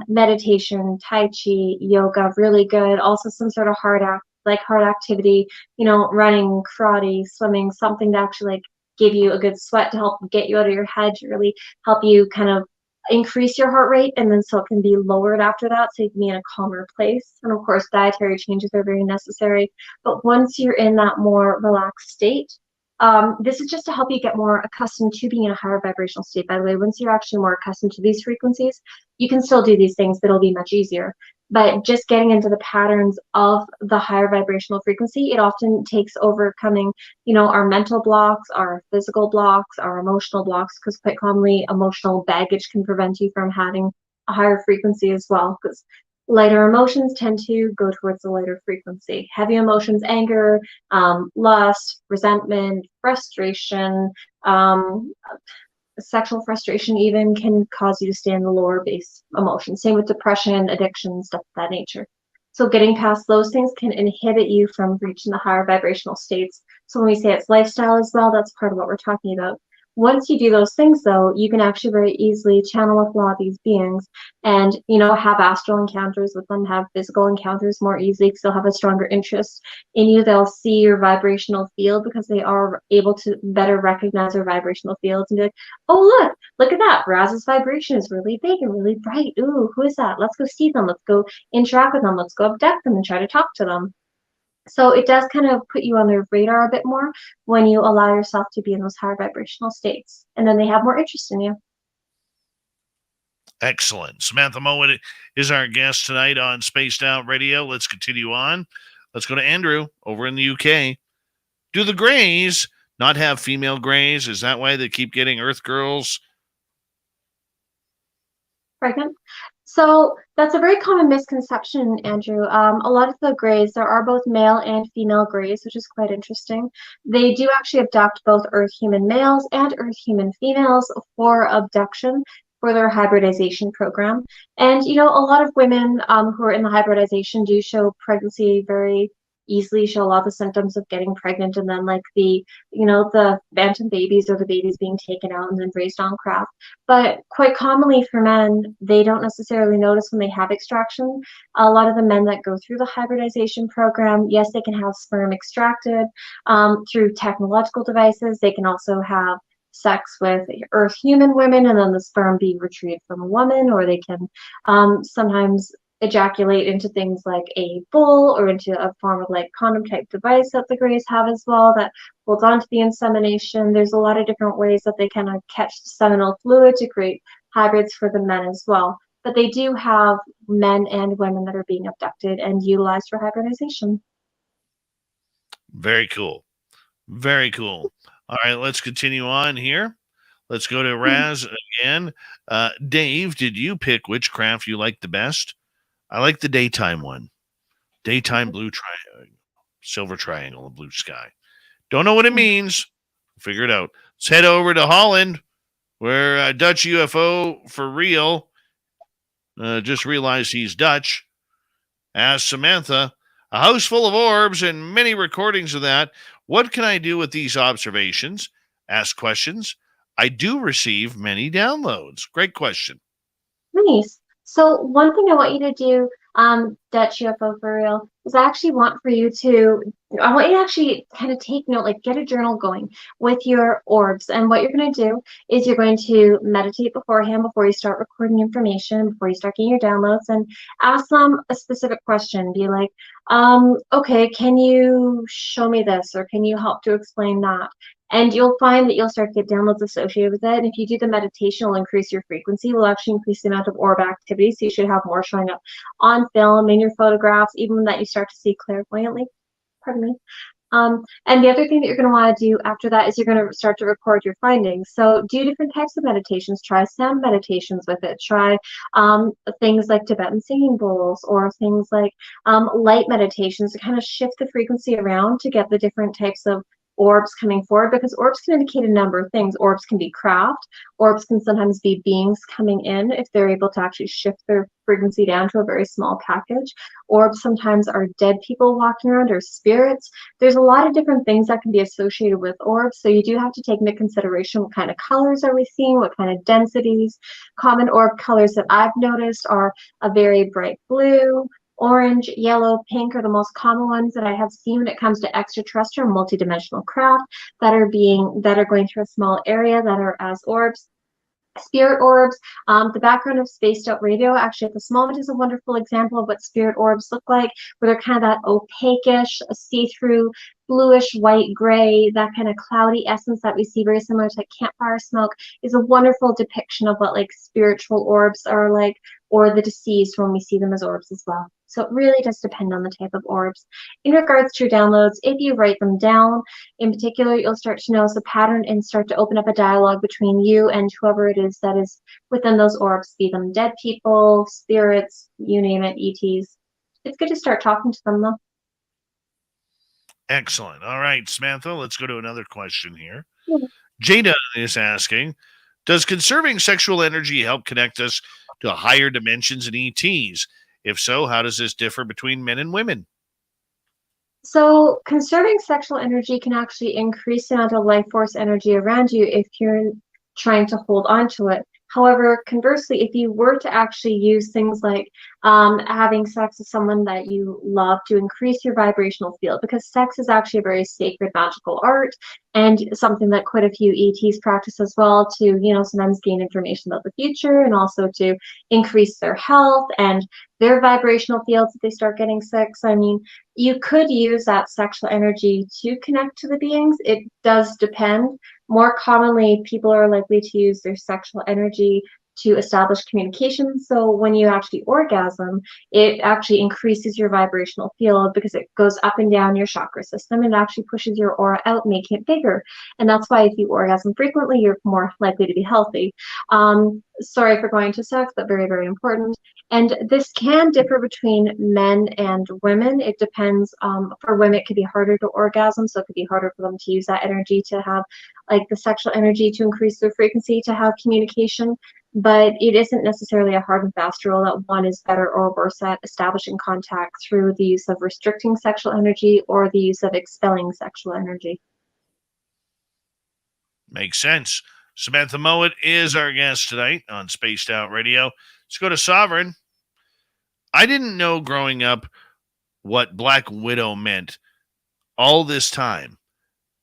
Speaker 3: meditation, Tai Chi, yoga, really good. Also some sort of hard activity, running, karate, swimming, something to actually like give you a good sweat to help get you out of your head, to really help you kind of increase your heart rate, and then so it can be lowered after that, so you can be in a calmer place. And of course, dietary changes are very necessary. But once you're in that more relaxed state, this is just to help you get more accustomed to being in a higher vibrational state. By the way, once you're actually more accustomed to these frequencies, you can still do these things, but it'll be much easier. But just getting into the patterns of the higher vibrational frequency, it often takes overcoming, our mental blocks, our physical blocks, our emotional blocks, because quite commonly emotional baggage can prevent you from having a higher frequency as well, because lighter emotions tend to go towards the lighter frequency. Heavy emotions, anger, lust, resentment, frustration, sexual frustration even can cause you to stay in the lower base emotions. Same with depression, addiction, stuff of that nature. So getting past those things can inhibit you from reaching the higher vibrational states. So when we say it's lifestyle as well, that's part of what we're talking about. Once you do those things, though, you can actually very easily channel a lot of these beings and, have astral encounters with them, have physical encounters more easily because they'll have a stronger interest in you. They'll see your vibrational field because they are able to better recognize their vibrational fields and be like, oh, look at that. Raz's vibration is really big and really bright. Ooh, who is that? Let's go see them. Let's go interact with them. Let's go abduct them and try to talk to them. So it does kind of put you on their radar a bit more when you allow yourself to be in those higher vibrational states. And then they have more interest in you.
Speaker 2: Excellent. Samantha Mowat is our guest tonight on Spaced Out Radio. Let's continue on. Let's go to Andrew over in the UK. Do the Greys not have female Greys? Is that why they keep getting Earth girls
Speaker 3: pregnant? So that's a very common misconception, Andrew. A lot of the Greys, there are both male and female Greys, which is quite interesting. They do actually abduct both Earth human males and Earth human females for abduction for their hybridization program. And, a lot of women who are in the hybridization do show pregnancy very easily show a lot of the symptoms of getting pregnant, and then like the phantom babies or the babies being taken out and then raised on craft. But quite commonly for men, they don't necessarily notice when they have extraction. A lot of the men that go through the hybridization program, yes, they can have sperm extracted through technological devices. They can also have sex with Earth human women and then the sperm be retrieved from a woman, or they can sometimes ejaculate into things like a bull or into a form of like condom type device that the Greys have as well that holds on to the insemination. There's a lot of different ways that they kind of catch the seminal fluid to create hybrids for the men as well. But they do have men and women that are being abducted and utilized for hybridization.
Speaker 2: Very cool. Very cool. All right, let's continue on here. Let's go to Raz again. Dave, did you pick which craft you like the best? I like the daytime one. Daytime blue triangle, silver triangle of blue sky. Don't know what it means. Figure it out. Let's head over to Holland, where Dutch UFO for real. Just realized he's Dutch. Ask Samantha, a house full of orbs and many recordings of that. What can I do with these observations? Ask questions. I do receive many downloads. Great question.
Speaker 3: Nice. So one thing I want you to do, Dutch UFO for real, is I want you to actually kind of take note, like get a journal going with your orbs. And what you're going to do is you're going to meditate beforehand, before you start recording information, before you start getting your downloads, and ask them a specific question. Be like, okay, can you show me this? Or can you help to explain that? And you'll find that you'll start to get downloads associated with it. And if you do the meditation, it'll increase your frequency. It will actually increase the amount of orb activity. So you should have more showing up on film, in your photographs, even that you start to see clairvoyantly. Pardon me. And the other thing that you're going to want to do after that is you're going to start to record your findings. So do different types of meditations. Try sound meditations with it. Try things like Tibetan singing bowls, or things like light meditations to kind of shift the frequency around to get the different types of orbs coming forward, because orbs can indicate a number of things. Orbs can be craft. Orbs can sometimes be beings coming in if they're able to actually shift their frequency down to a very small package. Orbs sometimes are dead people walking around, or spirits. There's a lot of different things that can be associated with orbs, so you do have to take into consideration what kind of colors are we seeing, what kind of densities. Common orb colors that I've noticed are a very bright blue, orange, yellow, pink are the most common ones that I have seen when it comes to extraterrestrial multidimensional craft that are going through a small area that are as orbs. Spirit orbs, the background of spaced out radio actually at this moment is a wonderful example of what spirit orbs look like, where they're kind of that opaque-ish, see-through, bluish, white, gray, that kind of cloudy essence that we see very similar to campfire smoke is a wonderful depiction of what like spiritual orbs are like, or the deceased when we see them as orbs as well. So it really does depend on the type of orbs. In regards to your downloads, if you write them down, in particular, you'll start to notice a pattern and start to open up a dialogue between you and whoever it is that is within those orbs, be them dead people, spirits, you name it, ETs. It's good to start talking to them though.
Speaker 2: Excellent. All right, Samantha, let's go to another question here.
Speaker 3: Yeah.
Speaker 2: Jada is asking, does conserving sexual energy help connect us to higher dimensions and ETs? If so, how does this differ between men and women?
Speaker 3: So conserving sexual energy can actually increase the amount of life force energy around you if you're trying to hold on to it. However, conversely, if you were to actually use things like having sex with someone that you love to increase your vibrational field, because sex is actually a very sacred, magical art, and something that quite a few ETs practice as well to, you know, sometimes gain information about the future and also to increase their health and their vibrational fields if they start getting sick. So, I mean, you could use that sexual energy to connect to the beings. It does depend. More commonly, people are likely to use their sexual energy to establish communication. So when you actually orgasm, it actually increases your vibrational field because it goes up and down your chakra system and actually pushes your aura out, making it bigger. And that's why if you orgasm frequently, you're more likely to be healthy. Sorry for going to sex, but very, very important. And this can differ between men and women. It depends. For women, it could be harder to orgasm, so it could be harder for them to use that energy to have, like, the sexual energy to increase their frequency, to have communication. but it isn't necessarily a hard and fast rule that one is better or worse at establishing contact through the use of restricting sexual energy or the use of expelling sexual energy.
Speaker 2: Makes sense. Samantha Mowat is our guest tonight on Spaced Out Radio. Let's go to Sovereign. I didn't know growing up what Black Widow meant all this time.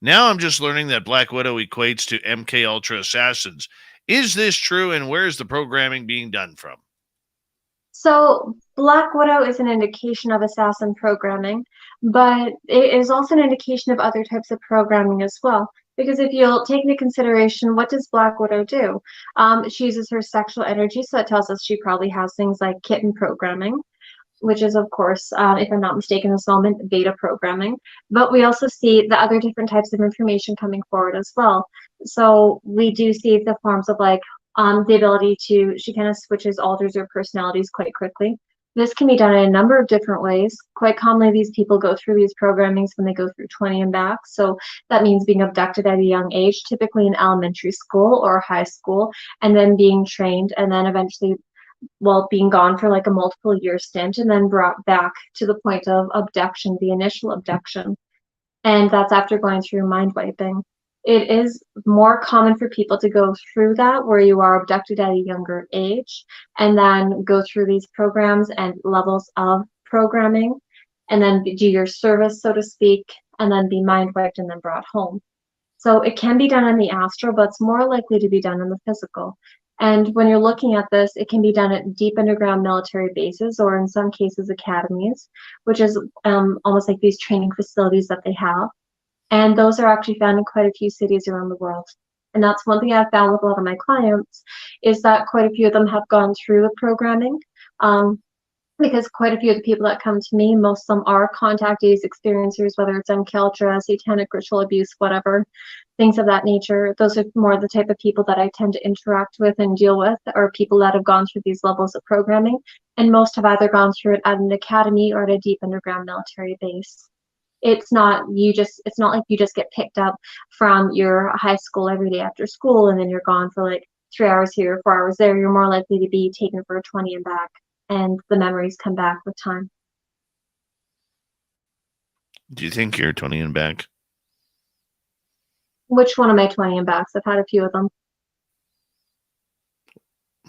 Speaker 2: Now I'm just learning that Black Widow equates to MK Ultra assassins. Is this true, and where is the programming being done from?
Speaker 3: So Black Widow is an indication of assassin programming, but it is also an indication of other types of programming as well. Because if you'll take into consideration, what does Black Widow do? She uses her sexual energy, so it tells us she probably has things like kitten programming, which is, of course, if I'm not mistaken, this moment, beta programming. But we also see the other different types of information coming forward as well. So we do see the forms of like the ability to, she kind of switches, alters her personalities quite quickly. This can be done in a number of different ways. Quite commonly, these people go through these programmings when they go through 20 and back. So that means being abducted at a young age, typically in elementary school or high school, and then being trained, and then eventually, well, being gone for like a multiple year stint, and then brought back to the point of abduction, the initial abduction. And that's after going through mind wiping. It is more common for people to go through that, where you are abducted at a younger age and then go through these programs and levels of programming, and then do your service, so to speak, and then be mind wiped and then brought home. So it can be done in the astral, but it's more likely to be done in the physical. And when you're looking at this, it can be done at deep underground military bases, or in some cases academies, which is almost like these training facilities that they have. And those are actually found in quite a few cities around the world. And that's one thing I've found with a lot of my clients, is that quite a few of them have gone through the programming. Because quite a few of the people that come to me, most of them are contactees, experiencers, whether it's MK Ultra, satanic ritual abuse, whatever, things of that nature. Those are more the type of people that I tend to interact with and deal with, or people that have gone through these levels of programming. And most have either gone through it at an academy or at a deep underground military base. It's not like you just get picked up from your high school every day after school and then you're gone for like 3 hours here, 4 hours there. You're more likely to be taken for a 20 and back, and the memories come back with time.
Speaker 2: Do you think you're 20 and back?
Speaker 3: Which one of my 20 and backs? I've had a few of them.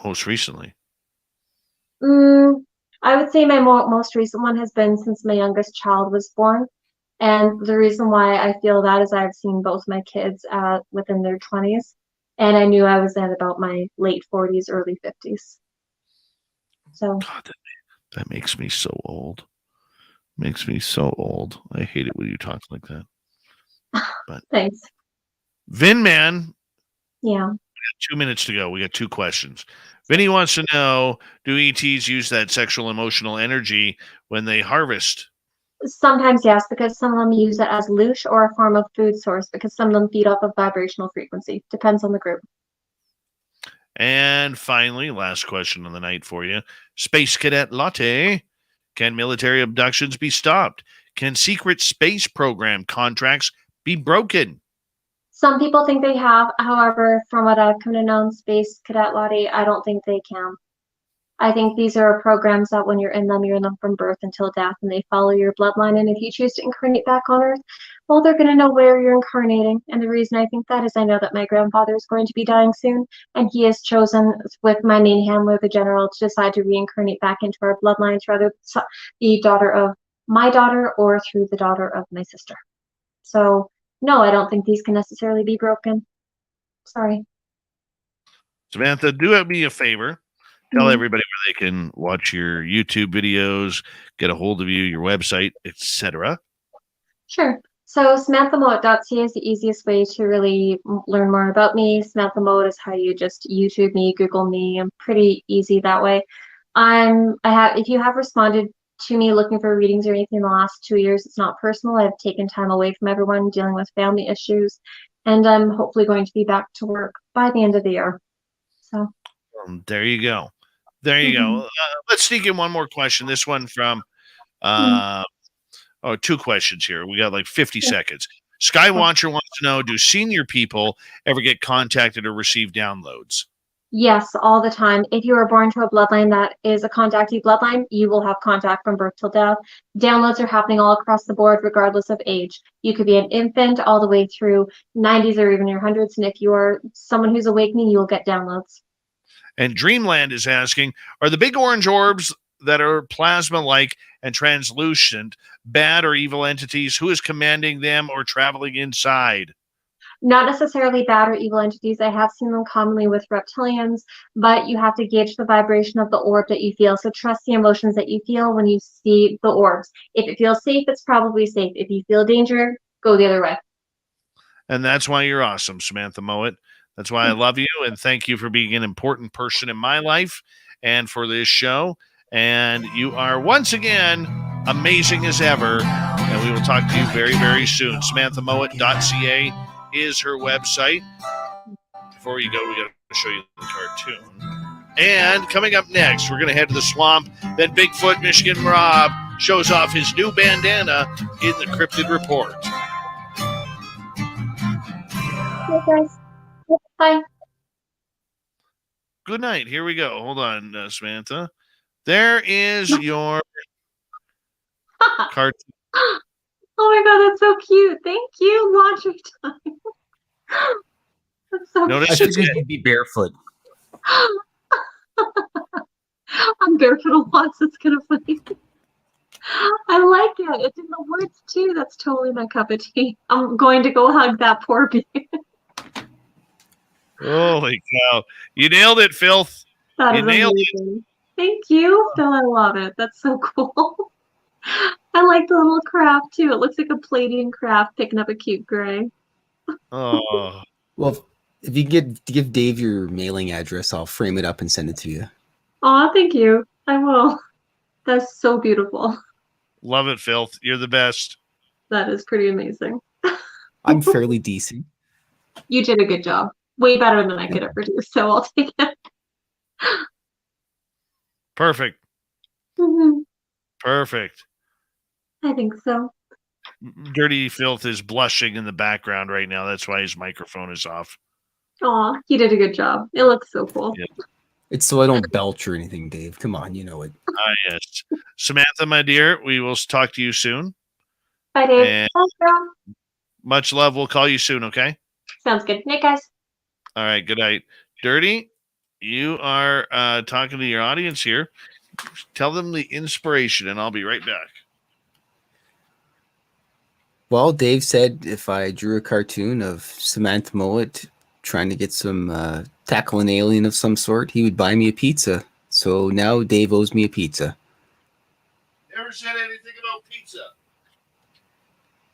Speaker 2: Most recently?
Speaker 3: I would say my most recent one has been since my youngest child was born. And the reason why I feel that is I've seen both my kids within their 20s, and I knew I was at about my late 40s, early 50s. So
Speaker 2: God, that makes me so old. Makes me so old. I hate it when you talk like that. But
Speaker 3: thanks.
Speaker 2: Vin Man.
Speaker 3: Yeah.
Speaker 2: We got 2 minutes to go. We got 2 questions. Vinny wants to know, do ETs use that sexual emotional energy when they harvest?
Speaker 3: Sometimes, yes, because some of them use it as loosh or a form of food source, because some of them feed off of vibrational frequency. Depends on the group.
Speaker 2: And finally, last question of the night for you. Space Cadet Latte. Can military abductions be stopped? Can secret space program contracts be broken?
Speaker 3: Some people think they have. However, from what I've come to know, Space Cadet Latte, I don't think they can. I think these are programs that when you're in them from birth until death, and they follow your bloodline. And if you choose to incarnate back on Earth, well, they're going to know where you're incarnating. And the reason I think that is I know that my grandfather is going to be dying soon, and he has chosen, with my main handler, the general, to decide to reincarnate back into our bloodlines, rather the daughter of my daughter or through the daughter of my sister. So, no, I don't think these can necessarily be broken. Sorry.
Speaker 2: Samantha, do me a favor. Tell everybody where they can watch your YouTube videos, get a hold of you, your website, etc.
Speaker 3: Sure. So SamanthaMowat.ca is the easiest way to really learn more about me. Samantha Mowat is how you just YouTube me, Google me. I'm pretty easy that way. If you have responded to me looking for readings or anything in the last 2 years, it's not personal. I've taken time away from everyone dealing with family issues, and I'm hopefully going to be back to work by the end of the year. So
Speaker 2: there you go. There you go. Let's sneak in one more question. This one from 2 questions here. We got like 50 seconds. Skywatcher wants to know, do senior people ever get contacted or receive downloads?
Speaker 3: Yes, all the time. If you are born to a bloodline that is a contactee bloodline, you will have contact from birth till death. Downloads are happening all across the board, regardless of age. You could be an infant all the way through 90s or even your hundreds, and if you are someone who's awakening, you will get downloads.
Speaker 2: And Dreamland is asking, are the big orange orbs that are plasma-like and translucent bad or evil entities? Who is commanding them or traveling inside?
Speaker 3: Not necessarily bad or evil entities. I have seen them commonly with reptilians, but you have to gauge the vibration of the orb that you feel. So trust the emotions that you feel when you see the orbs. If it feels safe, it's probably safe. If you feel danger, go the other way.
Speaker 2: And that's why you're awesome, Samantha Mowat. That's why I love you, and thank you for being an important person in my life and for this show. And you are once again amazing as ever. And we will talk to you very, very soon. SamanthaMowat.ca is her website. Before you go, we got to show you the cartoon. And coming up next, we're going to head to the swamp. Then Bigfoot Michigan Rob shows off his new bandana in the Cryptid Report.
Speaker 3: Okay, guys. Bye.
Speaker 2: Good night. Here we go. Hold on, Samantha. There is your cartoon.
Speaker 3: Oh my god, that's so cute. Thank you. Laundry time. That's so
Speaker 2: Notice
Speaker 4: I
Speaker 2: it's
Speaker 4: figured you'd be barefoot.
Speaker 3: I'm barefoot a lot, so it's kind of funny. I like it. It's in the woods too. That's totally my cup of tea. I'm going to go hug that poor bee.
Speaker 2: Holy cow. You nailed it, Filth.
Speaker 3: That
Speaker 2: You
Speaker 3: is
Speaker 2: nailed
Speaker 3: amazing. Thank you, Phil. I love it. That's so cool. I like the little craft too. It looks like a plating craft picking up a cute gray.
Speaker 2: Oh,
Speaker 4: Well, if you give Dave your mailing address, I'll frame it up and send it to you.
Speaker 3: Aw, thank you. I will. That's so beautiful.
Speaker 2: love it, Filth. You're the best.
Speaker 3: That is pretty amazing.
Speaker 4: I'm fairly decent.
Speaker 3: You did a good job. Way better than I could ever do, so I'll take it.
Speaker 2: Perfect.
Speaker 3: Mhm.
Speaker 2: Perfect.
Speaker 3: I think so.
Speaker 2: Dirty Filth is blushing in the background right now. That's why his microphone is off.
Speaker 3: Aw, you did a good job. It looks so cool.
Speaker 2: Yeah.
Speaker 4: It's so I don't belch or anything, Dave. Come on, you know it.
Speaker 2: Yes. Samantha, my dear, we will talk to you soon.
Speaker 3: Bye, Dave.
Speaker 2: And
Speaker 3: Thanks, girl.
Speaker 2: much love. We'll call you soon, okay?
Speaker 3: Sounds good. Night, guys.
Speaker 2: All right. Good night. Dirty, you are talking to your audience here. Tell them the inspiration, and I'll be right back.
Speaker 4: Well, Dave said if I drew a cartoon of Samantha Mowat trying to get some tackle an alien of some sort, he would buy me a pizza. So now Dave owes me a pizza.
Speaker 2: Never said anything about pizza.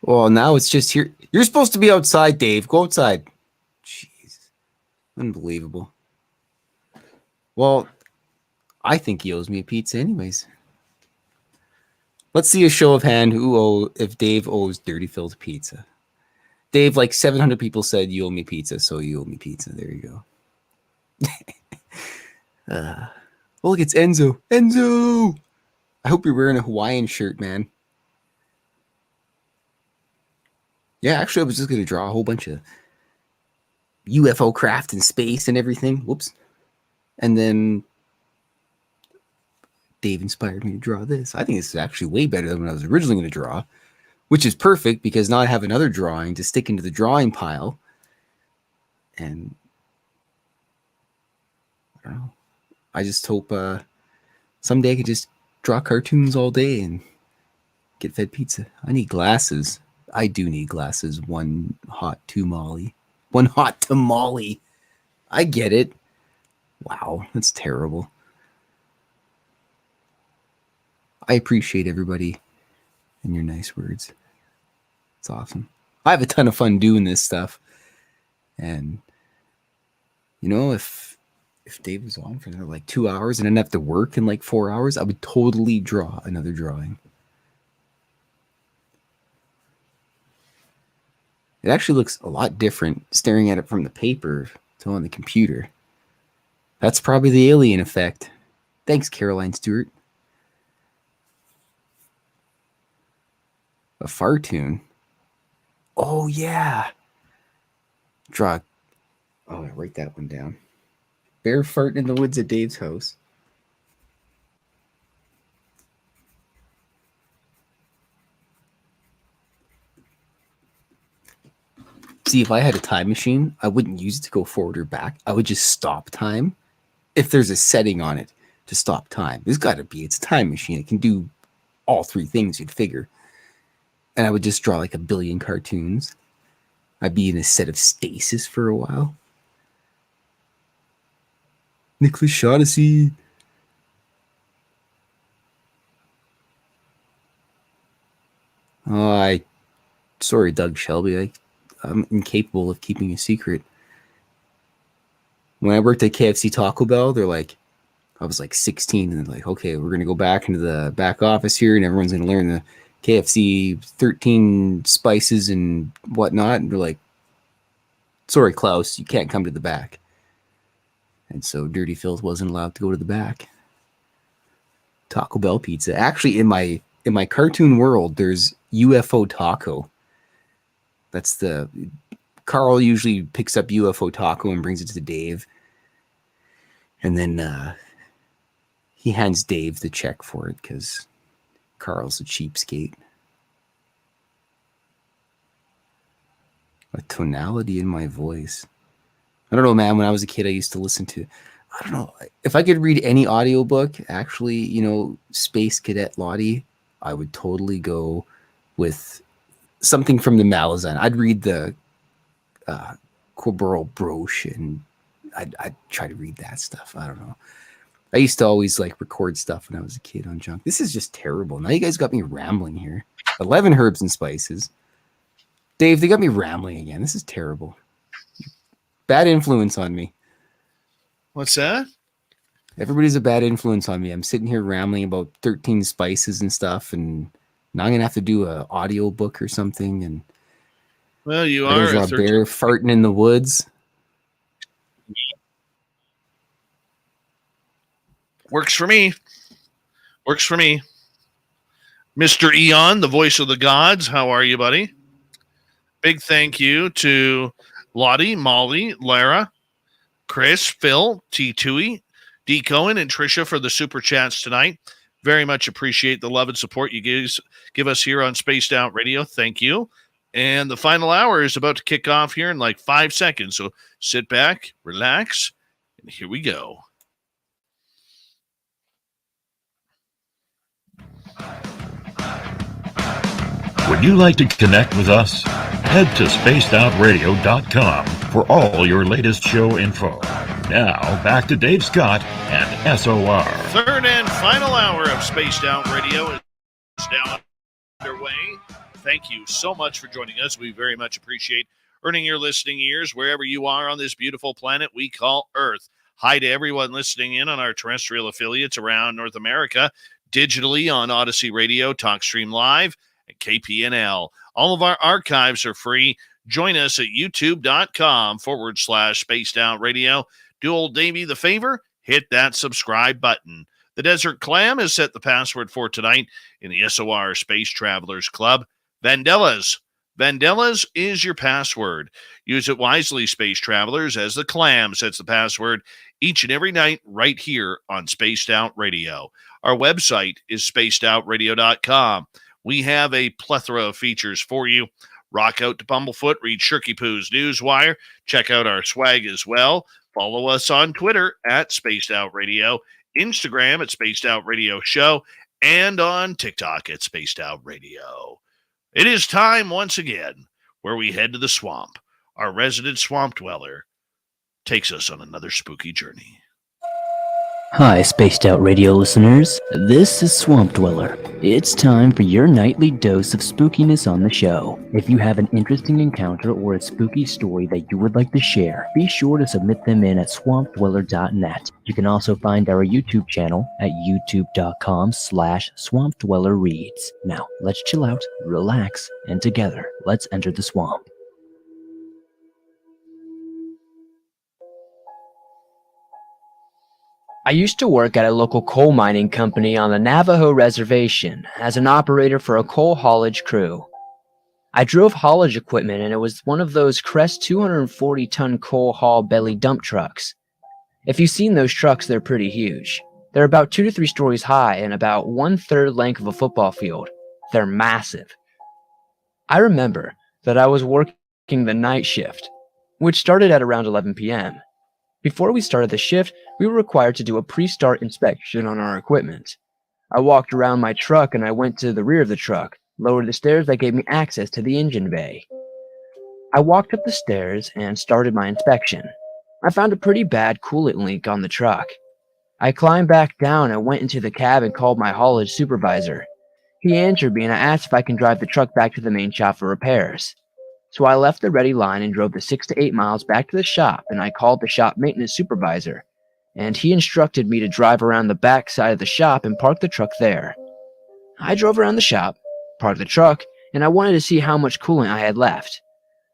Speaker 4: Well, now it's just here. You're supposed to be outside, Dave. Go outside. Jeez. Unbelievable. Well, I think he owes me a pizza anyways. Let's see a show of hand if Dave owes Dirty Phil a pizza. Dave, like 700 people said you owe me pizza, so you owe me pizza. There you go. Look, it's Enzo. Enzo! I hope you're wearing a Hawaiian shirt, man. Yeah, actually, I was just going to draw a whole bunch of UFO craft in space and everything. Whoops. And then Dave inspired me to draw this. I think this is actually way better than what I was originally going to draw, which is perfect because now I have another drawing to stick into the drawing pile. And I don't know. I just hope someday I could just draw cartoons all day and get fed pizza. I need glasses. I do need glasses. One hot tamale. I get it. Wow, that's terrible. I appreciate everybody and your nice words. It's awesome. I have a ton of fun doing this stuff. And, you know, if Dave was on for another like 2 hours and I didn't have to work in like 4 hours, I would totally draw another drawing. It actually looks a lot different staring at it from the paper to on the computer. That's probably the alien effect. Thanks, Caroline Stewart. A fartoon. Oh, yeah. Draw. Oh, I write that one down. bear farting in the woods at Dave's house. See, if I had a time machine, I wouldn't use it to go forward or back. I would just stop time. If there's a setting on it to stop time, there's got to be. It's a time machine. It can do all three things, you'd figure. And I would just draw like a billion cartoons. I'd be in a set of stasis for a while. Nicholas Shaughnessy. Oh, sorry, Doug Shelby. I'm incapable of keeping a secret. When I worked at KFC Taco Bell, they're like, I was like 16, and they're like, okay, we're going to go back into the back office here, and everyone's going to learn the KFC 13 spices and whatnot. And they're like, sorry, Klaus, you can't come to the back. And so Dirty Phil wasn't allowed to go to the back. Taco Bell pizza. Actually, in my cartoon world, there's UFO Taco. That's the Carl usually picks up UFO Taco and brings it to Dave. And then he hands Dave the check for it because Carl's a cheapskate. A tonality in my voice. I don't know, man. When I was a kid, I used to listen to, I don't know, if I could read any audiobook, actually, you know, Space Cadet Lottie, I would totally go with something from the Malazan. I'd read the Corporal Broche, and I'd try to read that stuff. I don't know. I used to always like record stuff when I was a kid on junk. This is just terrible. Now you guys got me rambling here. 11 herbs and spices. Dave, they got me rambling again. This is terrible. Bad influence on me.
Speaker 2: What's that?
Speaker 4: Everybody's a bad influence on me. I'm sitting here rambling about 13 spices and stuff, and now I'm gonna have to do an audio book or something. And
Speaker 2: Well, you
Speaker 4: there's
Speaker 2: are
Speaker 4: a bear farting in the woods.
Speaker 2: Works for me. Works for me. Mr. Eon, the voice of the gods. How are you, buddy? Big thank you to Lottie, Molly, Lara, Chris, Phil, T. Tui, D. Cohen, and Trisha for the super chats tonight. Very much appreciate the love and support you give us here on Spaced Out Radio. Thank you. And the final hour is about to kick off here in like 5 seconds. So sit back, relax, and here we go.
Speaker 5: Would you like to connect with us? Head to spacedoutradio.com for all your latest show info. Now, back to Dave Scott and SOR.
Speaker 2: Third and final hour of Spaced Out Radio is now underway. Thank you so much for joining us. We very much appreciate earning your listening ears wherever you are on this beautiful planet we call Earth. Hi to everyone listening in on our terrestrial affiliates around North America, digitally on Odyssey Radio, TalkStream Live, and KPNL. All of our archives are free. Join us at youtube.com/Spaced Out Radio. Do old Davey the favor, hit that subscribe button. The Desert Clam has set the password for tonight in the SOR Space Travelers Club. Vandellas. Vandellas is your password. Use it wisely, Space Travelers, as the Clam sets the password each and every night right here on Spaced Out Radio. Our website is spacedoutradio.com. We have a plethora of features for you. Rock out to Bumblefoot, read Shirky-poo's newswire, check out our swag as well. Follow us on Twitter at Spaced Out Radio, Instagram at Spaced Out Radio Show, and on TikTok at Spaced Out Radio. It is time once again where we head to the swamp. Our resident swamp dweller takes us on another spooky journey.
Speaker 6: Hi, Spaced Out Radio listeners. This is Swamp Dweller. It's time for your nightly dose of spookiness on the show. If you have an interesting encounter or a spooky story that you would like to share, be sure to submit them in at swampdweller.net. You can also find our YouTube channel at youtube.com/swampdwellerreads. Now, let's chill out, relax, and together, let's enter the swamp. I used to work at a local coal mining company on the Navajo Reservation as an operator for a coal haulage crew. I drove haulage equipment, and it was one of those Crest 240-ton coal haul belly dump trucks. If you've seen those trucks, they're pretty huge. They're about 2 to 3 stories high and about 1/3 length of a football field. They're massive. I remember that I was working the night shift, which started at around 11 p.m. Before we started the shift, we were required to do a pre-start inspection on our equipment. I walked around my truck and I went to the rear of the truck, lowered the stairs that gave me access to the engine bay. I walked up the stairs and started my inspection. I found a pretty bad coolant leak on the truck. I climbed back down and went into the cab and called my haulage supervisor. He answered me and I asked if I can drive the truck back to the main shop for repairs. So I left the ready line and drove the 6 to 8 miles back to the shop, and I called the shop maintenance supervisor, and he instructed me to drive around the back side of the shop and park the truck there. I drove around the shop, parked the truck, and I wanted to see how much coolant I had left.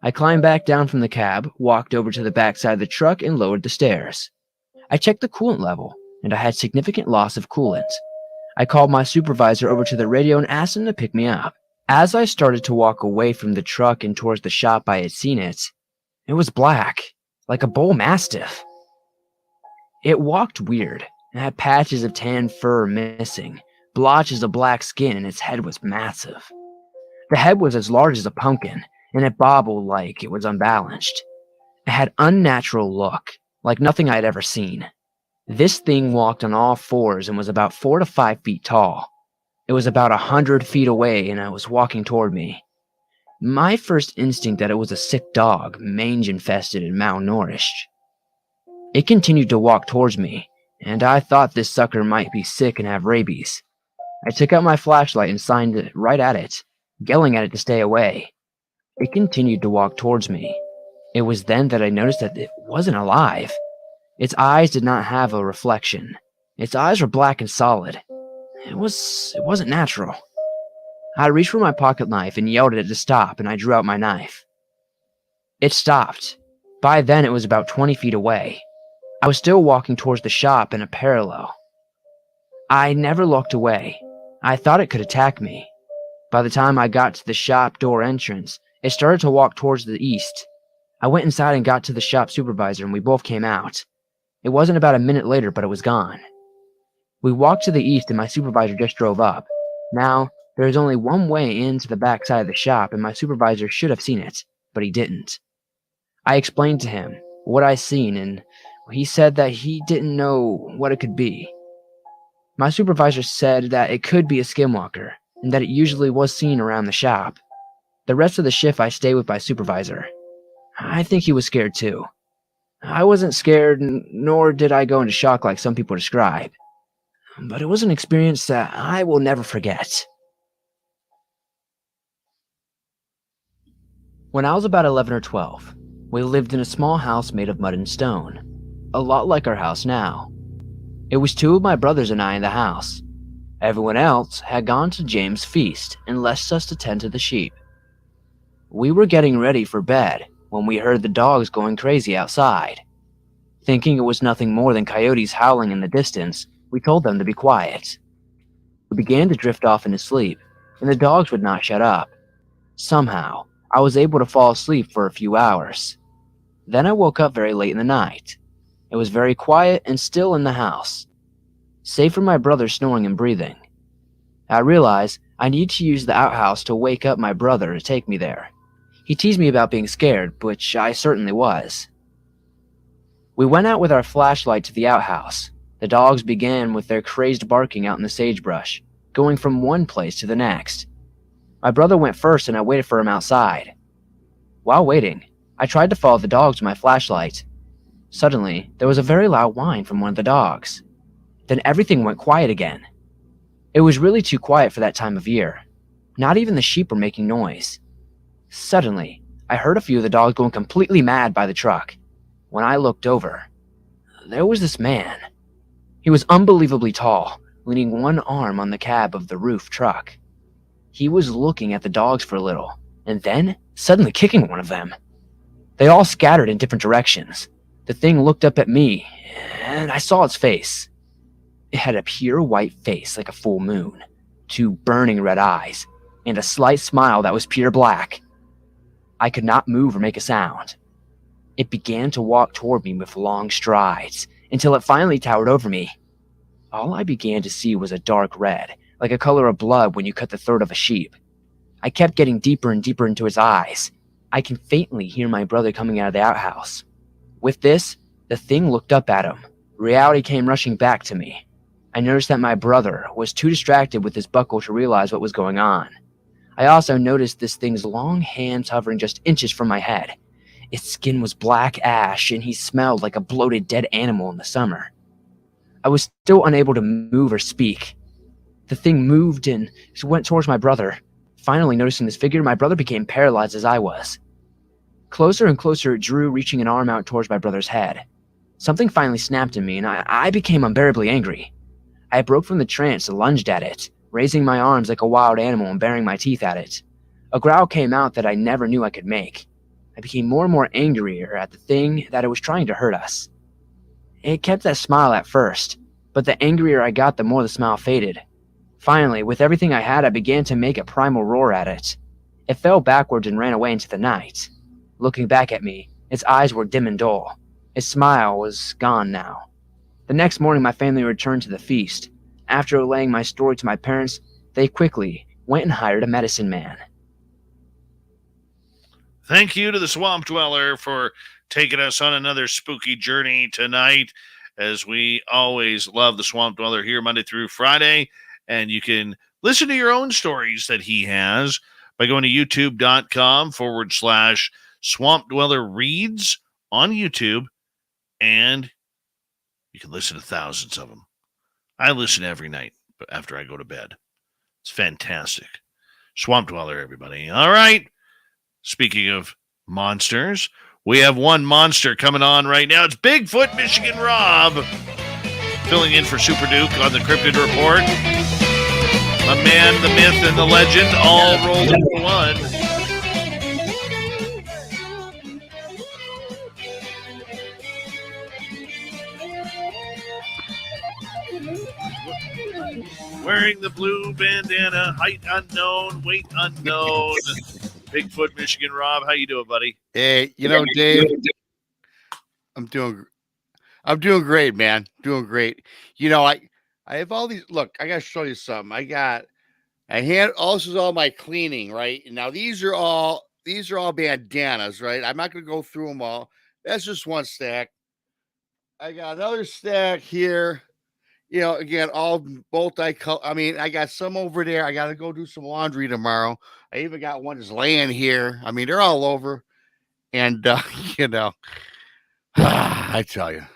Speaker 6: I climbed back down from the cab, walked over to the back side of the truck, and lowered the stairs. I checked the coolant level, and I had significant loss of coolant. I called my supervisor over to the radio and asked him to pick me up. As I started to walk away from the truck and towards the shop I had seen it, it was black, like a bull mastiff. It walked weird and had patches of tan fur missing, blotches of black skin, and its head was massive. The head was as large as a pumpkin, and it bobbled like it was unbalanced. It had unnatural look, like nothing I had ever seen. This thing walked on all fours and was about 4 to 5 feet tall. It was about 100 feet away and it was walking toward me. My first instinct that it was a sick dog, mange-infested and malnourished. It continued to walk towards me, and I thought this sucker might be sick and have rabies. I took out my flashlight and shined it right at it, yelling at it to stay away. It continued to walk towards me. It was then that I noticed that it wasn't alive. Its eyes did not have a reflection. Its eyes were black and solid. It wasn't natural. I reached for my pocket knife and yelled at it to stop, and I drew out my knife. It stopped. By then it was about 20 feet away. I was still walking towards the shop in a parallel. I never looked away. I thought it could attack me. By the time I got to the shop door entrance, it started to walk towards the east. I went inside and got to the shop supervisor, and we both came out. It wasn't about a minute later, but it was gone. We walked to the east and my supervisor just drove up. Now, there is only one way into the back side of the shop and my supervisor should have seen it, but he didn't. I explained to him what I seen and he said that he didn't know what it could be. My supervisor said that it could be a skinwalker and that it usually was seen around the shop. The rest of the shift I stayed with my supervisor. I think he was scared too. I wasn't scared, nor did I go into shock like some people describe. But it was an experience that I will never forget. When I was about 11 or 12, we lived in a small house made of mud and stone, a lot like our house now. It was 2 of my brothers and I in the house. Everyone else had gone to James' feast and left us to tend to the sheep. We were getting ready for bed when we heard the dogs going crazy outside. Thinking it was nothing more than coyotes howling in the distance, we told them to be quiet. We began to drift off into sleep, and the dogs would not shut up. Somehow, I was able to fall asleep for a few hours. Then I woke up very late in the night. It was very quiet and still in the house, save for my brother snoring and breathing. I realized I needed to use the outhouse to wake up my brother to take me there. He teased me about being scared, which I certainly was. We went out with our flashlight to the outhouse. The dogs began with their crazed barking out in the sagebrush, going from one place to the next. My brother went first and I waited for him outside. While waiting, I tried to follow the dogs with my flashlight. Suddenly, there was a very loud whine from one of the dogs. Then everything went quiet again. It was really too quiet for that time of year. Not even the sheep were making noise. Suddenly, I heard a few of the dogs going completely mad by the truck. When I looked over, there was this man. He was unbelievably tall, leaning one arm on the cab of the roof truck. He was looking at the dogs for a little, and then suddenly kicking one of them. They all scattered in different directions. The thing looked up at me, and I saw its face. It had a pure white face like a full moon, 2 burning red eyes, and a slight smile that was pure black. I could not move or make a sound. It began to walk toward me with long strides,
Speaker 7: until it finally towered over me. All I began to see was a dark red, like a color of blood when you cut the throat of a sheep. I kept getting deeper and deeper into its eyes. I can faintly hear my brother coming out of the outhouse. With this, the thing looked up at him. Reality came rushing back to me. I noticed that my brother was too distracted with his buckle to realize what was going on. I also noticed this thing's long hands hovering just inches from my head. Its skin was black ash, and he smelled like a bloated dead animal in the summer. I was still unable to move or speak. The thing moved and went towards my brother. Finally noticing this figure, my brother became paralyzed as I was. Closer and closer it drew, reaching an arm out towards my brother's head. Something finally snapped in me, and I became unbearably angry. I broke from the trance and lunged at it, raising my arms like a wild animal and baring my teeth at it. A growl came out that I never knew I could make. I became more and more angrier at the thing that it was trying to hurt us. It kept that smile at first, but the angrier I got, the more the smile faded. Finally, with everything I had, I began to make a primal roar at it. It fell backwards and ran away into the night. Looking back at me, its eyes were dim and dull. Its smile was gone now. The next morning, my family returned to the feast. After relaying my story to my parents, they quickly went and hired a medicine man.
Speaker 2: Thank you to the Swamp Dweller for taking us on another spooky journey tonight. As we always love the Swamp Dweller here Monday through Friday. And you can listen to your own stories that he has by going to youtube.com/Swamp Dweller Reads on YouTube. And you can listen to thousands of them. I listen every night after I go to bed. It's fantastic. Swamp Dweller, everybody. All right. Speaking of monsters, we have one monster coming on right now. It's Bigfoot Michigan Rob, filling in for Super Duke on the Cryptid Report. The man, the myth, and the legend all rolled into one. Wearing the blue bandana, height unknown, weight unknown. Bigfoot Michigan Rob, how you doing, buddy?
Speaker 8: Hey, Dave, I'm doing great, man. Doing great. I have all these. Look, I gotta show you something. This is all my cleaning, right? And now these are all bandanas, right? I'm not gonna go through them all. That's just one stack. I got another stack here. Again, all multi-color. I mean, I got some over there. I got to go do some laundry tomorrow. I even got one that's laying here. I mean, they're all over. And, I tell you,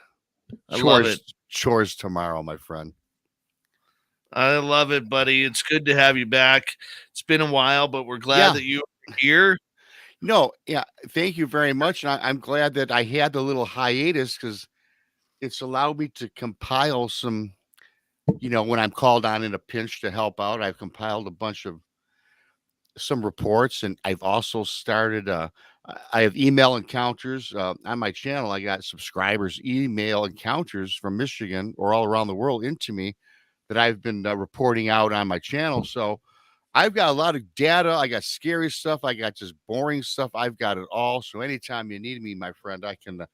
Speaker 2: I love it.
Speaker 8: Chores tomorrow, my friend.
Speaker 2: I love it, buddy. It's good to have you back. It's been a while, but we're glad that you're here.
Speaker 8: No, yeah, thank you very much. And I'm glad that I had the little hiatus because it's allowed me to compile some, when I'm called on in a pinch to help out. I've compiled a bunch of some reports, and I've also started I have email encounters on my channel. I got subscribers email encounters from Michigan or all around the world into me that I've been reporting out on my channel. So I've got a lot of data. I got scary stuff. I got just boring stuff. I've got it all. So anytime you need me, my friend, I can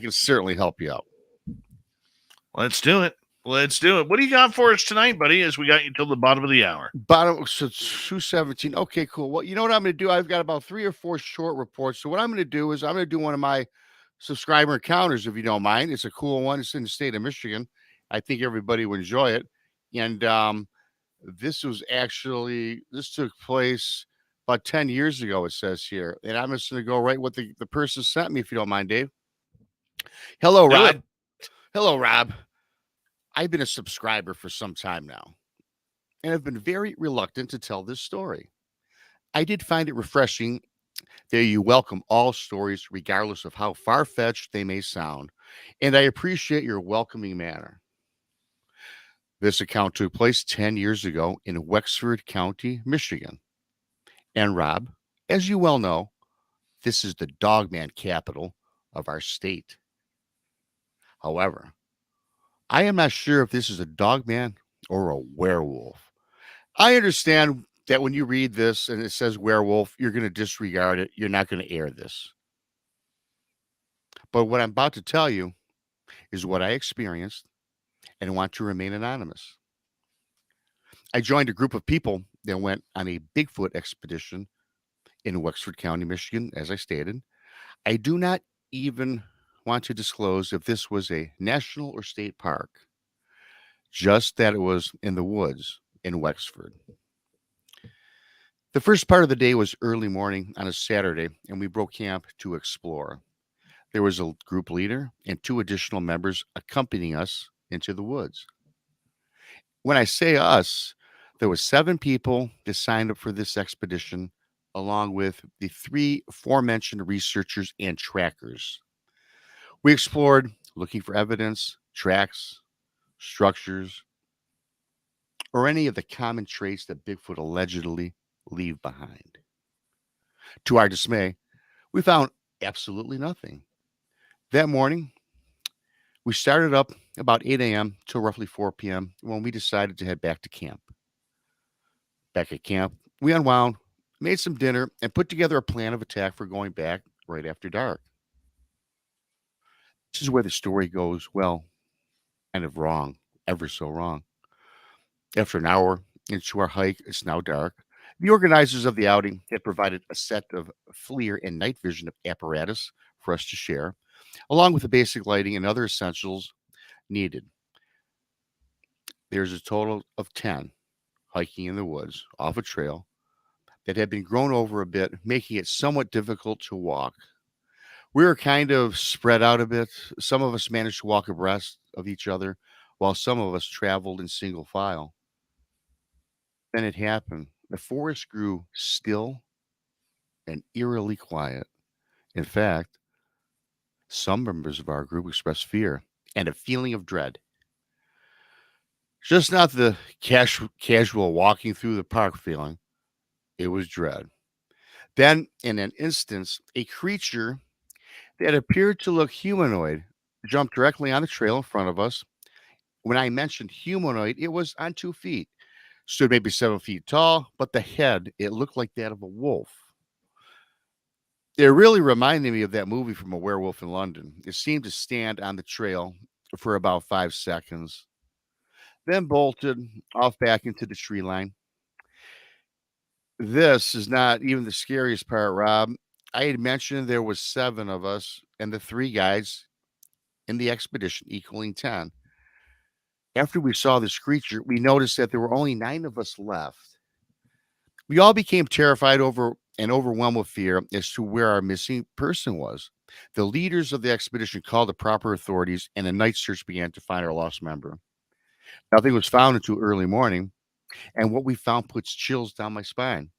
Speaker 8: certainly help you out.
Speaker 2: Let's do it. Let's do it. What do you got for us tonight, buddy, as we got you till the bottom of the hour?
Speaker 8: So 2:17. Okay, cool. Well, you know what I'm going to do? I've got about 3 or 4 short reports. So what I'm going to do is I'm going to do one of my subscriber encounters, if you don't mind. It's a cool one. It's in the state of Michigan. I think everybody will enjoy it. And this took place about 10 years ago, it says here. And I'm just going to go right what the person sent me, if you don't mind, Dave. Hello, Rob. Hello, Rob. I've been a subscriber for some time now, and I've been very reluctant to tell this story. I did find it refreshing that you welcome all stories, regardless of how far-fetched they may sound, and I appreciate your welcoming manner. This account took place 10 years ago in Wexford County, Michigan. And Rob, as you well know, this is the dogman capital of our state. However, I am not sure if this is a dogman or a werewolf. I understand that when you read this and it says werewolf, you're going to disregard it. You're not going to air this. But what I'm about to tell you is what I experienced and want to remain anonymous. I joined a group of people that went on a Bigfoot expedition in Wexford County, Michigan, as I stated. I do not even want to disclose if this was a national or state park, just that it was in the woods in Wexford. The first part of the day was early morning on a Saturday, and we broke camp to explore. There was a group leader and 2 additional members accompanying us into the woods. When I say us, there was 7 people that signed up for this expedition, along with the 3 aforementioned researchers and trackers. We explored looking for evidence, tracks, structures, or any of the common traits that Bigfoot allegedly leave behind. To our dismay, we found absolutely nothing. That morning, we started up about 8 a.m. till roughly 4 p.m. when we decided to head back to camp. Back at camp, we unwound, made some dinner, and put together a plan of attack for going back right after dark. This is where the story goes, well, kind of wrong, ever so wrong. After an hour into our hike, it's now dark. The organizers of the outing had provided a set of FLIR and night vision apparatus for us to share, along with the basic lighting and other essentials needed. There's a total of 10 hiking in the woods off a trail that had been grown over a bit, making it somewhat difficult to walk. We were kind of spread out a bit. Some of us managed to walk abreast of each other, while some of us traveled in single file. Then it happened. The forest grew still and eerily quiet. In fact, some members of our group expressed fear and a feeling of dread. Just not the casual walking through the park feeling. It was dread. Then, in an instance, a creature that appeared to look humanoid jumped directly on the trail in front of us. When I mentioned humanoid, it was on 2 feet. Stood maybe 7 feet tall, but the head, it looked like that of a wolf. It really reminded me of that movie from A Werewolf in London. It seemed to stand on the trail for about 5 seconds, then bolted off back into the tree line. This is not even the scariest part, Rob. I had mentioned there was 7 of us and the 3 guides in the expedition, equaling 10. After we saw this creature, we noticed that there were only 9 of us left. We all became terrified and overwhelmed with fear as to where our missing person was. The leaders of the expedition called the proper authorities, and a night search began to find our lost member. Nothing was found until early morning, and what we found puts chills down my spine.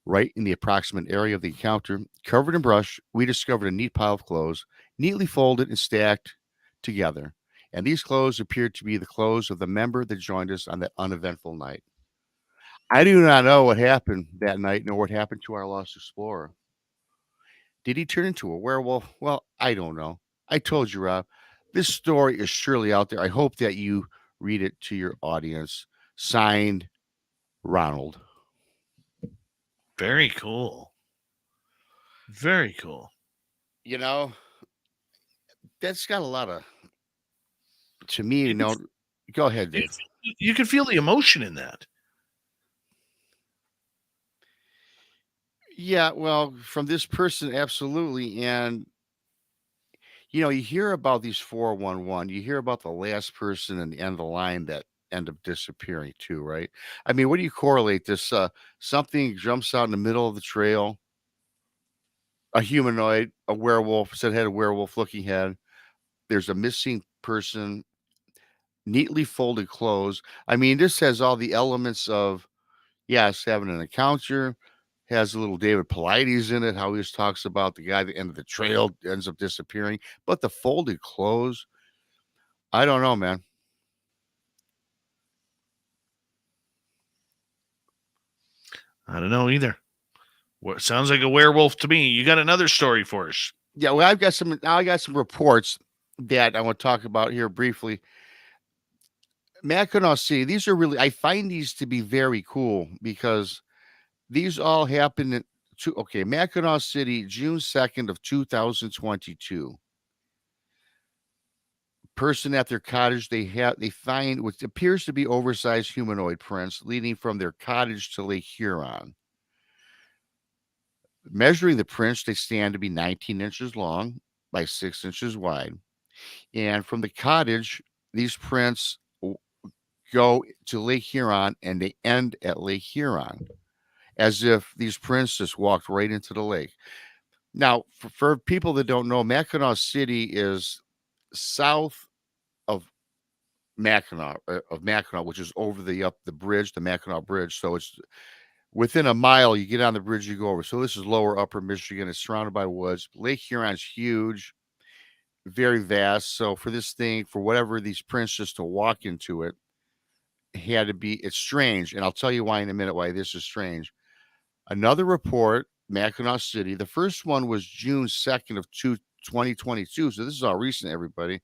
Speaker 8: Right in the approximate area of the encounter, covered in brush, we discovered a neat pile of clothes, neatly folded and stacked together. And these clothes appeared to be the clothes of the member that joined us on that uneventful night. I do not know what happened that night, nor what happened to our lost explorer. Did he turn into a werewolf? Well, I don't know. I told you, Rob, this story is surely out there. I hope that you read it to your audience. Signed, Ronald.
Speaker 2: Very cool. Very cool.
Speaker 8: You know, that's got a lot of, to me, you know, go ahead, Dave.
Speaker 2: You can feel the emotion in that.
Speaker 8: Yeah, well, from this person, absolutely. And, you know, you hear about these 411, you hear about the last person and the end of the line that end up disappearing too, right? I mean, what do you correlate this? Something jumps out in the middle of the trail, a humanoid, a werewolf, said had a werewolf looking head. There's a missing person, neatly folded clothes. I mean, this has all the elements of, yes, having an encounter, has a little David Paulides in it, how he just talks about the guy at the end of the trail ends up disappearing. But the folded clothes, I don't know, man.
Speaker 2: I don't know either. What sounds like a werewolf to me. You got another story for us?
Speaker 8: Yeah, well, I got some reports that I want to talk about here briefly. Mackinac City, these are really, I find these to be very cool because these all happened Mackinac City, June 2nd of 2022. person at their cottage. They find what appears to be oversized humanoid prints leading from their cottage to Lake Huron. Measuring the prints, they stand to be 19 inches long by 6 inches wide. And from the cottage, these prints go to Lake Huron and they end at Lake Huron, as if these prints just walked right into the lake. Now, for people that don't know, Mackinac City is south of Mackinac, which is over the bridge, the Mackinac Bridge. So it's within a mile. You get on the bridge, you go over. So this is lower Upper Michigan. It's surrounded by woods. Lake Huron's huge, very vast. So for this thing, for whatever these prints just to walk into it, had to be. It's strange, and I'll tell you why in a minute. Why this is strange. Another report, Mackinac City. The first one was June 2nd of 2022. So this is all recent, everybody.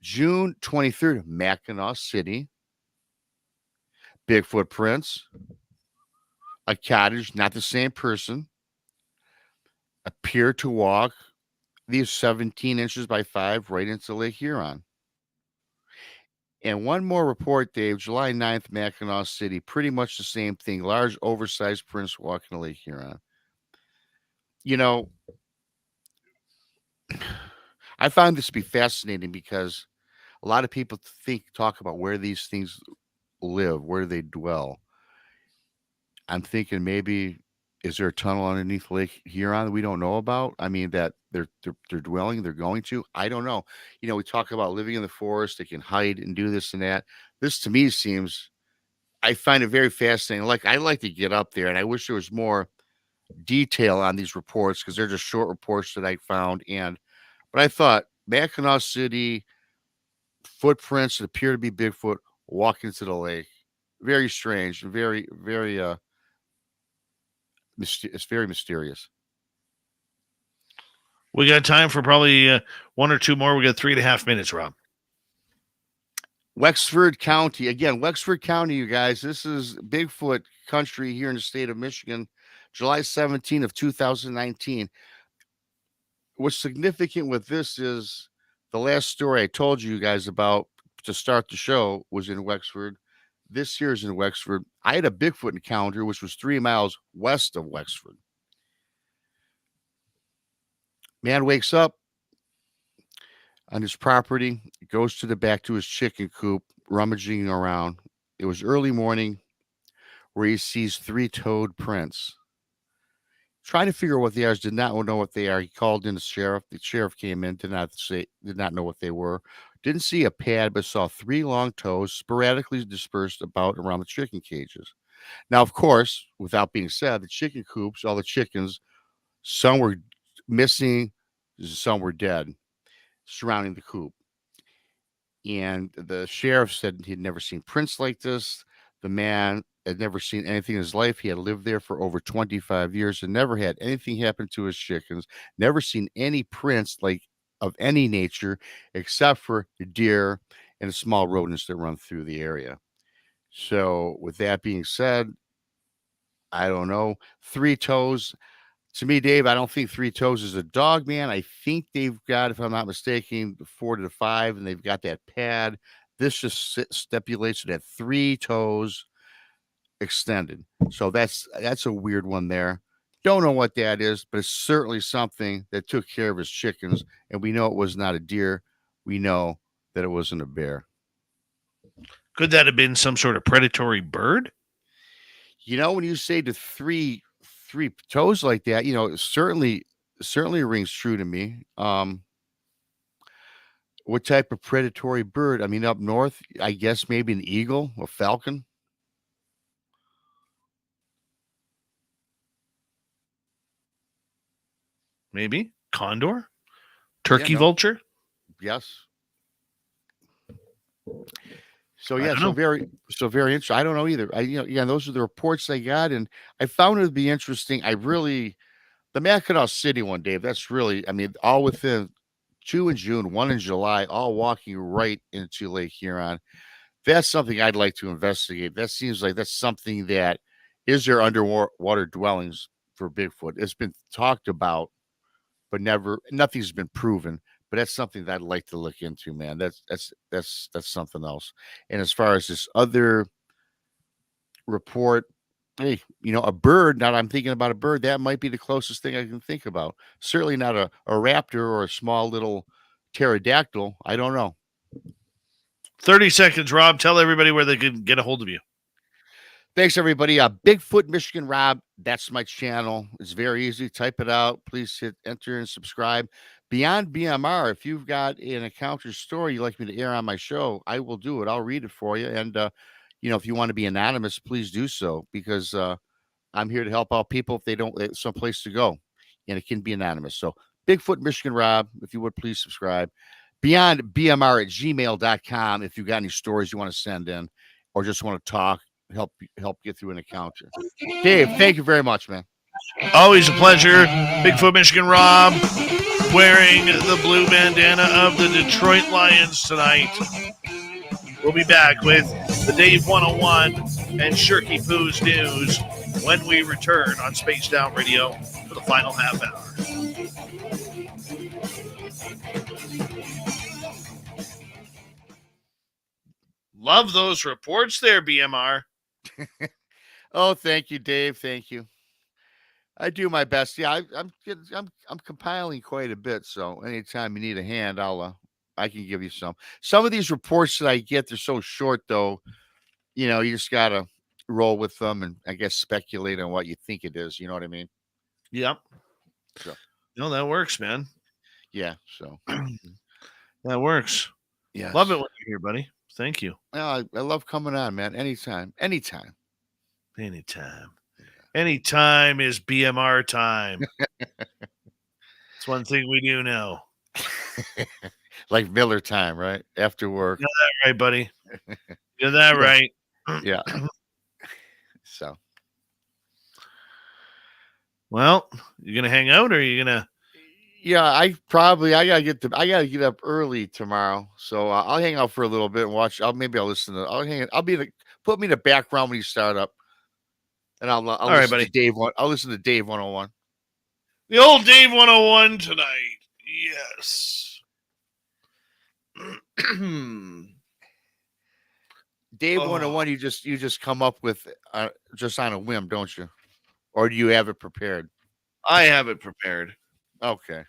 Speaker 8: June 23rd, Mackinac City. Bigfoot prints. A cottage, not the same person. Appear to walk these 17 inches by 5 right into Lake Huron. And one more report, Dave, July 9th, Mackinac City. Pretty much the same thing. Large, oversized prints walking to Lake Huron. You know, I found this to be fascinating because a lot of people talk about where these things live, where they dwell. I'm thinking maybe, is there a tunnel underneath Lake Huron that we don't know about? I mean, that they're dwelling, they're going to. I don't know. You know, we talk about living in the forest, they can hide and do this and that. This to me seems, I find it very fascinating. Like, I like to get up there, and I wish there was more detail on these reports because they're just short reports that I found. But I thought Mackinac City footprints that appear to be Bigfoot walk into the lake. Very strange, very, very it's very mysterious.
Speaker 2: We got time for probably one or two more. We got 3.5 minutes, Rob.
Speaker 8: Wexford County. Again, Wexford County, you guys. This is Bigfoot country here in the state of Michigan, July 17th of 2019. What's significant with this is the last story I told you guys about to start the show was in Wexford. This here is in Wexford. I had a Bigfoot encounter, which was 3 miles west of Wexford. Man wakes up on his property, goes to the back to his chicken coop, rummaging around. It was early morning where he sees 3-toed prints. Trying to figure out what they are, did not know what they are. He called in the sheriff. The sheriff came in, did not know what they were. Didn't see a pad, but saw 3 long toes sporadically dispersed about around the chicken cages. Now, of course, without being said, the chicken coops, all the chickens, some were missing, some were dead, surrounding the coop. And the sheriff said he'd never seen prints like this. The man had never seen anything in his life. He had lived there for over 25 years and never had anything happen to his chickens, never seen any prints like of any nature except for deer and small rodents that run through the area. So with that being said, I don't know. 3 toes. To me, Dave, I don't think 3 toes is a dog, man. I think they've got, if I'm not mistaken, 4 to 5, and they've got that pad. This just stipulates that 3 toes extended. So that's a weird one there. Don't know what that is, but it's certainly something that took care of his chickens. And we know it was not a deer. We know that it wasn't a bear.
Speaker 2: Could that have been some sort of predatory bird?
Speaker 8: You know, when you say the three toes like that, you know, it certainly rings true to me. What type of predatory bird? I mean, up north, I guess maybe an eagle, a falcon.
Speaker 2: Maybe condor, turkey
Speaker 8: no.
Speaker 2: vulture.
Speaker 8: Yes. So yeah, so very interesting. I don't know either. Those are the reports I got, and I found it to be interesting. The Mackinac City one, Dave. That's really, I mean, all within 2 in June, 1 in July, all walking right into Lake Huron. That's something I'd like to investigate. That seems like that's something that is there underwater dwellings for Bigfoot. It's been talked about, but nothing's been proven. But that's something that I'd like to look into, man. That's something else. And as far as this other report, hey, a bird. Now that I'm thinking about a bird, that might be the closest thing I can think about. Certainly not a raptor or a small little pterodactyl. I don't know.
Speaker 2: 30 seconds, Rob. Tell everybody where they can get a hold of you.
Speaker 8: Thanks, everybody. Bigfoot Michigan Rob. That's my channel. It's very easy. Type it out. Please hit enter and subscribe. Beyond BMR, if you've got an encounter story you'd like me to air on my show, I will do it. I'll read it for you. And, if you want to be anonymous, please do so, because I'm here to help out people if they don't have someplace to go. And it can be anonymous. So Bigfoot Michigan Rob, if you would please subscribe. Beyond BMR at gmail.com if you've got any stories you want to send in or just want to talk. Help get through an encounter. Dave, thank you very much, man.
Speaker 2: Always a pleasure. Bigfoot Michigan Rob wearing the blue bandana of the Detroit Lions tonight. We'll be back with the Dave 101 and Shirky-poo's news when we return on Spaced Out Radio for the final half hour. Love those reports there, BMR.
Speaker 8: Oh, thank you, Dave. Thank you. I do my best. Yeah, I'm compiling quite a bit. So anytime you need a hand, I can give you some. Some of these reports that I get, they're so short, though. You just gotta roll with them and I guess speculate on what you think it is. You know what I mean?
Speaker 2: Yep.
Speaker 8: So.
Speaker 2: No, that works, man.
Speaker 8: Yeah. So
Speaker 2: that works.
Speaker 8: Yeah.
Speaker 2: Love it when you're here, buddy. Thank you.
Speaker 8: I love coming on, man. Anytime.
Speaker 2: Anytime is BMR time. It's one thing we do know.
Speaker 8: Like Miller time, right? After work.
Speaker 2: You're that right, buddy. You're that right.
Speaker 8: Yeah. So.
Speaker 2: Well, you gonna hang out or are you gonna?
Speaker 8: Yeah, I gotta get up early tomorrow, so I'll hang out for a little bit and watch. I'll listen to. Put me in the background when you start up, and I'll
Speaker 2: All
Speaker 8: listen
Speaker 2: right, buddy.
Speaker 8: to Dave. I'll listen to Dave 101.
Speaker 2: The old Dave 101 tonight. Yes.
Speaker 8: Dave 101. You just come up with just on a whim, don't you? Or do you have it prepared?
Speaker 2: I have it prepared.
Speaker 8: Okay.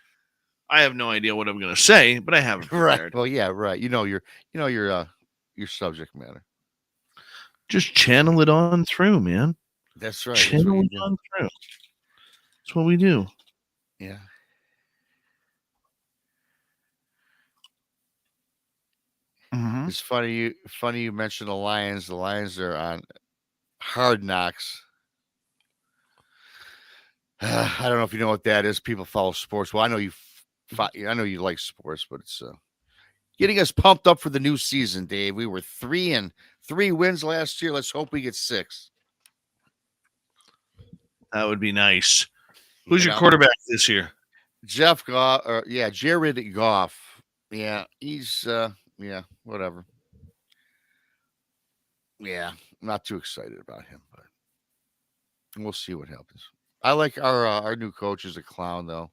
Speaker 2: I have no idea what I'm going to say, but I have it prepared.
Speaker 8: Right. Well, yeah, right. your subject matter.
Speaker 2: Just channel it on through, man.
Speaker 8: That's right.
Speaker 2: Channel it on through. That's what we do.
Speaker 8: Yeah.
Speaker 2: Mm-hmm.
Speaker 8: It's funny you mentioned the Lions. The Lions are on Hard Knocks. I don't know if you know what that is. People follow sports. Well, I know you like sports, but it's getting us pumped up for the new season, Dave. We were 3 wins last year. Let's hope we get 6.
Speaker 2: That would be nice. Who's your quarterback this year?
Speaker 8: Jeff Goff. Jared Goff. Yeah, he's whatever. Yeah, I'm not too excited about him, but we'll see what happens. I like our new coach is a clown though.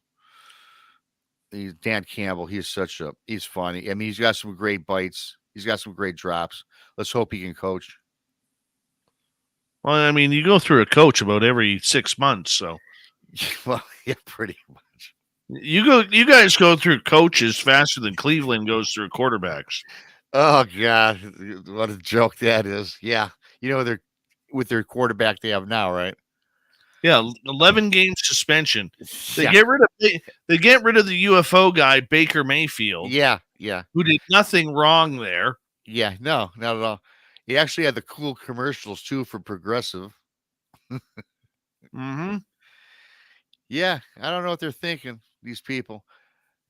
Speaker 8: He's Dan Campbell. He's funny. I mean, he's got some great bites. He's got some great drops. Let's hope he can coach.
Speaker 2: Well, I mean, you go through a coach about every 6 months, so.
Speaker 8: Well, yeah, pretty much.
Speaker 2: You guys go through coaches faster than Cleveland goes through quarterbacks.
Speaker 8: Oh God, what a joke that is. Yeah, they're with their quarterback they have now, right?
Speaker 2: Yeah, 11 game suspension. They get rid of the UFO guy, Baker Mayfield.
Speaker 8: Yeah.
Speaker 2: Who did nothing wrong there.
Speaker 8: Yeah, no, not at all. He actually had the cool commercials too for Progressive.
Speaker 2: Mm-hmm.
Speaker 8: Yeah, I don't know what they're thinking, these people.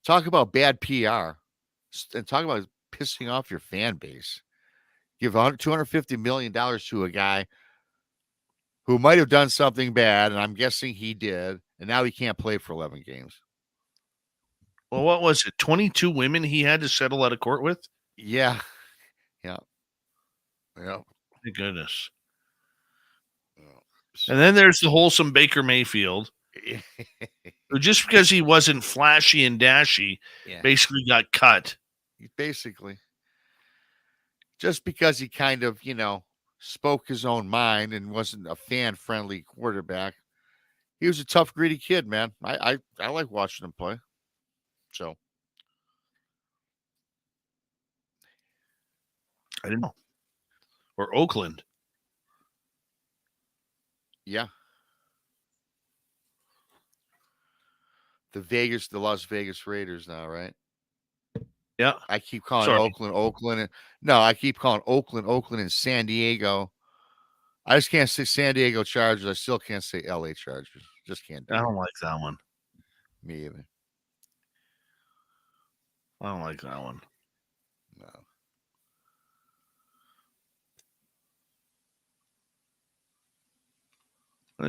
Speaker 8: Talk about bad PR and talk about pissing off your fan base. Give $250 million to a guy who might have done something bad, and I'm guessing he did, and now he can't play for 11 games.
Speaker 2: Well, what was it? 22 women he had to settle out of court with?
Speaker 8: Yeah.
Speaker 2: Thank goodness. And then there's the wholesome Baker Mayfield. So just because he wasn't flashy and dashy,
Speaker 8: Yeah.
Speaker 2: basically got cut.
Speaker 8: Basically. Just because he kind of, spoke his own mind and wasn't a fan-friendly quarterback. He was a tough, gritty kid, man. I like watching him play. So
Speaker 2: I didn't know. Or Oakland.
Speaker 8: yeah. The Las Vegas Raiders now, right?
Speaker 2: Yeah.
Speaker 8: I keep calling
Speaker 2: Sorry.
Speaker 8: Oakland. No, I keep calling Oakland, and San Diego. I just can't say San Diego Chargers. I still can't say LA Chargers. Just can't do
Speaker 2: I
Speaker 8: it.
Speaker 2: don't like that one.
Speaker 8: Me either.
Speaker 2: I don't like that one.
Speaker 8: No.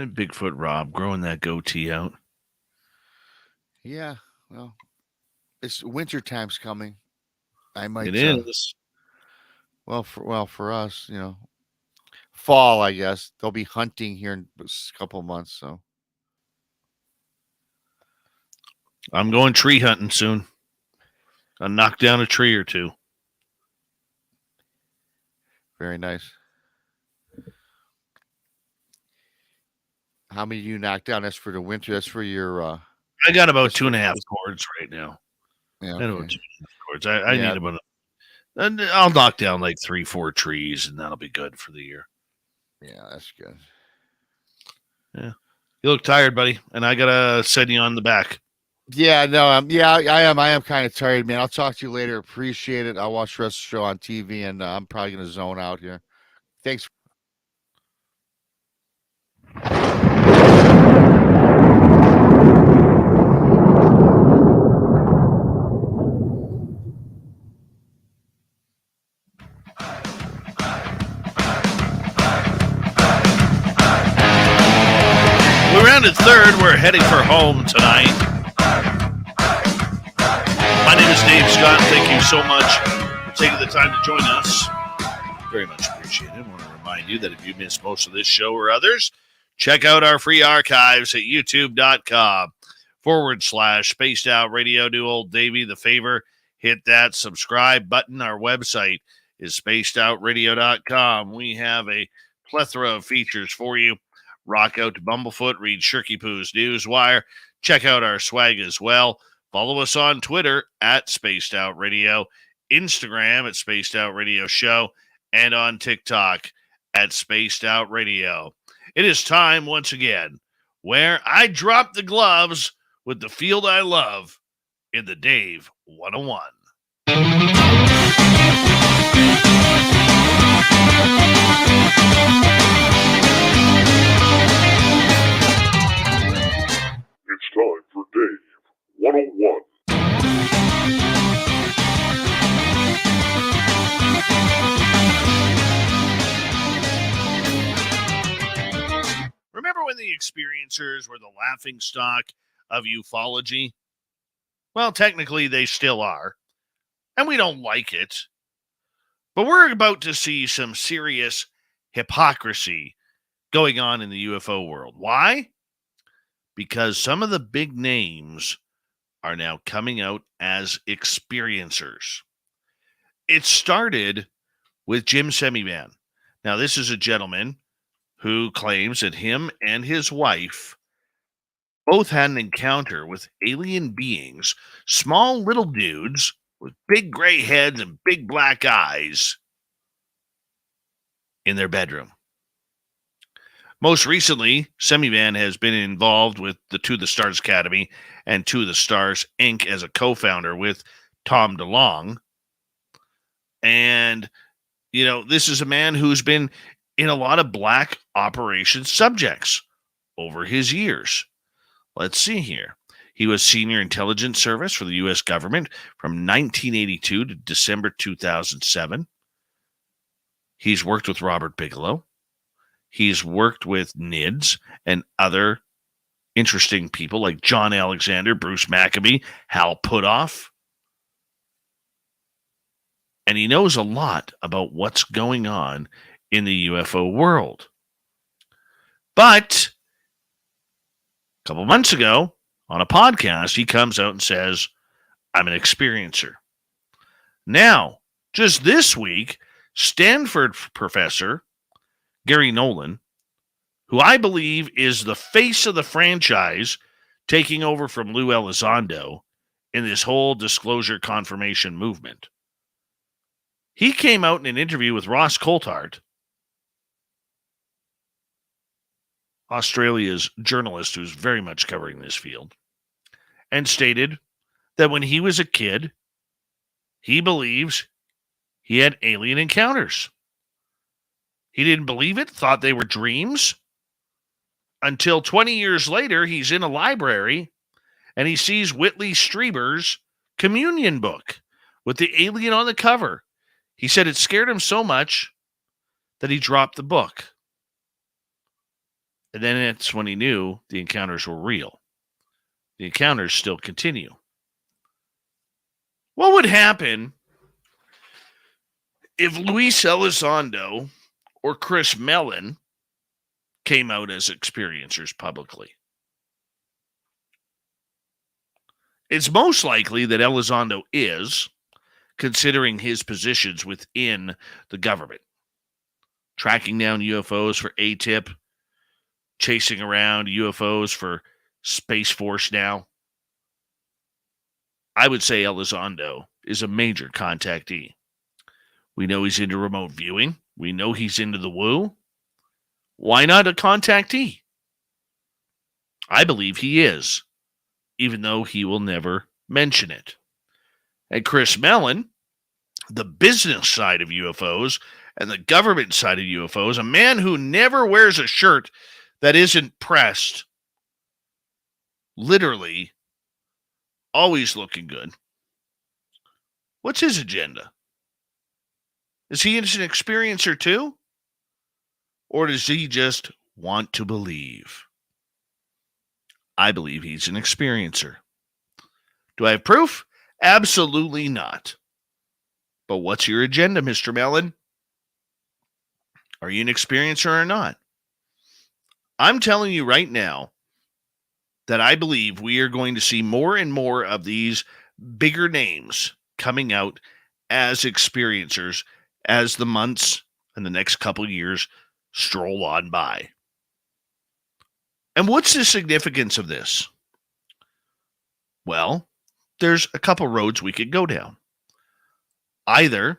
Speaker 2: Bigfoot Rob growing that goatee out.
Speaker 8: Yeah, well, it's winter time's coming. I might.
Speaker 2: It is.
Speaker 8: Well, for us, fall. I guess they'll be hunting here in a couple months. So
Speaker 2: I'm going tree hunting soon. I'll knock down a tree or two.
Speaker 8: very nice. How many do you knock down? That's for the winter. That's for your.
Speaker 2: I got about 2.5 cords right now.
Speaker 8: Yeah,
Speaker 2: I got about 2.5 cords. I
Speaker 8: Yeah.
Speaker 2: need about. And I'll knock down like 3-4 trees, and that'll be good for the year.
Speaker 8: Yeah, that's good.
Speaker 2: Yeah, you look tired, buddy, and I gotta send you on the back.
Speaker 8: Yeah, no, I am kind of tired, man. I'll talk to you later. Appreciate it. I'll watch the rest of the show on TV, and I'm probably gonna zone out here. Thanks.
Speaker 2: We rounded third. We're heading for home tonight. My name is Dave Scott. Thank you so much for taking the time to join us. Very much appreciated. I want to remind you that if you missed most of this show or others, check out our free archives at youtube.com/spaced out radio. Do old Davey the favor. Hit that subscribe button. Our website is spacedoutradio.com. We have a plethora of features for you. Rock out to Bumblefoot, read Shirky-poo's newswire. Check out our swag as well. Follow us on Twitter at Spaced Out Radio, Instagram at Spaced Out Radio Show, and on TikTok at Spaced Out Radio. It is time once again where I drop the gloves with the field I love in the Dave 101.
Speaker 9: It's time for Dave 101.
Speaker 2: Remember when the experiencers were the laughingstock of ufology? Well, technically they still are, and we don't like it. But we're about to see some serious hypocrisy going on in the UFO world. Why? Because some of the big names are now coming out as experiencers. It started with Jim Semivan. Now, this is a gentleman who claims that him and his wife both had an encounter with alien beings, small little dudes with big gray heads and big black eyes in their bedroom. Most recently, Semivan has been involved with the To the Stars Academy and To the Stars Inc. as a co-founder with Tom DeLonge. And, this is a man who's been in a lot of black operation subjects over his years. Let's see here. He was senior intelligence service for the U.S. government from 1982 to December 2007. He's worked with Robert Bigelow. He's worked with NIDS and other interesting people like John Alexander, Bruce Maccabee, Hal Puthoff. And he knows a lot about what's going on in the UFO world. But a couple months ago, On a podcast, he comes out and says, I'm an experiencer. Now, just this week, Stanford professor Gary Nolan, who I believe is the face of the franchise, taking over from Lou Elizondo in this whole disclosure confirmation movement. He came out in an interview with Ross Coulthart, Australia's journalist who's very much covering this field, and stated that when he was a kid, he believes he had alien encounters. He didn't believe it, thought they were dreams, until 20 years later, he's in a library and he sees Whitley Strieber's communion book with the alien on the cover. He said it scared him so much that he dropped the book. And then that's when he knew the encounters were real. The encounters still continue. What would happen if Luis Elizondo or Chris Mellon came out as experiencers publicly? It's most likely that Elizondo is, considering his positions within the government. Tracking down UFOs for ATIP, chasing around UFOs for Space Force now. I would say Elizondo is a major contactee. We know he's into remote viewing. We know he's into the woo. Why not a contactee? I believe he is, even though he will never mention it. And Chris Mellon, the business side of UFOs and the government side of UFOs, a man who never wears a shirt that isn't pressed, literally always looking good. What's his agenda? Is he an experiencer too? Or does he just want to believe? I believe he's an experiencer. Do I have proof? Absolutely not. But what's your agenda, Mr. Mellon? Are you an experiencer or not? I'm telling you right now that I believe we are going to see more and more of these bigger names coming out as experiencers as the months and the next couple of years stroll on by. And what's the significance of this? Well, there's a couple roads we could go down. Either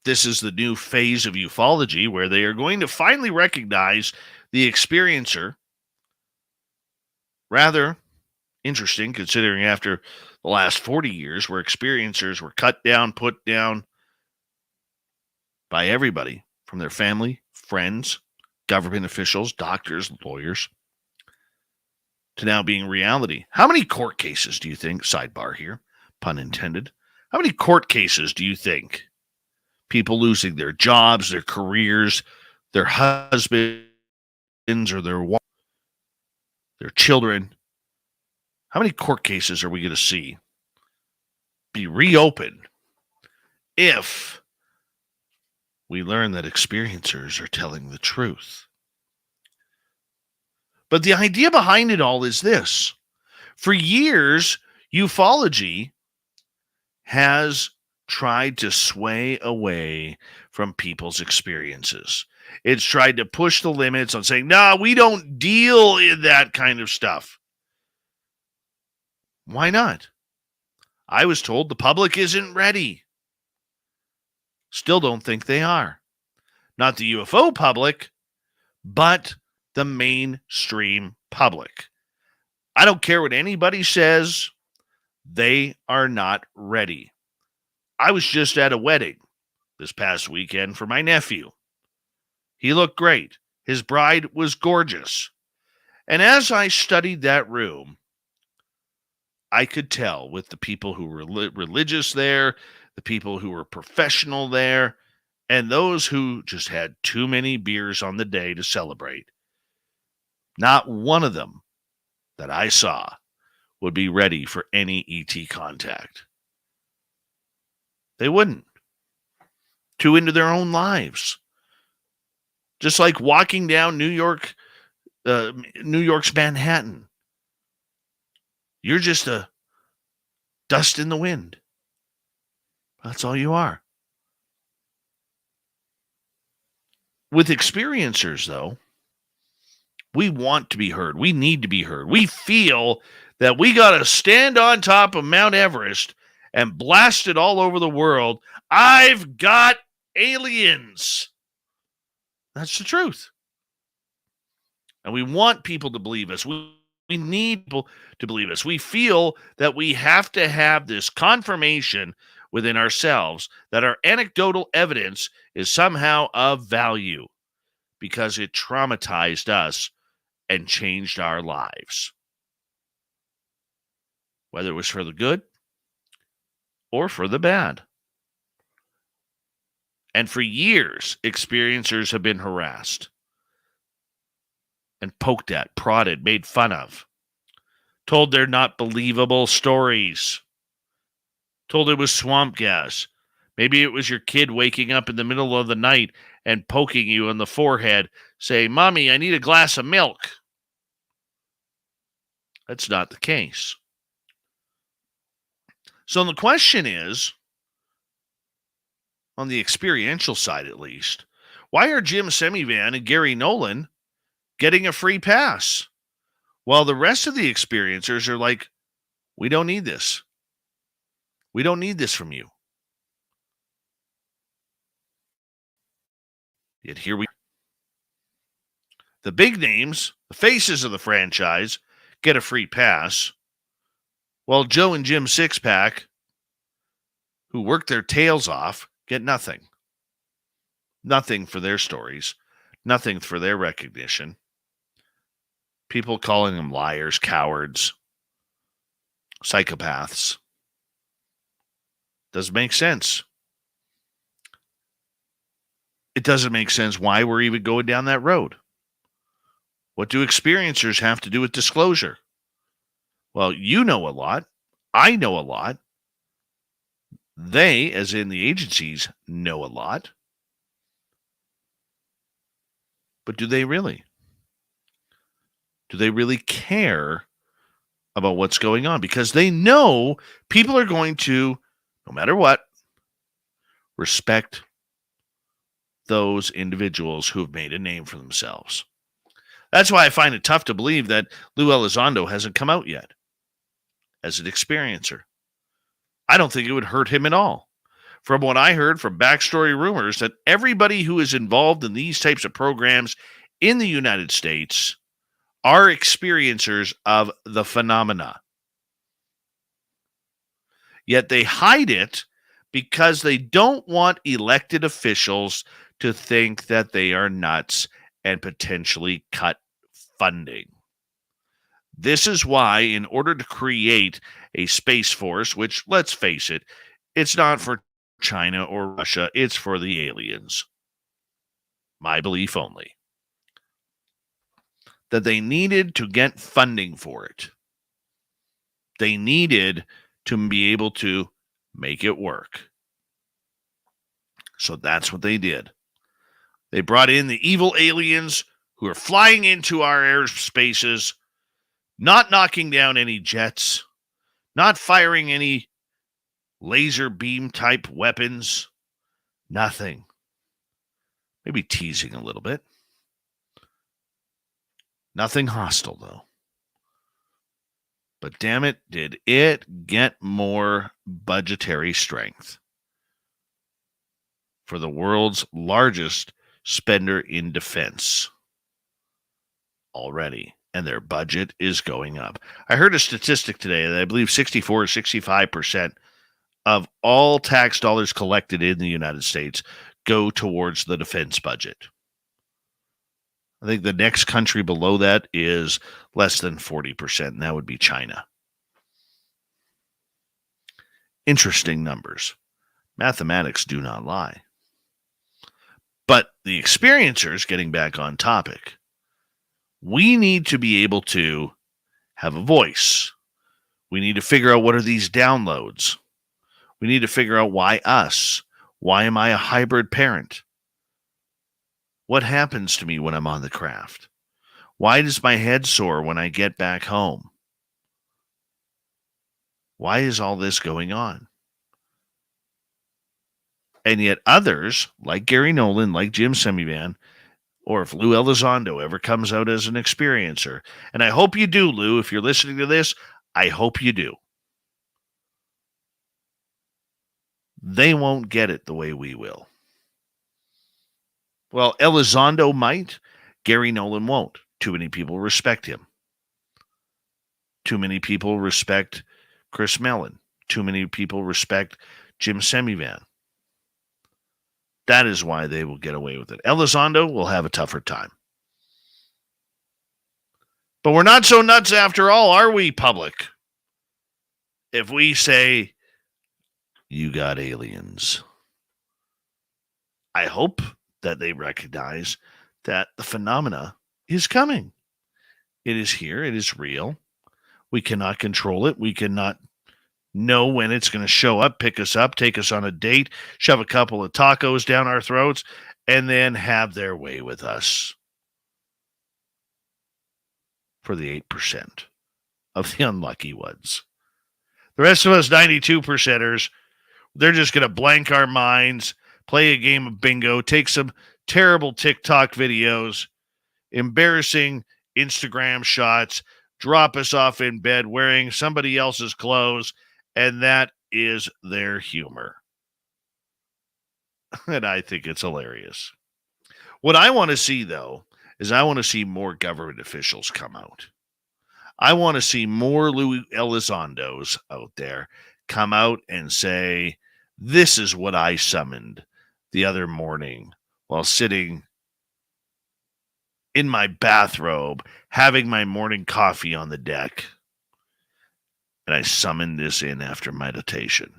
Speaker 2: this is the new phase of ufology where they are going to finally recognize the experiencer. Rather interesting, considering after the last 40 years where experiencers were cut down, put down by everybody from their family, friends, government officials, doctors, lawyers, to now being reality. How many court cases do you think, sidebar here, pun intended, how many court cases do you think people losing their jobs, their careers, their husbands, or their children, how many court cases are we going to see be reopened if we learn that experiencers are telling the truth? But the idea behind it all is this. For years, ufology has tried to sway away from people's experiences. It's tried to push the limits on saying, no, we don't deal in that kind of stuff. Why not? I was told the public isn't ready. Still don't think they are. Not the UFO public, but the mainstream public. I don't care what anybody says. They are not ready. I was just at a wedding this past weekend for my nephew. He looked great. His bride was gorgeous. And as I studied that room, I could tell with the people who were religious there, the people who were professional there, and those who just had too many beers on the day to celebrate. Not one of them that I saw would be ready for any ET contact. They wouldn't. Too into their own lives. Just like walking down New York's Manhattan You're just a dust in the wind. That's all you are. With experiencers, though, we want to be heard. We need to be heard. We feel that we got to stand on top of Mount Everest and blast it all over the world. I've got aliens. That's the truth. And we want people to believe us. We need people to believe us. We feel that we have to have this confirmation within ourselves that our anecdotal evidence is somehow of value because it traumatized us and changed our lives. Whether it was for the good or for the bad. And for years, experiencers have been harassed and poked at, prodded, made fun of, told they're not believable stories, told it was swamp gas. Maybe it was your kid waking up in the middle of the night and poking you on the forehead, saying, "Mommy, I need a glass of milk." That's not the case. So the question is, on the experiential side at least, why are Jim Semivan and Gary Nolan getting a free pass while the rest of the experiencers are like, we don't need this. We don't need this from you. Yet here we are. The big names, the faces of the franchise, get a free pass, while Joe and Jim Sixpack, who work their tails off, get nothing. Nothing for their stories. Nothing for their recognition. People calling them liars, cowards, psychopaths. Doesn't make sense. It doesn't make sense why we're even going down that road. What do experiencers have to do with disclosure? Well, you know a lot. I know a lot. They, as in the agencies, know a lot. But do they really? Do they really care about what's going on? Because they know people are going to, no matter what, respect those individuals who have made a name for themselves. That's why I find it tough to believe that Lou Elizondo hasn't come out yet as an experiencer. I don't think it would hurt him at all. From what I heard from backstory rumors, that everybody who is involved in these types of programs in the United States are experiencers of the phenomena. Yet they hide it because they don't want elected officials to think that they are nuts and potentially cut funding. This is why, in order to create a space force, which, let's face it, it's not for China or Russia, it's for the aliens. My belief only. That they needed to get funding for it. They needed to be able to make it work. So that's what they did. They brought in the evil aliens who are flying into our airspaces, not knocking down any jets, not firing any laser beam type weapons, nothing. Maybe teasing a little bit. Nothing hostile, though. But damn it, did it get more budgetary strength for the world's largest spender in defense already. And their budget is going up. I heard a statistic today that I believe 64 or 65% of all tax dollars collected in the United States go towards the defense budget. I think the next country below that is less than 40%, and that would be China. Interesting numbers. Mathematics do not lie. But the experiencers, getting back on topic, we need to be able to have a voice. We need to figure out what are these downloads. We need to figure out why us. Why am I a hybrid parent? What happens to me when I'm on the craft? Why does my head sore when I get back home? Why is all this going on? And yet others, like Gary Nolan, like Jim Semivan, or if Lou Elizondo ever comes out as an experiencer, and I hope you do, Lou, if you're listening to this, I hope you do. They won't get it the way we will. Well, Elizondo might. Gary Nolan won't. Too many people respect him. Too many people respect Chris Mellon. Too many people respect Jim Semivan. That is why they will get away with it. Elizondo will have a tougher time. But we're not so nuts after all, are we, public? If we say, you got aliens. I hope that they recognize that the phenomena is coming. It is here. It is real. We cannot control it. We cannot know when it's going to show up, pick us up, take us on a date, shove a couple of tacos down our throats, and then have their way with us. For the 8% of the unlucky ones. The rest of us 92%ers, they're just going to blank our minds, play a game of bingo, take some terrible TikTok videos, embarrassing Instagram shots, drop us off in bed wearing somebody else's clothes, and that is their humor. And I think it's hilarious. What I want to see, though, is I want to see more government officials come out. I want to see more Louis Elizondos out there come out and say, this is what I summoned the other morning while sitting in my bathrobe, having my morning coffee on the deck. And I summoned this in after meditation.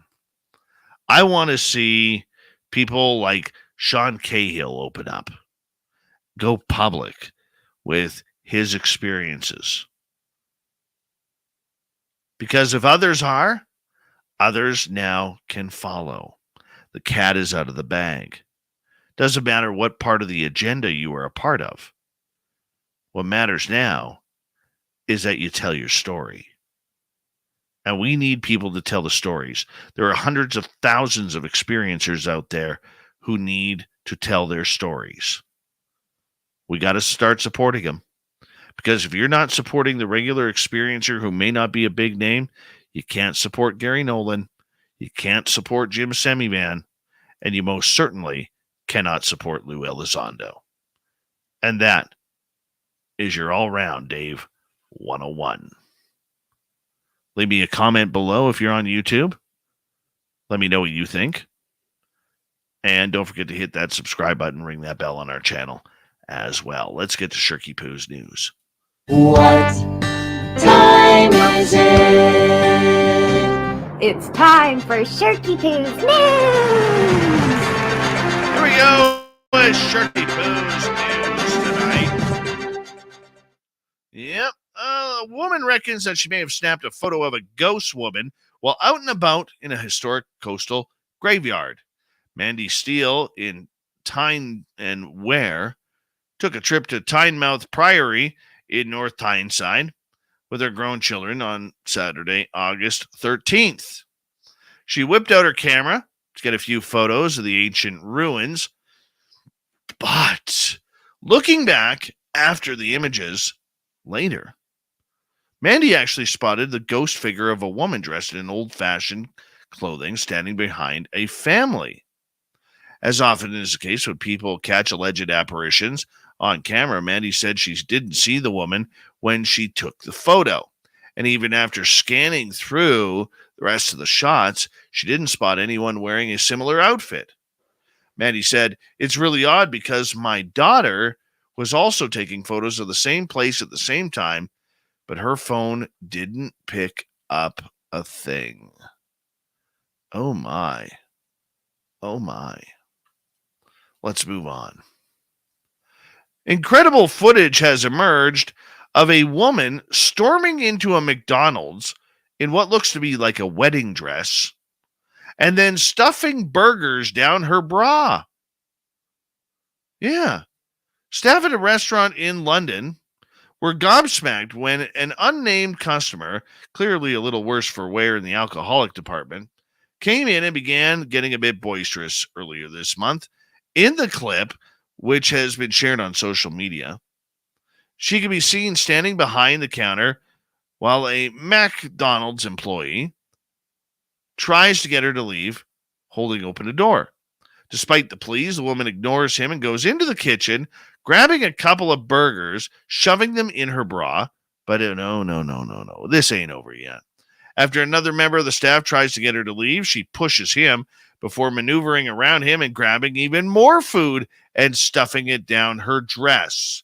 Speaker 2: I want to see people like Sean Cahill open up, go public with his experiences. Because if others are, others now can follow. The cat is out of the bag. Doesn't matter what part of the agenda you are a part of. What matters now is that you tell your story. And we need people to tell the stories. There are hundreds of thousands of experiencers out there who need to tell their stories. We got to start supporting them. Because if you're not supporting the regular experiencer who may not be a big name, you can't support Gary Nolan, you can't support Jim Semivan, and you most certainly cannot support Lou Elizondo. And that is your all-round Dave 101. Leave me a comment below if you're on YouTube. Let me know what you think. And don't forget to hit that subscribe button, ring that bell on our channel as well. Let's get to Shirky-poo's news.
Speaker 10: What time is it?
Speaker 11: It's time for Shirky-poo's news!
Speaker 2: Here we go with Shirky-poo's news tonight. Yep. A woman reckons that she may have snapped a photo of a ghost woman while out and about in a historic coastal graveyard. Mandy Steele in Tyne and Ware took a trip to Tynemouth Priory in North Tyneside with her grown children on Saturday, August 13th. She whipped out her camera to get a few photos of the ancient ruins, but looking back after the images later, Mandy actually spotted the ghost figure of a woman dressed in old-fashioned clothing standing behind a family. As often is the case when people catch alleged apparitions on camera, Mandy said she didn't see the woman when she took the photo. And even after scanning through the rest of the shots, she didn't spot anyone wearing a similar outfit. Mandy said, "It's really odd because my daughter was also taking photos of the same place at the same time, but her phone didn't pick up a thing." Oh my. Oh my. Let's move on. Incredible footage has emerged of a woman storming into a McDonald's in what looks to be like a wedding dress and then stuffing burgers down her bra. Yeah. Staff at a restaurant in London were gobsmacked when an unnamed customer, clearly a little worse for wear in the alcoholic department, came in and began getting a bit boisterous earlier this month. In the clip, which has been shared on social media, she can be seen standing behind the counter while a McDonald's employee tries to get her to leave, holding open a door. Despite the pleas, the woman ignores him and goes into the kitchen, grabbing a couple of burgers, shoving them in her bra. But no. This ain't over yet. After another member of the staff tries to get her to leave, she pushes him before maneuvering around him and grabbing even more food and stuffing it down her dress.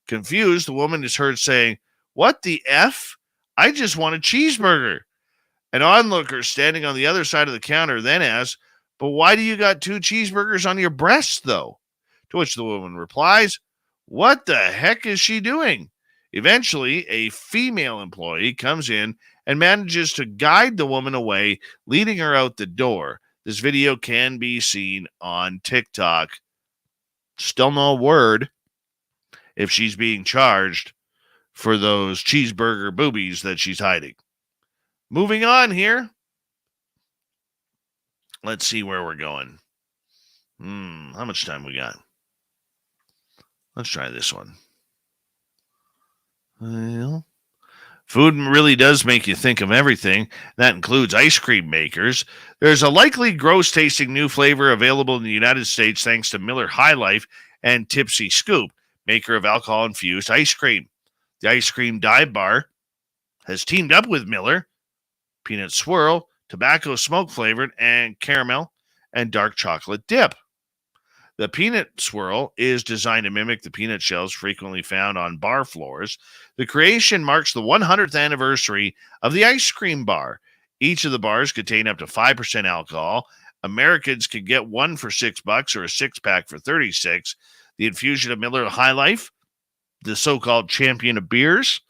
Speaker 2: Confused, the woman is heard saying, "What the F? I just want a cheeseburger." An onlooker standing on the other side of the counter then asks, "But why do you got 2 cheeseburgers on your breast, though?" To which the woman replies, "What the heck is she doing?" Eventually, a female employee comes in and manages to guide the woman away, leading her out the door. This video can be seen on TikTok. Still no word if she's being charged for those cheeseburger boobies that she's hiding. Moving on here. Let's see where we're going. How much time we got? Let's try this one. Well, food really does make you think of everything. That includes ice cream makers. There's a likely gross-tasting new flavor available in the United States thanks to Miller High Life and Tipsy Scoop, maker of alcohol-infused ice cream. The ice cream dive bar has teamed up with Miller, peanut swirl, tobacco smoke flavored, and caramel and dark chocolate dip. The peanut swirl is designed to mimic the peanut shells frequently found on bar floors. The creation marks the 100th anniversary of the ice cream bar. Each of the bars contain up to 5% alcohol. Americans can get one for $6 or a 6-pack for $36. The infusion of Miller High Life, the so-called champagne of beers,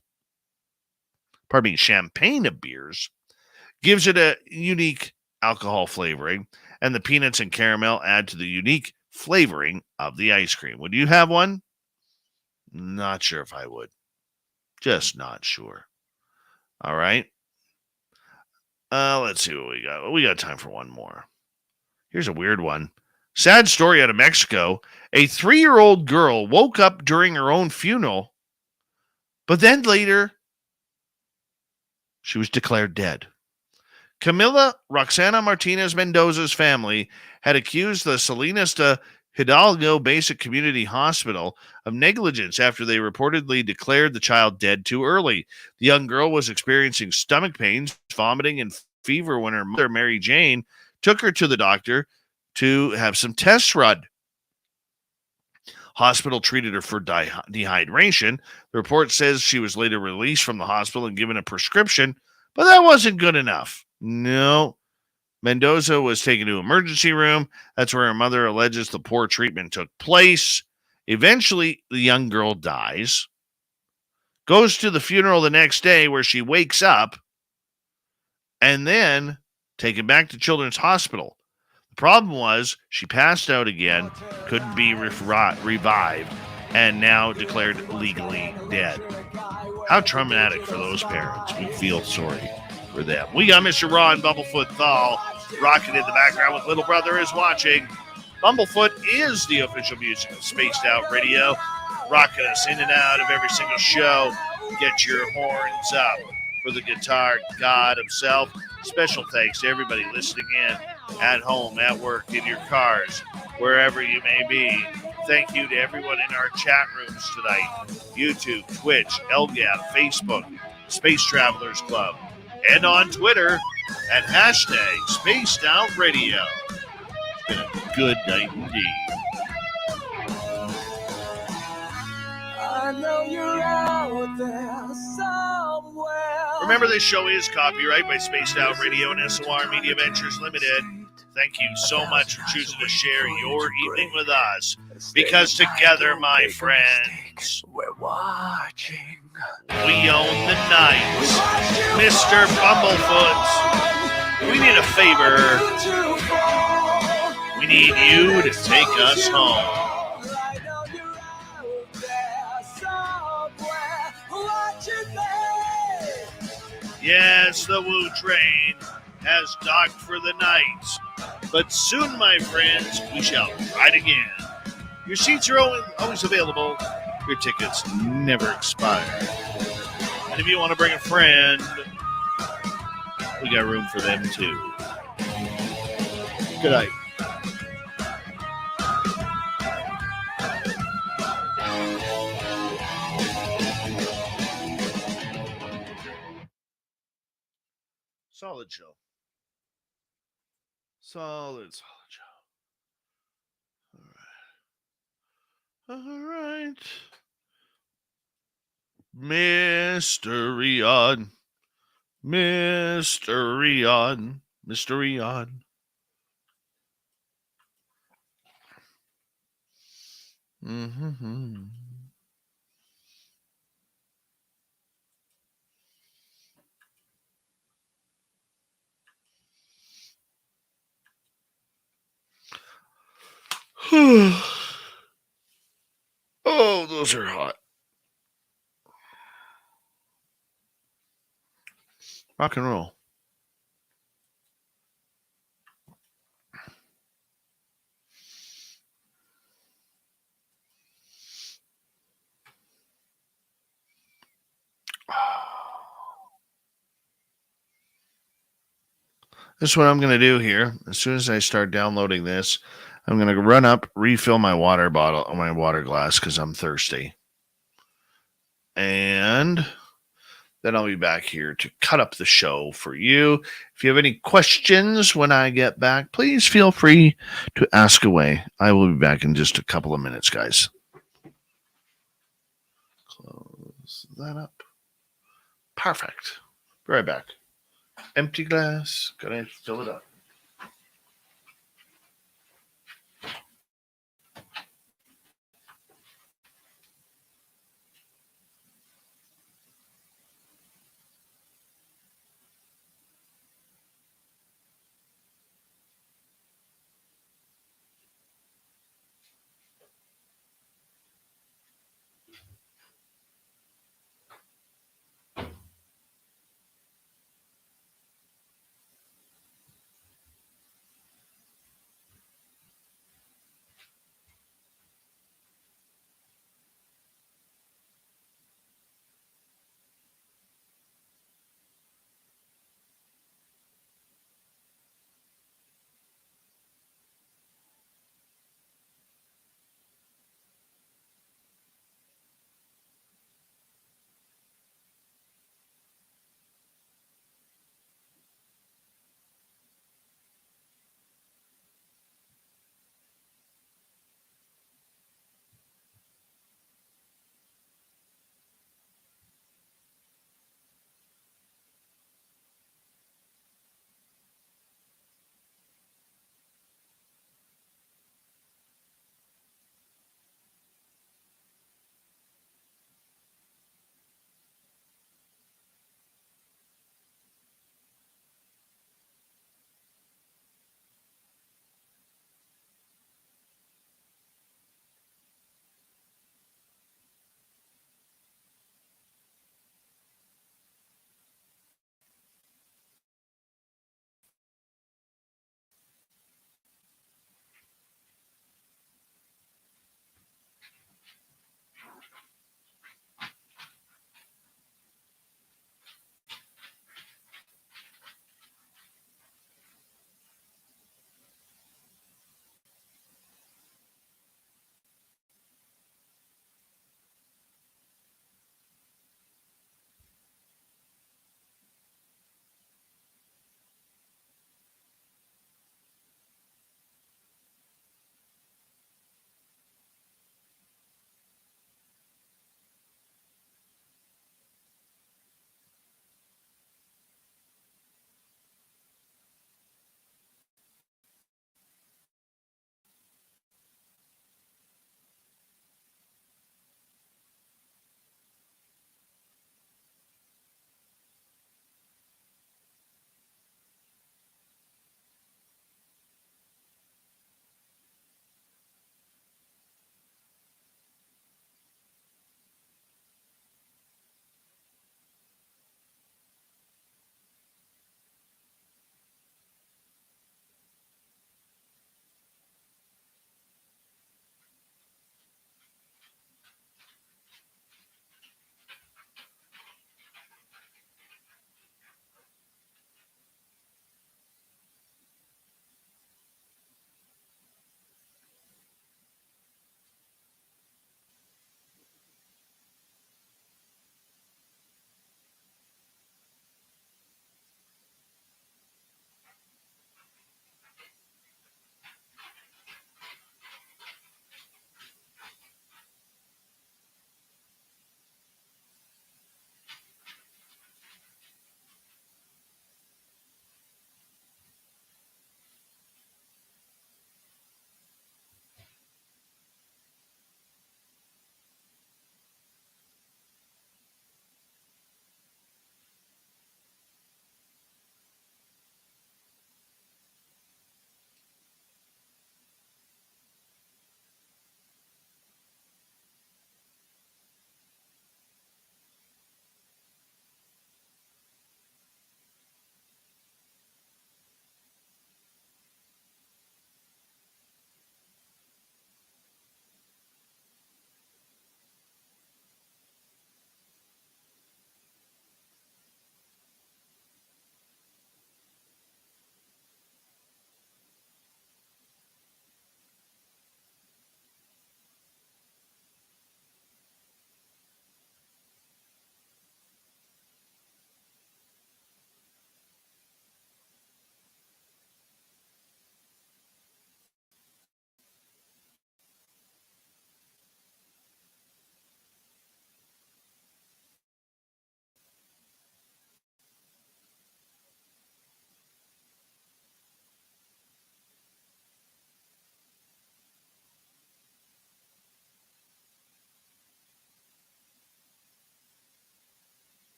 Speaker 2: gives it a unique alcohol flavoring, and the peanuts and caramel add to the unique flavoring of the ice cream. Would you have one? Not sure if I would. Just not sure. All right. Let's see what we got. We got time for one more. Here's a weird one. Sad story out of Mexico. A 3-year-old girl woke up during her own funeral, but then later she was declared dead. Camila Roxana Martinez Mendoza's family had accused the Salinas de Hidalgo Basic Community Hospital of negligence after they reportedly declared the child dead too early. The young girl was experiencing stomach pains, vomiting, and fever when her mother, Mary Jane, took her to the doctor to have some tests run. Hospital treated her for dehydration. The report says she was later released from the hospital and given a prescription, but that wasn't good enough. No. Mendoza was taken to emergency room. That's where her mother alleges the poor treatment took place. Eventually, the young girl dies. Goes to the funeral the next day where she wakes up and then taken back to Children's Hospital. The problem was she passed out again, couldn't be revived, and now declared legally dead. How traumatic for those parents. We feel sorry for them. We got Mr. Ron Bumblefoot Thal rocking in the background with Little Brother is Watching. Bumblefoot is the official music of Spaced Out Radio, rocking us in and out of every single show. Get your horns up for the guitar god himself. Special thanks to everybody listening in at home, at work, in your cars, wherever you may be. Thank you to everyone in our chat rooms tonight. YouTube, Twitch, LGAP, Facebook, Space Travelers Club, and on Twitter at hashtag Spaced Out Radio. It's been a good night indeed.
Speaker 10: I know you're out there somewhere.
Speaker 2: Remember, this show is copyright by Spaced Out Radio and SOR Media Ventures Limited. Thank you so much for choosing to share your evening with us. Because together, my friends,
Speaker 10: We're watching.
Speaker 2: we own the night. Mr. Bumblefoot, we need a favor. We need you to take us home. Yes, the Woo train has docked for the night. But soon, my friends, we shall ride again. Your seats are always available. Your tickets never expire. And if you want to bring a friend, we got room for them too. Good night. Solid show. Solid show. All right. Mystery on. Mystery on. Mystery on. Mm-hmm. Oh, those are hot. Rock and roll. This is what I'm going to do here. As soon as I start downloading this, I'm going to run up, refill my water bottle, my water glass, because I'm thirsty. And then I'll be back here to cut up the show for you. If you have any questions when I get back, please feel free to ask away. I will be back in just a couple of minutes, guys. Close that up. Perfect. Be right back. Empty glass. Gotta fill it up.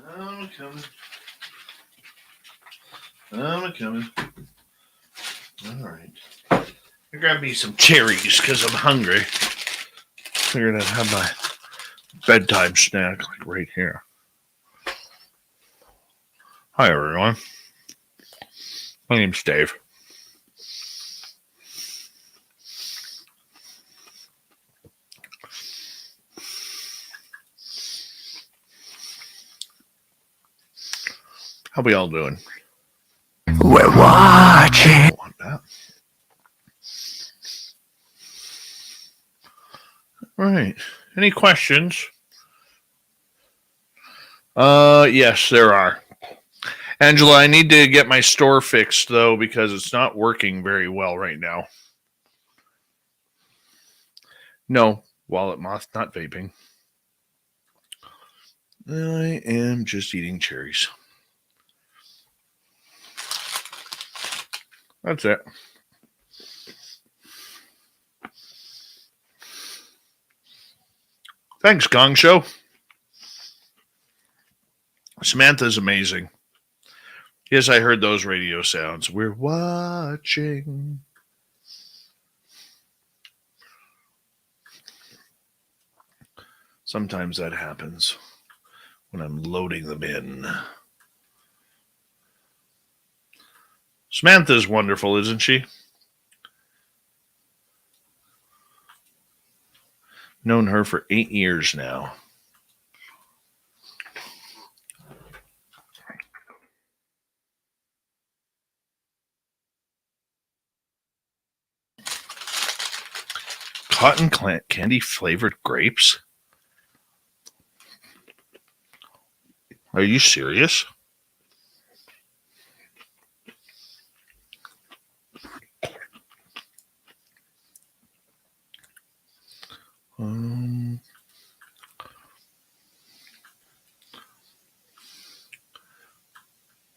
Speaker 2: I'm coming. I'm coming. All right. I grab me some cherries because I'm hungry. Figured I'd have my bedtime snack like right here. Hi, everyone. My name's Dave. How we all doing?
Speaker 10: We're watching.
Speaker 2: I don't want that. All right. Any questions? Yes, there are. Angela, I need to get my store fixed, though, because it's not working very well right now. No, wallet moth, not vaping. I am just eating cherries. That's it. Thanks, Gong Show. Samantha's amazing. Yes, I heard those radio sounds. We're watching. Sometimes that happens when I'm loading them in. Samantha's wonderful, isn't she? Known her for 8 years now. Cotton candy flavored grapes? Are you serious?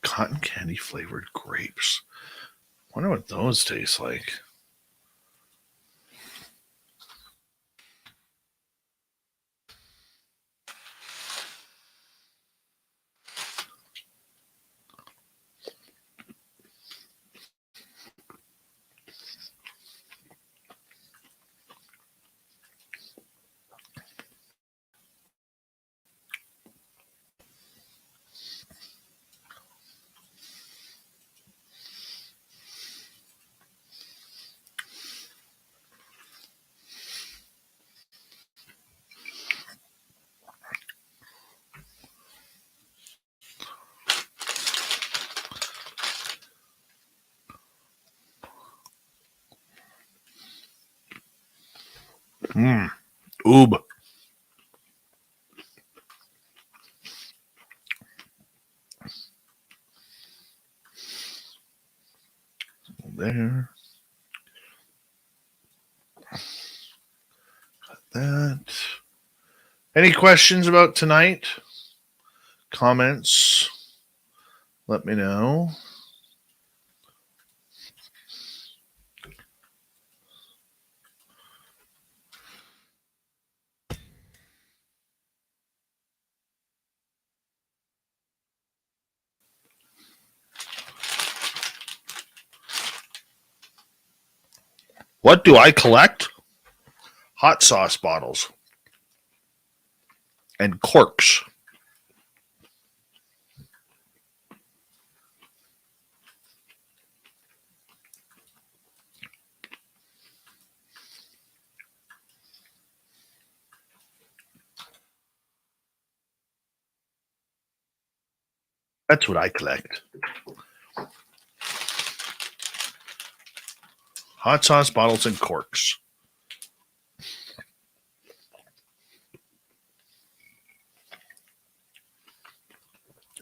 Speaker 2: Cotton candy flavored grapes. Wonder what those taste like. Oob. There. Got that. Any questions about tonight? Comments? Let me know. What do I collect? Hot sauce bottles and corks. That's what I collect. Hot sauce bottles and corks.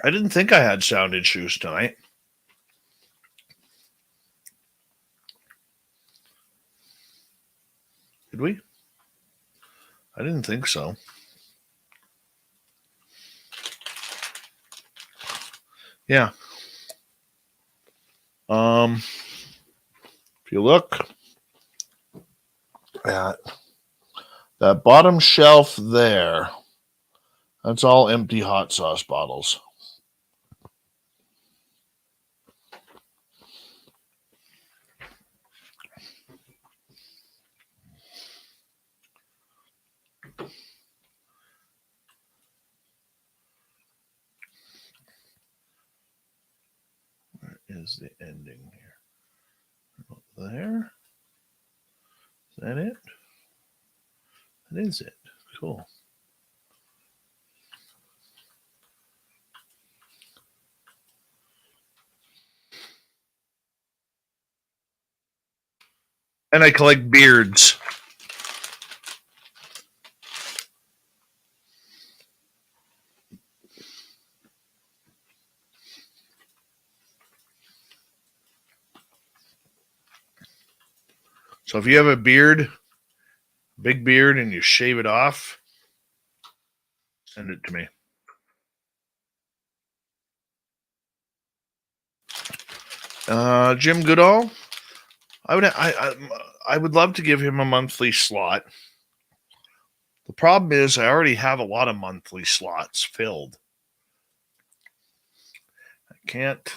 Speaker 2: I didn't think I had sound issues tonight. Did we? I didn't think so. Yeah. If you look at that bottom shelf there, That's all empty hot sauce bottles. Where is the ending here? There. Is that it? That is it. Cool. And I collect beards. So if you have a beard, big beard, and you shave it off, send it to me. Jim Goodall, I would love to give him a monthly slot. The problem is I already have a lot of monthly slots filled. I can't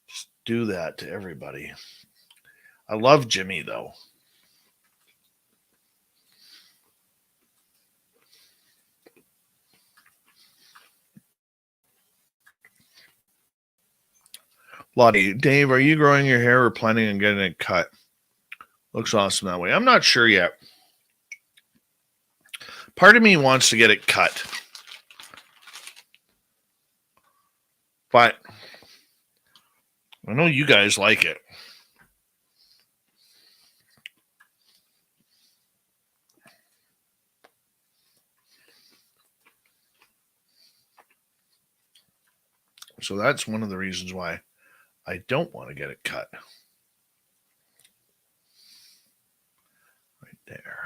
Speaker 2: just do that to everybody. I love Jimmy, though. Lottie, Dave, are you growing your hair or planning on getting it cut? Looks awesome that way. I'm not sure yet. Part of me wants to get it cut. But I know you guys like it. So that's one of the reasons why I don't want to get it cut. Right there.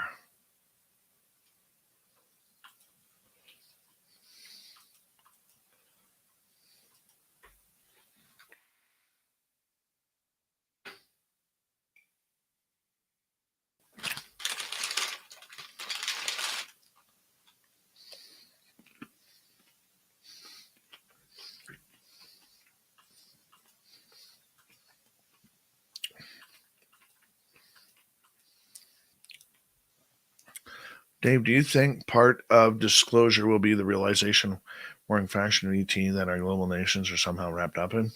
Speaker 2: Dave, do you think part of disclosure will be the realization we're in fashion ET that our global nations are somehow wrapped up in?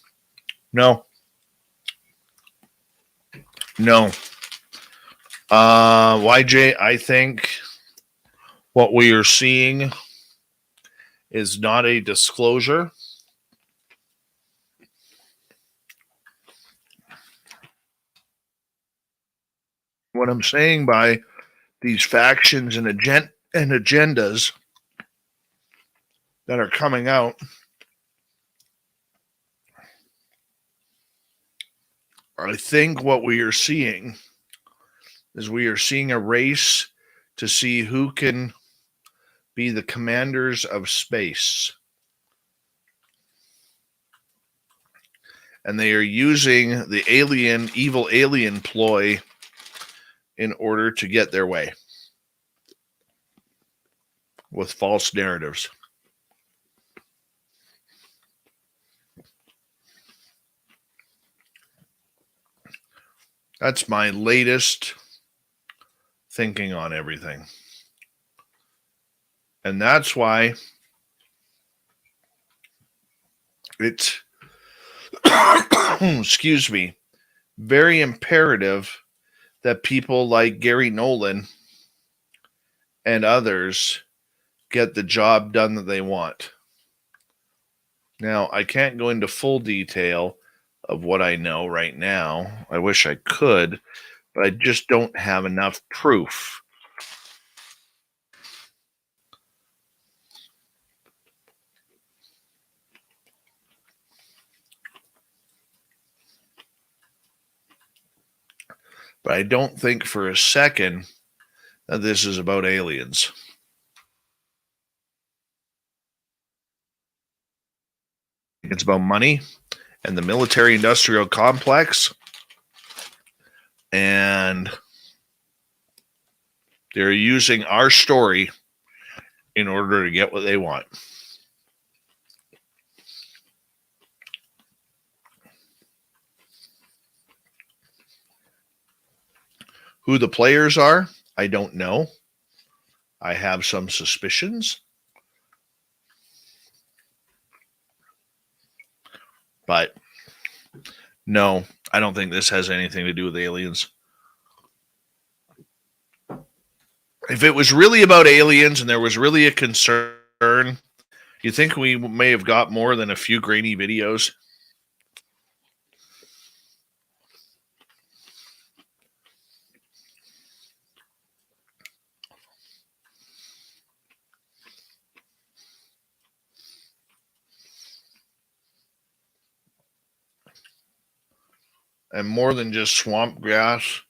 Speaker 2: No. No. YJ, I think what we are seeing is not a disclosure. What I'm saying by these factions and agendas that are coming out I think what we are seeing is we are seeing a race to see who can be the commanders of space. And they are using the evil alien ploy in order to get their way with false narratives. That's my latest thinking on everything. And that's why it's, excuse me, very imperative that people like Gary Nolan and others get the job done that they want. Now, I can't go into full detail of what I know right now. I wish I could, but I just don't have enough proof. But I don't think for a second that this is about aliens. It's about money and the military-industrial complex. And they're using our story in order to get what they want. Who the players are, I don't know. I have some suspicions. But no, I don't think this has anything to do with aliens. If it was really about aliens and there was really a concern, you think we may have got more than a few grainy videos? And more than just swamp grass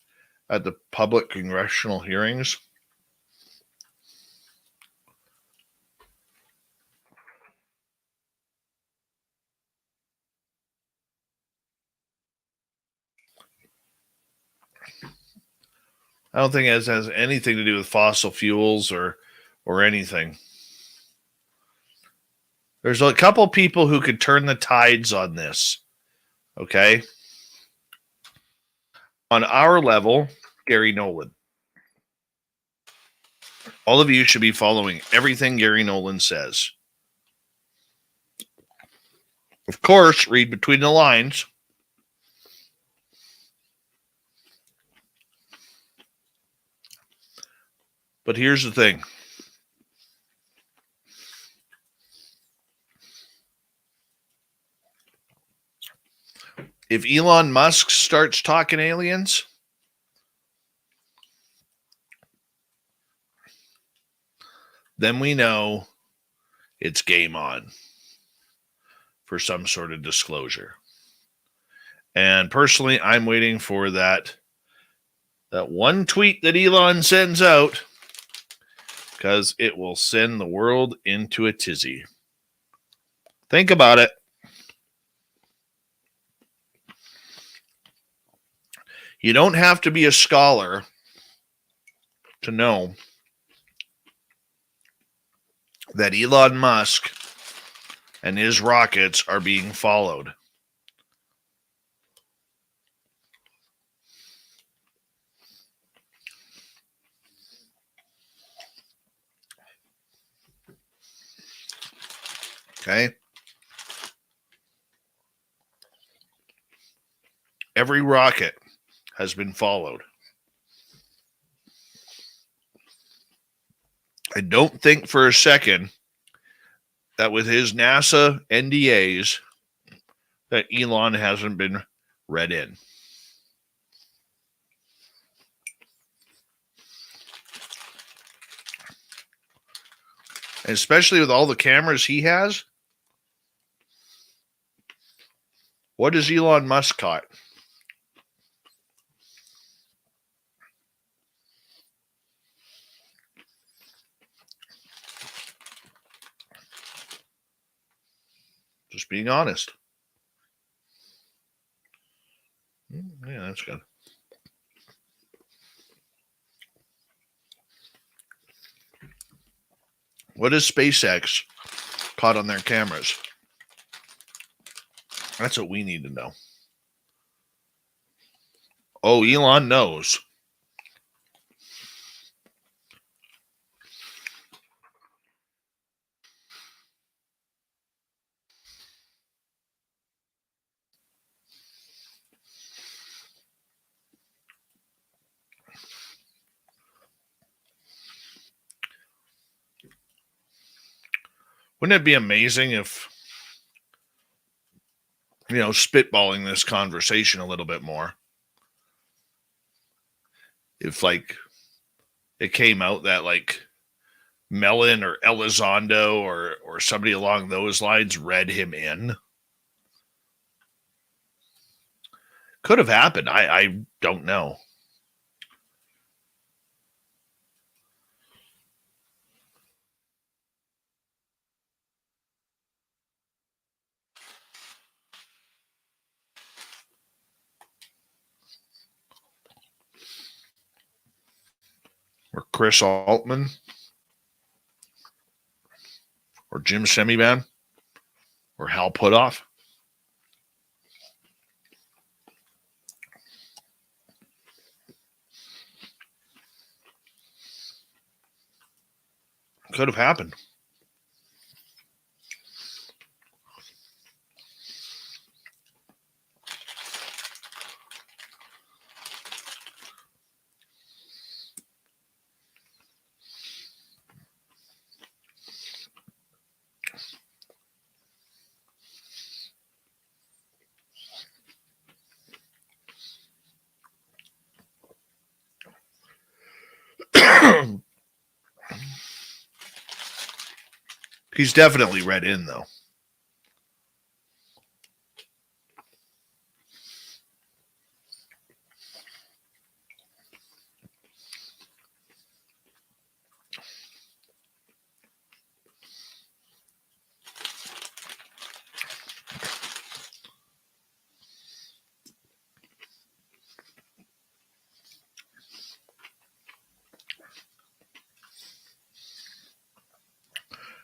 Speaker 2: at the public congressional hearings? I don't think it has anything to do with fossil fuels or anything. There's a couple people who could turn the tides on this. Okay? On our level, Gary Nolan. All of you should be following everything Gary Nolan says. Of course, read between the lines. But here's the thing. If Elon Musk starts talking aliens, then we know it's game on for some sort of disclosure. And personally, I'm waiting for that one tweet that Elon sends out, because it will send the world into a tizzy. Think about it. You don't have to be a scholar to know that Elon Musk and his rockets are being followed. Okay? Every rocket has been followed. I don't think for a second that with his NASA NDAs that Elon hasn't been read in. And especially with all the cameras he has. What has Elon Musk caught? Just being honest. Yeah, that's good. What is SpaceX caught on their cameras? That's what we need to know. Oh, Elon knows. Wouldn't it be amazing if, spitballing this conversation a little bit more, if it came out that Mellon or Elizondo or somebody along those lines read him in? Could have happened. I don't know. Or Chris Altman. or Jim Semivan or Hal Putoff. Could have happened. He's definitely read in, though.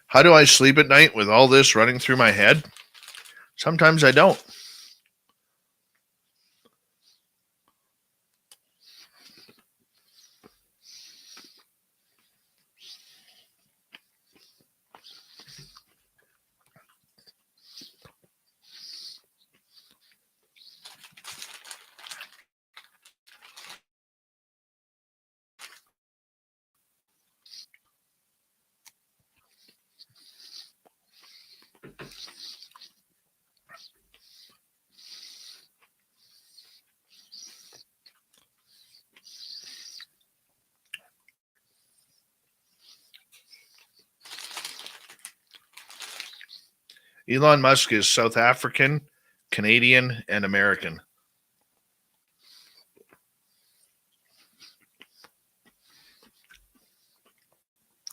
Speaker 2: How do I sleep at night with all this running through my head? Sometimes I don't. Elon Musk is South African, Canadian, and American.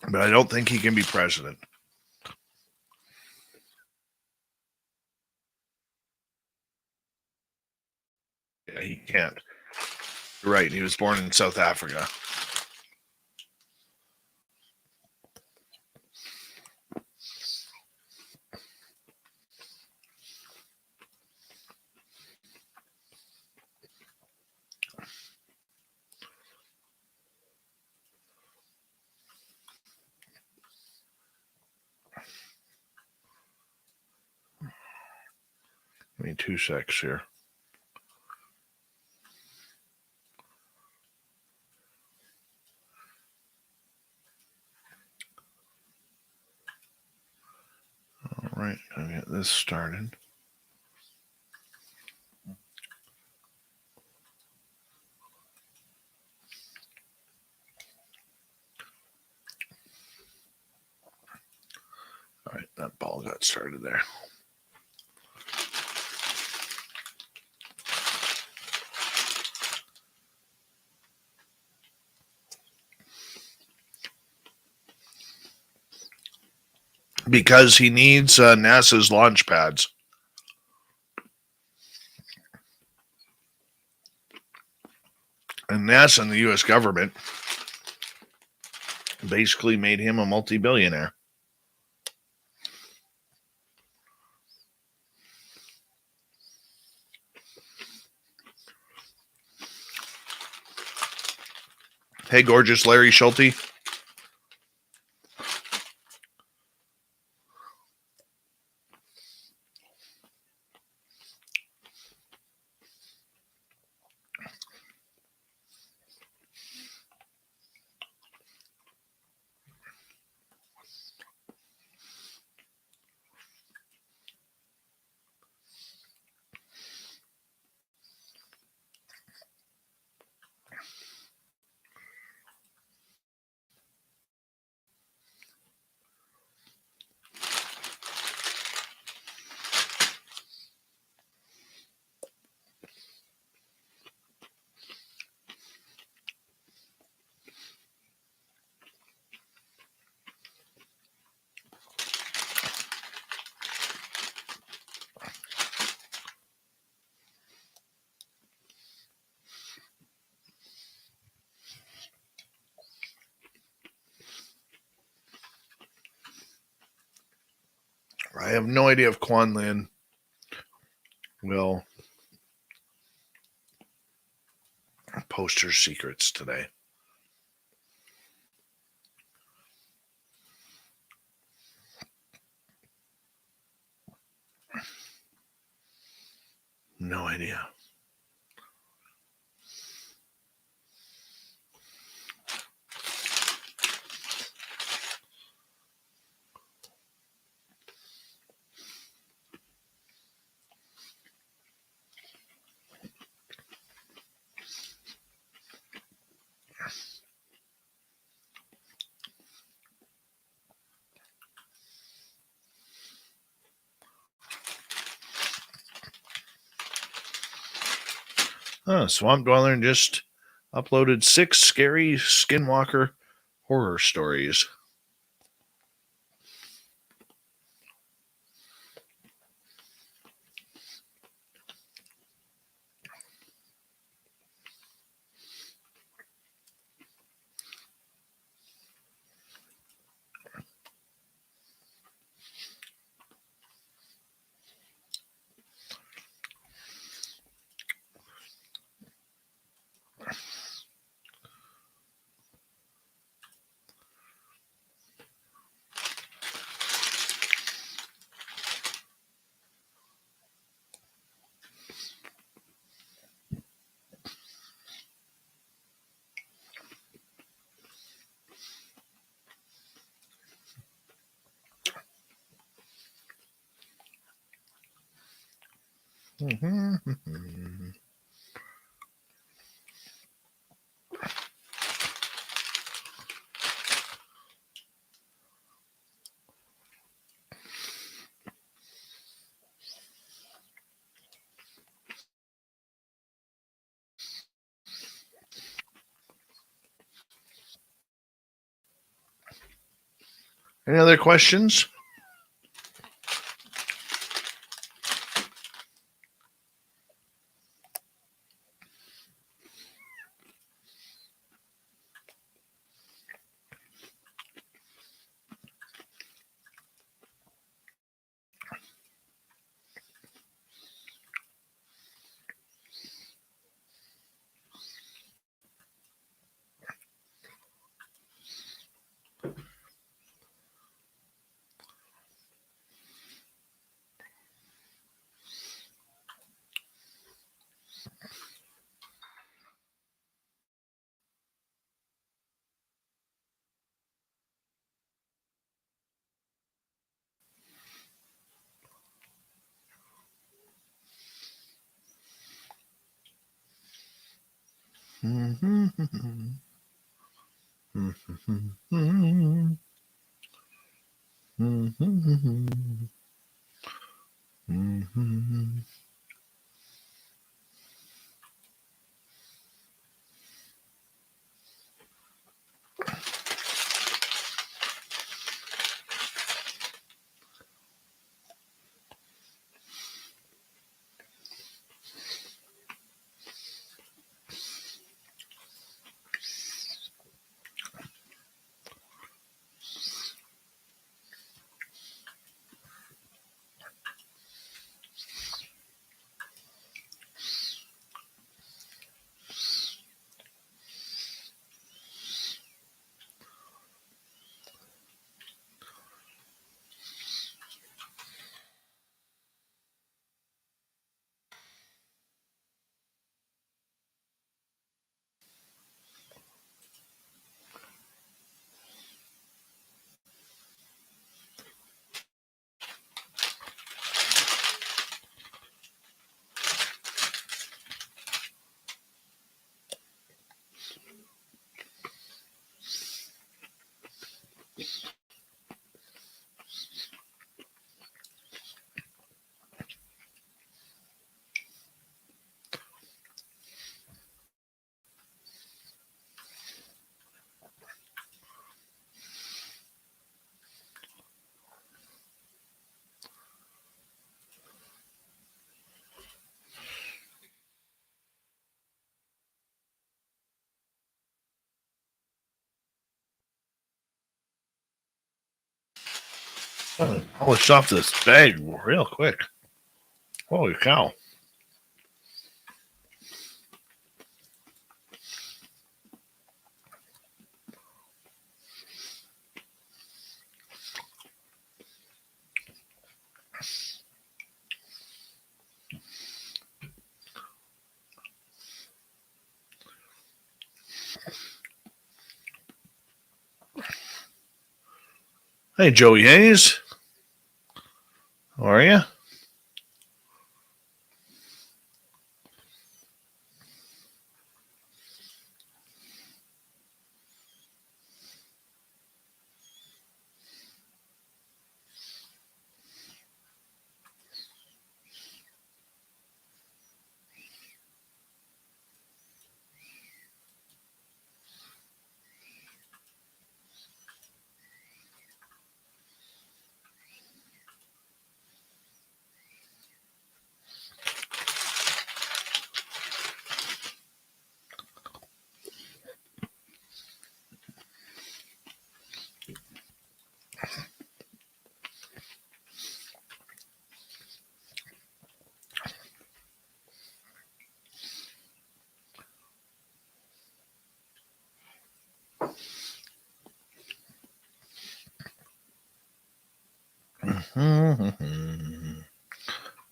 Speaker 2: But I don't think he can be president. Yeah, he can't. You're right. He was born in South Africa. Give me 2 secs here. All right, I'll get this started. All right, that ball got started there. Because he needs NASA's launch pads. And NASA and the U.S. government basically made him a multi-billionaire. Hey, gorgeous Larry Schulte. have no idea if Quan Lin will post her secrets today. No idea. Swamp Dweller just uploaded 6 scary Skinwalker horror stories. Any other questions? Polish off this bag real quick. Holy cow. Hey, Joey Hayes. How are you?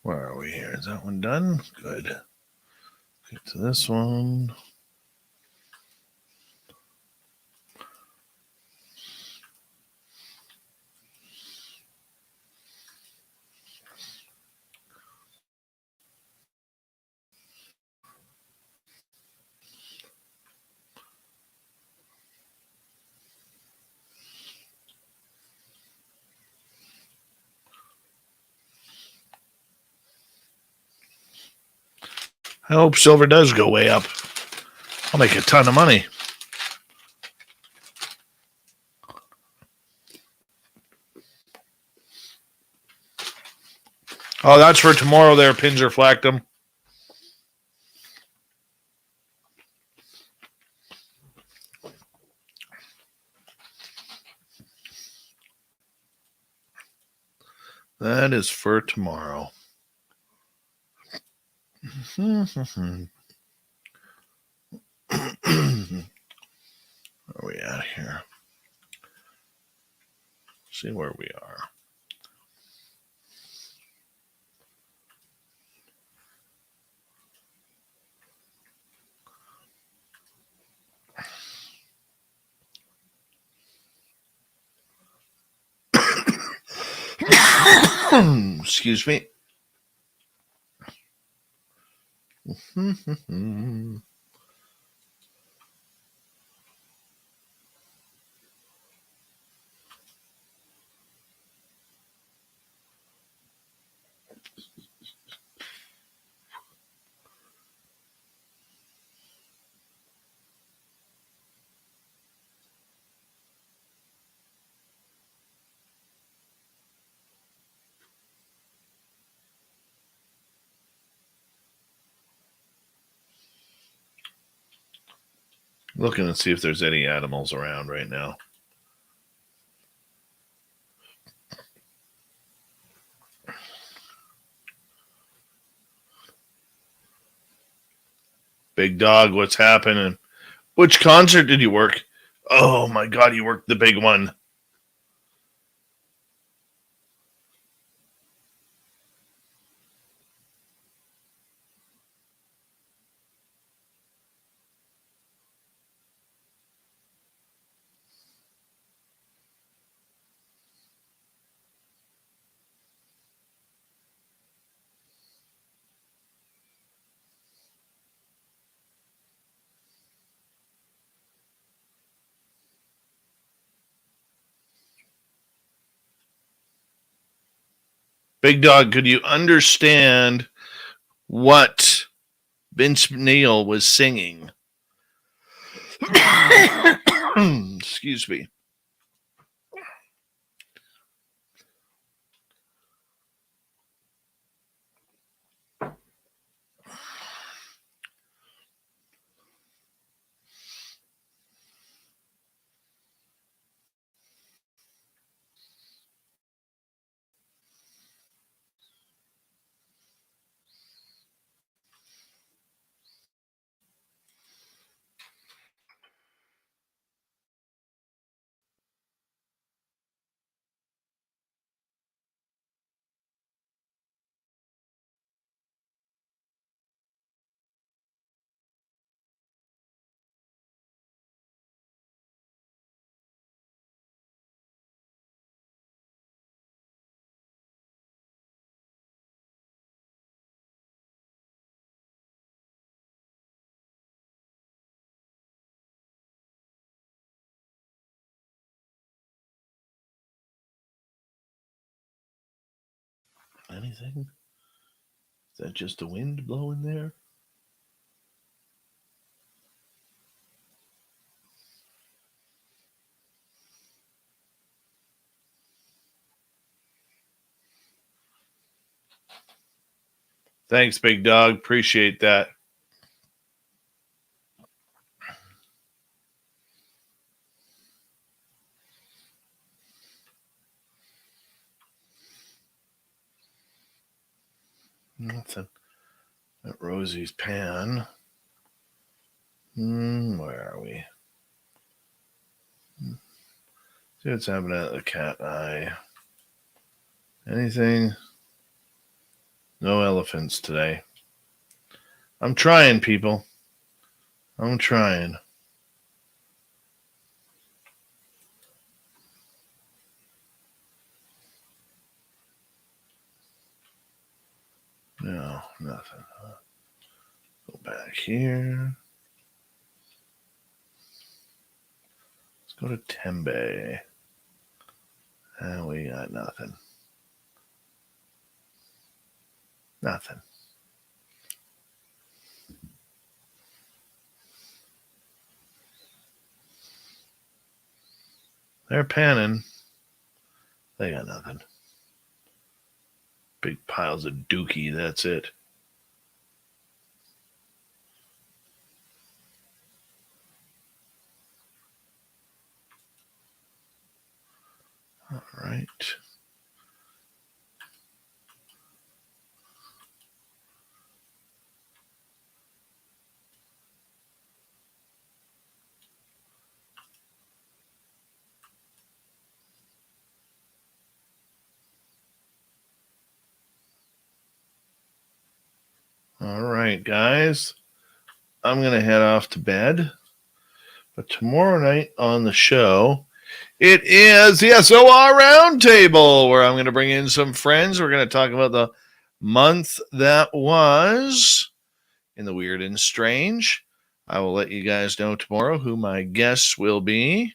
Speaker 2: Where are we here? Is that one done? Good. Get to this one. I hope silver does go way up. I'll make a ton of money. Oh, that's for tomorrow there, Pinzer Flactum. That is for tomorrow. Where are we at here? See where we are. Excuse me. Looking to see if there's any animals around right now. Big dog, what's happening? Which concert did you work? Oh my God, you worked the big one. Big dog, could you understand what Vince Neil was singing? Excuse me. Anything? Is that just the wind blowing there? Thanks, big dog. Appreciate that. Nothing. At Rosie's pan. Where are we? See what's happening at the cat eye. Anything? No elephants today. I'm trying, people. I'm trying. No, nothing. Go back here. Let's go to Tembe. And we got nothing. Nothing. They're panning. They got nothing. Big piles of dookie, that's it. All right. All right, guys. I'm going to head off to bed. But tomorrow night on the show, it is the SOR Roundtable, where I'm going to bring in some friends. We're going to talk about the month that was in the weird and strange. I will let you guys know tomorrow who my guests will be.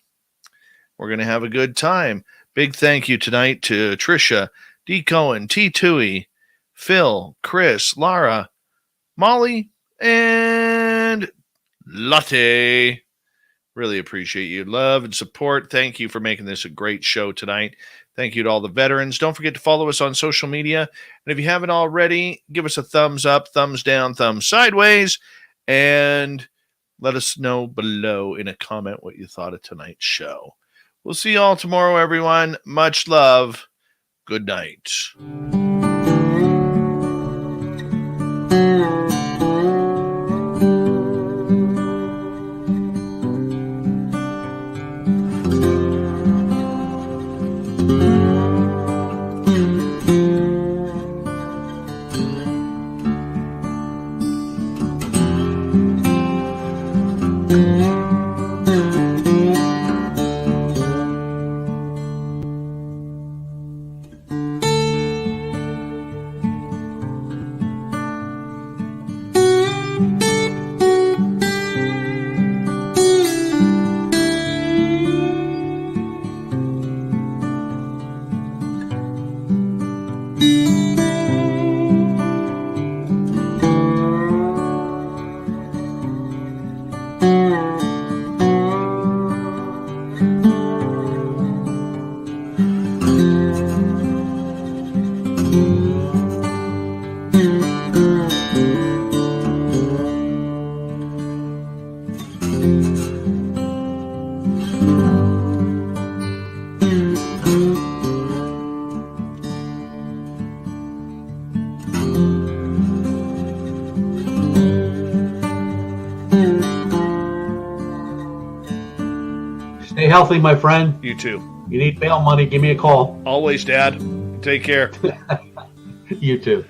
Speaker 2: We're going to have a good time. Big thank you tonight to Trisha, D. Cohen, T. Tui, Phil, Chris, Lara, Molly, and Latte. Really appreciate your love and support. Thank you for making this a great show tonight. Thank you to all the veterans. Don't forget to follow us on social media. And if you haven't already, give us a thumbs up, thumbs down, thumbs sideways, and let us know below in a comment what you thought of tonight's show. We'll see you all tomorrow, everyone. Much love. Good night.
Speaker 12: Stay healthy, my friend.
Speaker 2: You too.
Speaker 12: You need bail money, give me a call.
Speaker 2: Always, Dad. Take care.
Speaker 12: You too.